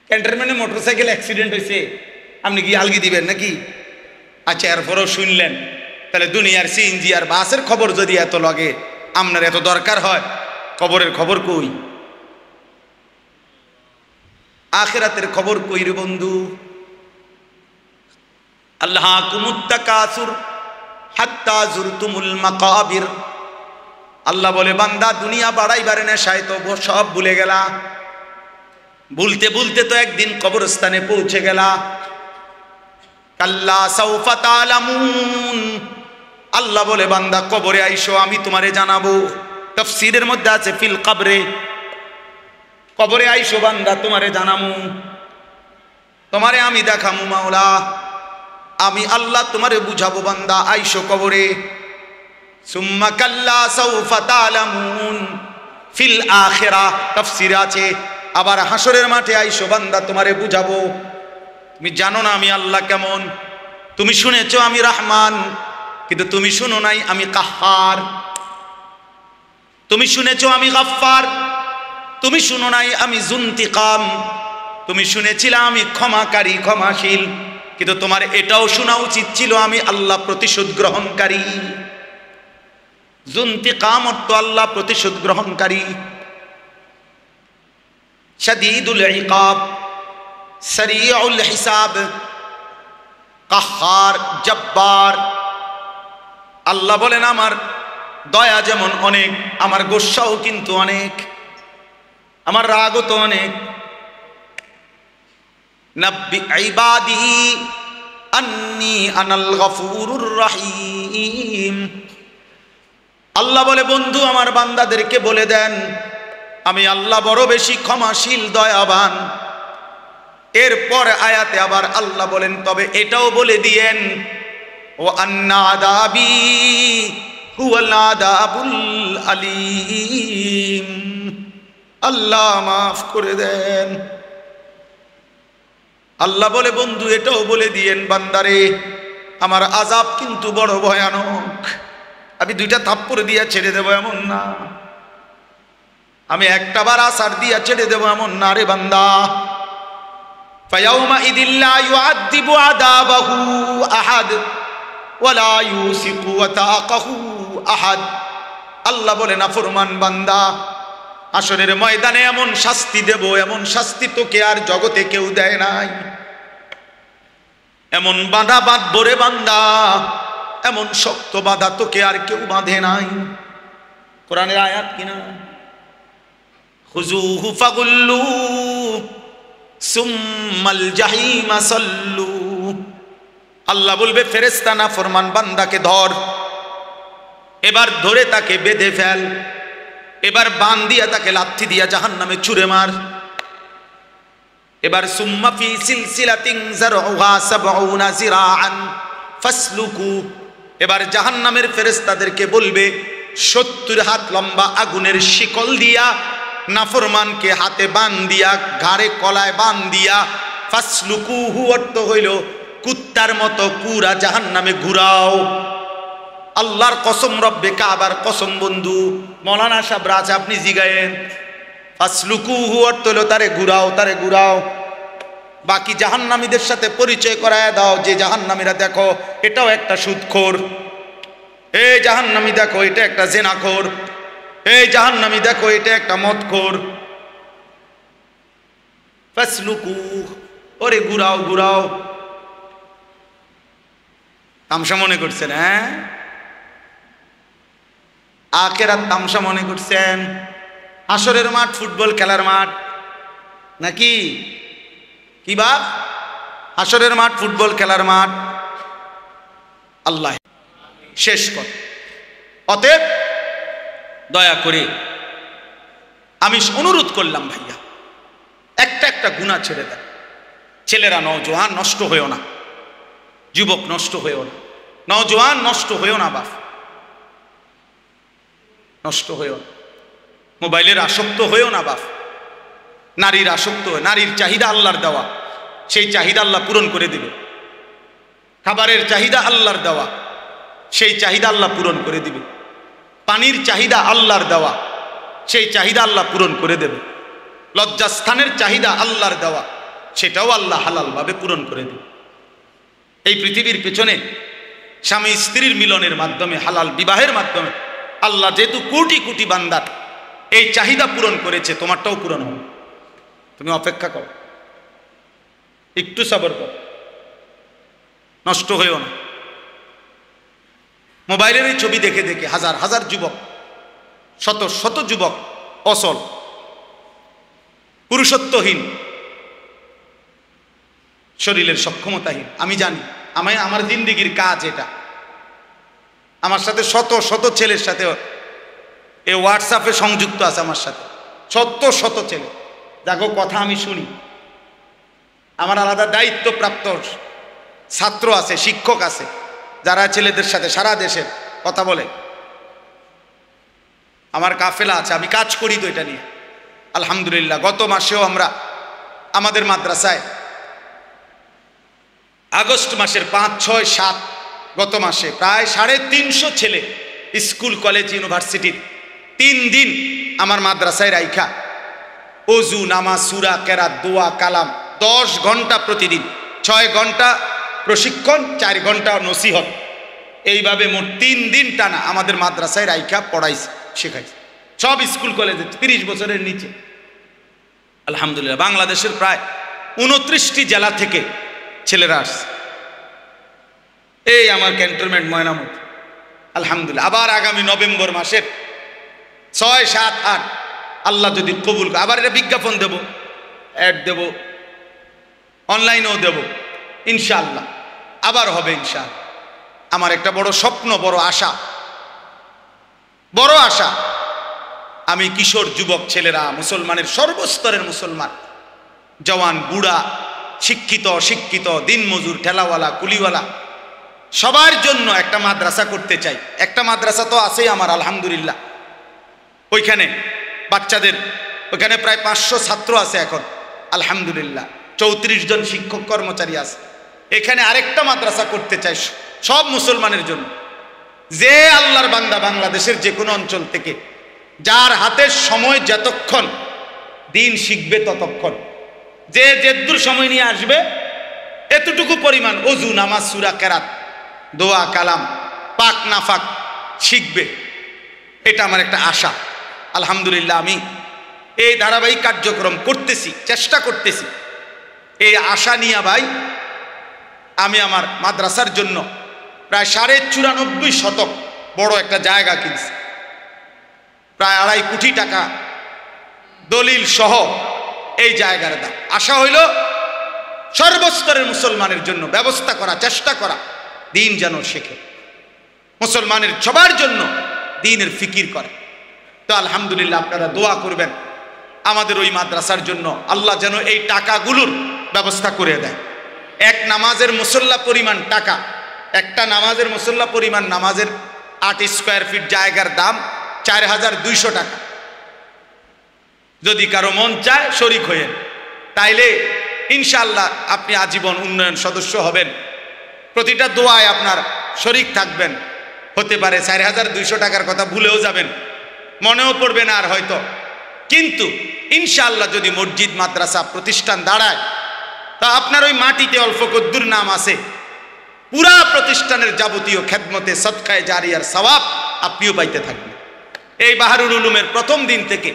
ক্যান্টনমেন্টে মোটরসাইকেল অ্যাক্সিডেন্ট হয়েছে, আপনি কি আলগি দিবেন নাকি? আচ্ছা, এরপরও শুনলেন। তাহলে দুনিয়ার সিএনজি আর বাসের খবর যদি এত লাগে, আপনার এত দরকার হয়, কবরের খবর কই? আখিরাতের খবর কই রে বন্ধু? আল্লাহকুমুত তাকাসুর হাত্তা যুরতুমুল মাকাবির। আল্লাহ বলে বান্দা দুনিয়া বাড়াইবারে নেশায় তো সব ভুলে গেলা, ভুলতে ভুলতে তো একদিন কবরস্থানে পৌঁছে গেলা। কাল্লা সাউফা তা'লামুন। আল্লাহ বলে বান্দা কবরে আইসো, আমি তোমারে জানাবো। তাফসীরের মধ্যে আছে ফিল কবরে, কবরে আইসো বান্দা তোমারে জানামু, তোমারে আমি দেখামু মাওলা, আমি আল্লাহ তোমারে বুঝাবো বান্দা, আইসো কবরে। সুম্মা কাল্লা সাউফা তা'লামুন ফিল আখিরা। তাফসীরে আছে আবার হাসরের মাঠে আইসো বান্দা তোমারে বুঝাবো। তুমি জানো না আমি আল্লাহ কেমন, তুমি শুনেছো আমি রহমান, কিন্তু তুমি শুনো নাই আমি কাহ্হার। তুমি শুনেছো আমি গফফার, তুমি শুনো নাই আমি যুনতিকাম। তুমি শুনেছিলে আমি ক্ষমাকারী, ক্ষমাশীল, কিন্তু তোমার এটাও শোনা উচিত ছিল আমি আল্লাহ প্রতিশোধ গ্রহণকারী। যুনতিকাম অর্থ আল্লাহ প্রতিশোধ গ্রহণকারী। শাদীদুল ইকাব, সরিউল হিসাব, কাহ্হার, জব্বার। আল্লাহ বলেন আমার দয়া যেমন অনেক, আমার গোস্বাও কিন্তু অনেক, আমার রাগও তো অনেক। নাব্বি ইবাদি আন্নী আনাল গফুরুর রহিম। আল্লাহ বলে বন্ধু আমার বান্দাদেরকে বলে দেন আমি আল্লাহ বড় বেশি ক্ষমাশীল, দয়াবান। এরপর আয়াতে আবার আল্লাহ বলেন তবে এটাও বলে দিয়েন ও আন্না আযাবি হুয়াল আযাবুল আলীম। আল্লাহ মাফ করে দেন। আল্লাহ বলে বন্ধু এটাও বলে দিয়েন বান্দারে আমার আযাব কিন্তু বড় ভয়ানক। আমি দুইটা থাপ্পড় দিয়া ছেড়ে দেবো এমন না, আমি একটা বার আসার দিয়া ছেড়ে দেবো এমন না রে বান্দা। ফায়াউমাইযিল লা ইউআযযিবু আযাবাহু আহাদ ওয়া লা ইউসিকু ওয়াতাকাহু আহাদ। আল্লাহ বলে নাফরমান বান্দা, হাসরের ময়দানে এমন শাস্তি দেব, এমন শাস্তি তোকে আর জগতে কেউ দেয় নাই। এমন বাঁধা বাঁধবো রে বান্দা, এমন শক্ত বাঁধা তোকে আর কেউ বাঁধে নাই। কোরআনের আয়াত কিনা? খুযুহু ফাগুল্লু সুম্মাল জাহিমা সাল্লু। আল্লাহ বলবে ফেরেশতা নাফরমান বান্দাকে ধর, এবার ধরে তাকে বেঁধে ফেল, এবার বান দিয়া তাকে লাথি দিয়া জাহান্নামে ছুঁড়ে মার। এবার সুম্মা ফি সিলসিলাতিন যারউহা ৭০ যিরাআন ফাসলুকু। এবার জাহান্নামের ফেরেশতাদেরকে বলবে ৭০ হাত লম্বা আগুনের শিকল দিয়া নাফরমানকে হাতে বান দিয়া, ঘাড়ে কলায় বান দিয়া, ফাসলুকুহু অর্থ হইল কুত্তার মতো পুরা জাহান্নামে ঘুরাও। আল্লাহর কসম, রব্বে কাবার কসম বন্ধু, মৌলানা সাহেব রাজ আপনি জিগায়েন। ফাসলুকুহু অর্থ হলো তারে ঘুরাও, তারে ঘুরাও। বাকি জাহান্নামীদের সাথে পরিচয় করায় দাও যে জাহান্নামীরা দেখো এটাও একটা সুদখোর, এই জাহান্নামী দেখো এটা একটা জেনাখোর, এই জাহান্নামী দেখো এটা একটা মদখোর। ফাসলুকু, ওরে ঘুরাও ঘুরাও। তামসা মনে করছেন? হ্যাঁ, আখিরাত তামসা মনে করছেন? হাসরের মাঠ ফুটবল খেলার মাঠ নাকি? কি বাপ? হাসরের মাঠ ফুটবল খেলার মাঠ। আল্লাহ শেষ কর। অতএব দয়া করে আমি অনুরোধ করলাম, ভাইয়া একটা একটা গুনাহ ছেড়ে দেন। ছেলেরা, নওজোয়ান নষ্ট হয়েও না, যুবক নষ্ট হয়েও না, নওজোয়ান নষ্ট হয়েও না, বাপ নষ্ট হয়েও না, মোবাইলের আসক্ত হয়েও না, বাপ নারীর আসক্ত হয়ে, নারীর চাহিদা আল্লাহর দেওয়া, সেই চাহিদা আল্লাহ পূরণ করে দিবে। খাবারের চাহিদা আল্লাহর দেওয়া, সেই চাহিদা আল্লাহ পূরণ করে দিবে। পানির চাহিদা আল্লাহর দেওয়া, সেই চাহিদা আল্লাহ পূরণ করে দেবে। লজ্জাস্থানের চাহিদা আল্লাহর দেওয়া, সেটাও আল্লাহ হালালভাবে পূরণ করে দেবে। এই পৃথিবীর পেছনে স্বামী স্ত্রীর মিলনের মাধ্যমে, হালাল বিবাহের মাধ্যমে আল্লাহ যেহেতু কোটি কোটি বান্দার এই চাহিদা পূরণ করেছে, তোমারটাও পূরণ হবে। তুমি অপেক্ষা করো, একটু সবর করো, নষ্ট হয়েও না। মোবাইলের এই ছবি দেখে দেখে হাজার হাজার যুবক, শত শত যুবক অসল, পুরুষত্বহীন, শরীরের সক্ষমতাহীন। আমি জানি, আমার জিন্দিগির কাজ এটা। আমার সাথে শত শত ছেলের সাথে এই হোয়াটসঅ্যাপে সংযুক্ত আছে, আমার সাথে শত শত ছেলে, যাকে কথা আমি শুনি। আমার আলাদা দায়িত্বপ্রাপ্ত ছাত্র আছে, শিক্ষক আছে, যারা ছেলেদের সাথে সারা দেশের কথা বলে। আমার কাফেলা আছে, আমি কাজ করি তো এটা নিয়ে, আলহামদুলিল্লাহ। গত মাসেও আমরা আমাদের মাদ্রাসায় আগস্ট মাসের 5, 6, 7 গত মাসে প্রায় 350 ছেলে স্কুল কলেজ ইউনিভার্সিটির 3 দিন আমার মাদ্রাসায় রাইখা ওযু, নামাজ, সূরা, কেরাত, দোয়া, কালাম 10 ঘন্টা প্রতিদিন, 6 ঘন্টা প্রশিক্ষণ, 4 ঘন্টা নসিহত, এইভাবে মোট 3 দিন টানা আমাদের মাদ্রাসায় রাইখা পড়াইছে, শেখাইছে। সব স্কুল কলেজে 30 বছরের নিচে, আলহামদুলিল্লাহ। বাংলাদেশের প্রায় 29টি জেলা থেকে ছেলেরা আসছে। এই আমার ক্যান্টনমেন্ট ময়নামতি, আলহামদুলিল্লাহ। আবার আগামী নভেম্বর মাসের 6, 7, 8 আল্লাহ যদি কবুল করে, আবার এটা বিজ্ঞাপন দেব, অ্যাড দেব, অনলাইনেও দেব, ইনশাআল্লাহ আবার হবে ইনশাআল্লাহ। আমার একটা বড় স্বপ্ন, বড় আশা, বড় আশা, আমি কিশোর যুবক ছেলেরা, মুসলমানের সর্বস্তরের মুসলমান, জওয়ান, বুড়া, শিক্ষিত, অশিক্ষিত, দিনমজুর, ঠেলাওয়ালা, কুলিওয়ালা, সবার জন্য একটা মাদ্রাসা করতে চাই। একটা মাদ্রাসা তো আছেই আমার, আলহামদুলিল্লাহ। ওইখানে বাচ্চাদের, ওইখানে প্রায় 500 ছাত্র আছে এখন, আলহামদুলিল্লাহ। 34 জন শিক্ষক কর্মচারী আছে। এখানে আরেকটা মাদ্রাসা করতে চাই সব মুসলমানের জন্য। যে আল্লাহর বান্দা বাংলাদেশের যে কোনো অঞ্চল থেকে, যার হাতে সময় যতক্ষণ, দিন শিখবে ততক্ষণ, যে যেদূর সময় নিয়ে আসবে এতটুকু পরিমাণ ওযু, নামাজ, সূরা, কেরাত, দোয়া, কালাম, পাক নাফাক শিখবে। এটা আমার একটা আশা। আলহামদুলিল্লাহ আমি এই ধারাবাহিক কার্যক্রম করতেছি, চেষ্টা করতেছি। এই আশা নিয়ে ভাই আমি আমার মাদ্রাসার জন্য প্রায় 94.5 শতক বড় একটা জায়গা কিনছি, প্রায় 2.5 কোটি টাকা দলিল সহ এই জায়গার দাম। আশা হইল সর্বস্তরের মুসলমানের জন্য ব্যবস্থা করা, চেষ্টা করা, দিন যেন শেখে, মুসলমানের সবার জন্য দ্বীনের ফিকির করে। তো আলহামদুলিল্লাহ আপনারা দোয়া করবেন আমাদের ওই মাদ্রাসার জন্য, আল্লাহ যেন এই টাকাগুলোর ব্যবস্থা করে দেয়। এক নামাজের মুসল্লা পরিমাণ টাকা, একটা নামাজের মুসল্লা পরিমাণ নামাজের 8 স্কয়ার ফিট জায়গার দাম 4200 টাকা। যদি কারো মন চায় শরীক হয়ে, তাইলে ইনশাআল্লাহ আপনি আজীবন উন্নয়ন সদস্য হবেন, প্রতিটা দোয়ায় আপনার শরীক থাকবেন। হতে পারে 4200 টাকার কথা ভুলেও যাবেন, মনেও পড়বে না আর হয়তো, কিন্তু ইনশাআল্লাহ যদি মসজিদ, মাদ্রাসা, প্রতিষ্ঠান দাঁড়ায়, তা আপনার ওই মাটিতে অল্প কদ্দুর নাম আছে, পুরা প্রতিষ্ঠানের যাবতীয় খেদমতে সদকায়ে জারিয়ার সওয়াব আপনিও পাইতে থাকবেন। এই বাহারুল উলুমের প্রথম দিন থেকে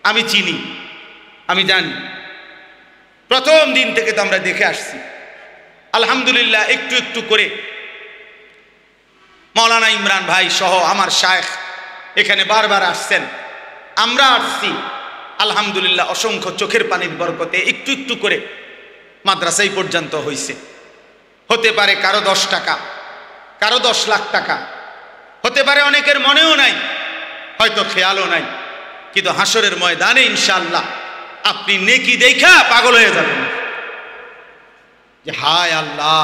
আমি চিনি, আমি জানি, প্রথম দিন থেকে তো আমরা দেখে আসছি। আলহামদুলিল্লাহ একটু একটু করে মাওলানা ইমরান ভাই সহ আমার শায়েখ এখানে বারবার আসছেন, আমরা আসছি। আলহামদুলিল্লাহ অসংখ্য চোখের পানির বরকতে একটু একটু করে মাদ্রাসাই পর্যন্ত হয়েছে। হতে পারে কারো 10 টাকা, কারো 10 লাখ টাকা, হতে পারে অনেকের মনেও নাই, হয়তো খেয়ালও নাই, কিন্তু হাসরের ময়দানে ইনশাআল্লাহ আপনি নেকি দেখা পাগল হয়ে যাবেন যে হায় আল্লাহ,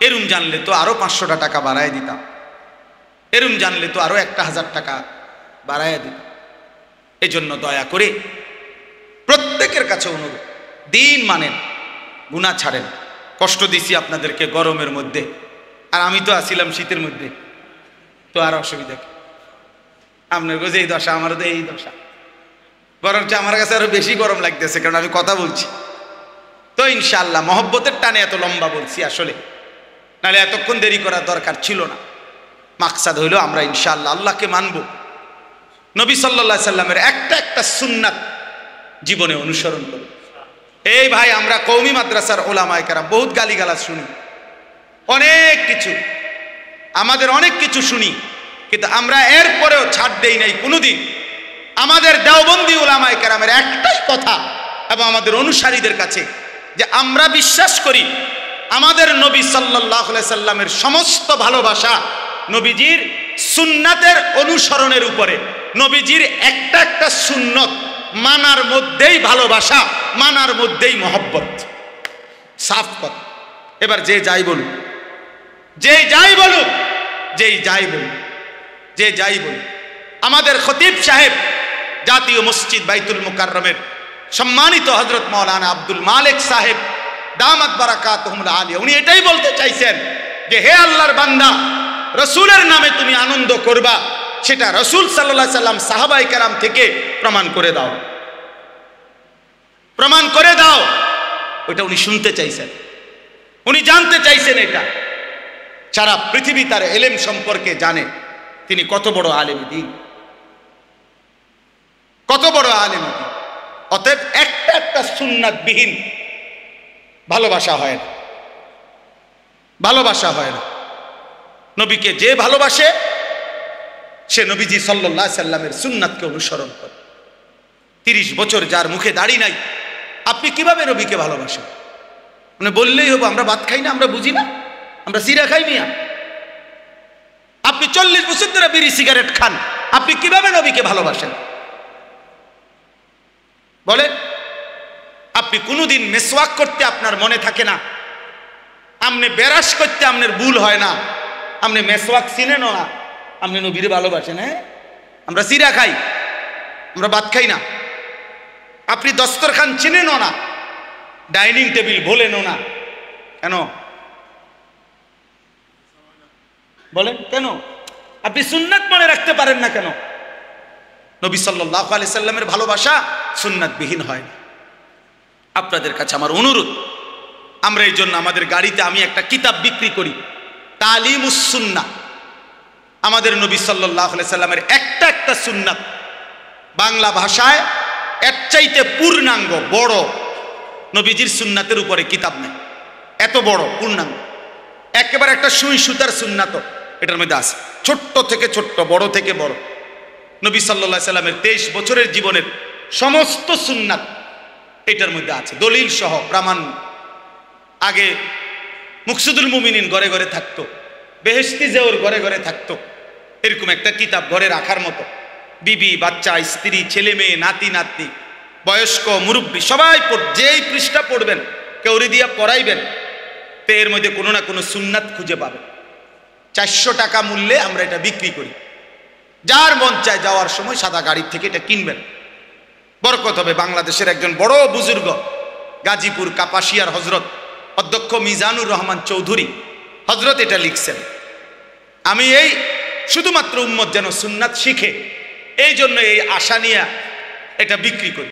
এরম জানলে তো আরো 500 টাকা বাড়ায় দিতাম, এরম জানলে তো আরো 1000 টাকা বাড়ায় দিতাম। এই জন্য দয়া করে প্রত্যেকের কাছে অনুরোধ, দিন মানেন, গুনাহ ছাড়েন। কষ্ট দিছি আপনাদেরকে গরমের মধ্যে, আর আমি তো আসিলাম শীতের মধ্যে, তো আর অসুবিধা কি? আপনার কাছে এই দশা, আমারও তো এই দশা, বরঞ্চ আমার কাছে আরো বেশি গরম লাগতেছে, কারণ আমি কথা বলছি। তো ইনশাআল্লাহ মহব্বতের টানে এত লম্বা বলছি আসলে, নাহলে এতক্ষণ দেরি করার দরকার ছিল না। মাকসাদ হইল আমরা ইনশাআল্লাহ আল্লাহকে মানব, নবী সাল্লাল্লাহু আলাইহি সাল্লামের একটা একটা সুন্নাত জীবনে অনুসরণ করব। এই ভাই আমরা কওমি মাদ্রাসার ওলামায়ে কেরাম বহুত গালিগালাজ শুনি, অনেক কিছু, আমাদের অনেক কিছু শুনি, কিন্তু আমরা এরপরেও ছাড় দেই নাই কোনোদিন। আমাদের দেওবন্দি ওলামায়ে কেরামের একটাই কথা, এবং আমাদের অনুসারীদের কাছে, যে আমরা বিশ্বাস করি আমাদের নবী সাল্লাল্লাহু আলাইহি সাল্লামের সমস্ত ভালোবাসা নবীজির সুন্নাতের অনুসরণের উপরে, নবীজির একটা একটা সুন্নত মানার মধ্যেই ভালোবাসা, মানার মধ্যেই মহব্বত। সাফ কথা। এবার যে যাই বলুক, যে যাই বলুক, যেই যাই বলুক, যে যাই বলুক, আমাদের খতিব সাহেব জাতীয় মসজিদ বাইতুল মুকাররমের সম্মানিত হযরত মাওলানা আব্দুল মালিক সাহেব দামাত বারাকাতুহুল আলিয়া, উনি এটাই বলতে চাইছেন যে হে আল্লাহর বান্দা, রসুলের নামে তুমি আনন্দ করবা, সেটা রসুল সাল্লাল্লাহু আলাইহি সাল্লাম সাহাবায়ে কেরাম থেকে প্রমাণ করে দাও, প্রমাণ করে দাও। ওইটা উনি শুনতে চাইছেন, উনি জানতে চাইছেন। এটা সারা পৃথিবী তার এলেম সম্পর্কে জানে, তিনি কত বড় আলেম দ্বীন, কত বড় আলেম দ্বীন। অতএব একটা একটা সুন্নাত বিহীন ভালোবাসা হয় না, ভালোবাসা হয় না। নবীকে যে ভালোবাসে সে নবীজি সাল্লাল্লাহু আলাইহি সাল্লামের সুন্নাতকে অনুসরণ করে। 30 বছর যার মুখে দাড়ি নাই, আপনি কিভাবে নবীকে ভালোবাসেন? মানে বললেই হবো আমরা ভাত খাই না, আমরা বুঝি না, আমরা সিরা খাই মিয়া। আপনি 40 বছর ধরে বিড়ি সিগারেট খান, আপনি কিভাবে নবীকে ভালোবাসেন বলেন? আপনি কোনোদিন মেসওয়াক করতে আপনার মনে থাকে না, আপনি বেরাস করতে আপনার ভুল হয় না, আপনি মেসওয়াক চিনেন না, আপনি নবীরে ভালোবাসেন? হ্যাঁ, আমরা সিরা খাই, আমরা ভাত খাই না। আপনি দস্তরখান চিনেন না, ডাইনিং টেবিল ভোলেন না, কেন বলেন? কেন আপনি সুন্নাত মনে রাখতে পারেন না কেন? নবী সাল্লাল্লাহু আলাইহি সাল্লামের ভালোবাসা সুন্নাত বিহীন হয় না। আপনাদের কাছে আমার অনুরোধ, আমরা এই জন্য আমাদের গাড়িতে আমি একটা কিতাব বিক্রি করি, তালিমুস সুন্নাহ। আমাদের নবী সাল্লাল্লাহু আলাইহি সাল্লামের একটা একটা সুন্নাত বাংলা ভাষায় এর চাইতে পূর্ণাঙ্গ বড় নবীজির সুন্নাতের উপরে কিতাব নেই, এত বড় পূর্ণাঙ্গ। একেবারে একটা সুই সুতার সুন্নাত এটার মধ্যে আছে, ছোট্ট থেকে ছোট্ট, বড় থেকে বড়। নবী সাল্লাল্লাহু আলাইহি সাল্লামের 23 বছরের জীবনের সমস্ত সুন্নাত এটার মধ্যে আছে, দলিল সহ, প্রামাণ্য। আগে মুকসুদুল মুমিনিন ঘরে ঘরে থাকতো, বেহেশতি জেওর ঘরে ঘরে থাকতো, এরকম একটা কিতাব ঘরে রাখার মতো। বিবি, বাচ্চা, স্ত্রী, ছেলে মেয়ে, নাতি নাতনি, বয়স্ক, মুরব্বী সবাই যেই পৃষ্ঠা পড়বেন, কেউরি দিয়া পড়াইবেন, তো এর মধ্যে কোনো না কোনো সুন্নাত খুঁজে পাবেন। 400 টাকা মূল্যে আমরা এটা বিক্রি করি। যার মন চায় যাওয়ার সময় সাদা গাড়ির থেকে এটা কিনবেন, বরকত হবে। বাংলাদেশের একজন বড় বুজুর্গ, গাজীপুর কাপাসিয়ার হজরত অধ্যক্ষ মিজানুর রহমান চৌধুরী হজরত এটা লিখছেন। আমি এই শুধুমাত্র উম্মত যেন সুন্নাত শিখে, এই জন্য এই আশা নিয়ে এটা বিক্রি করি।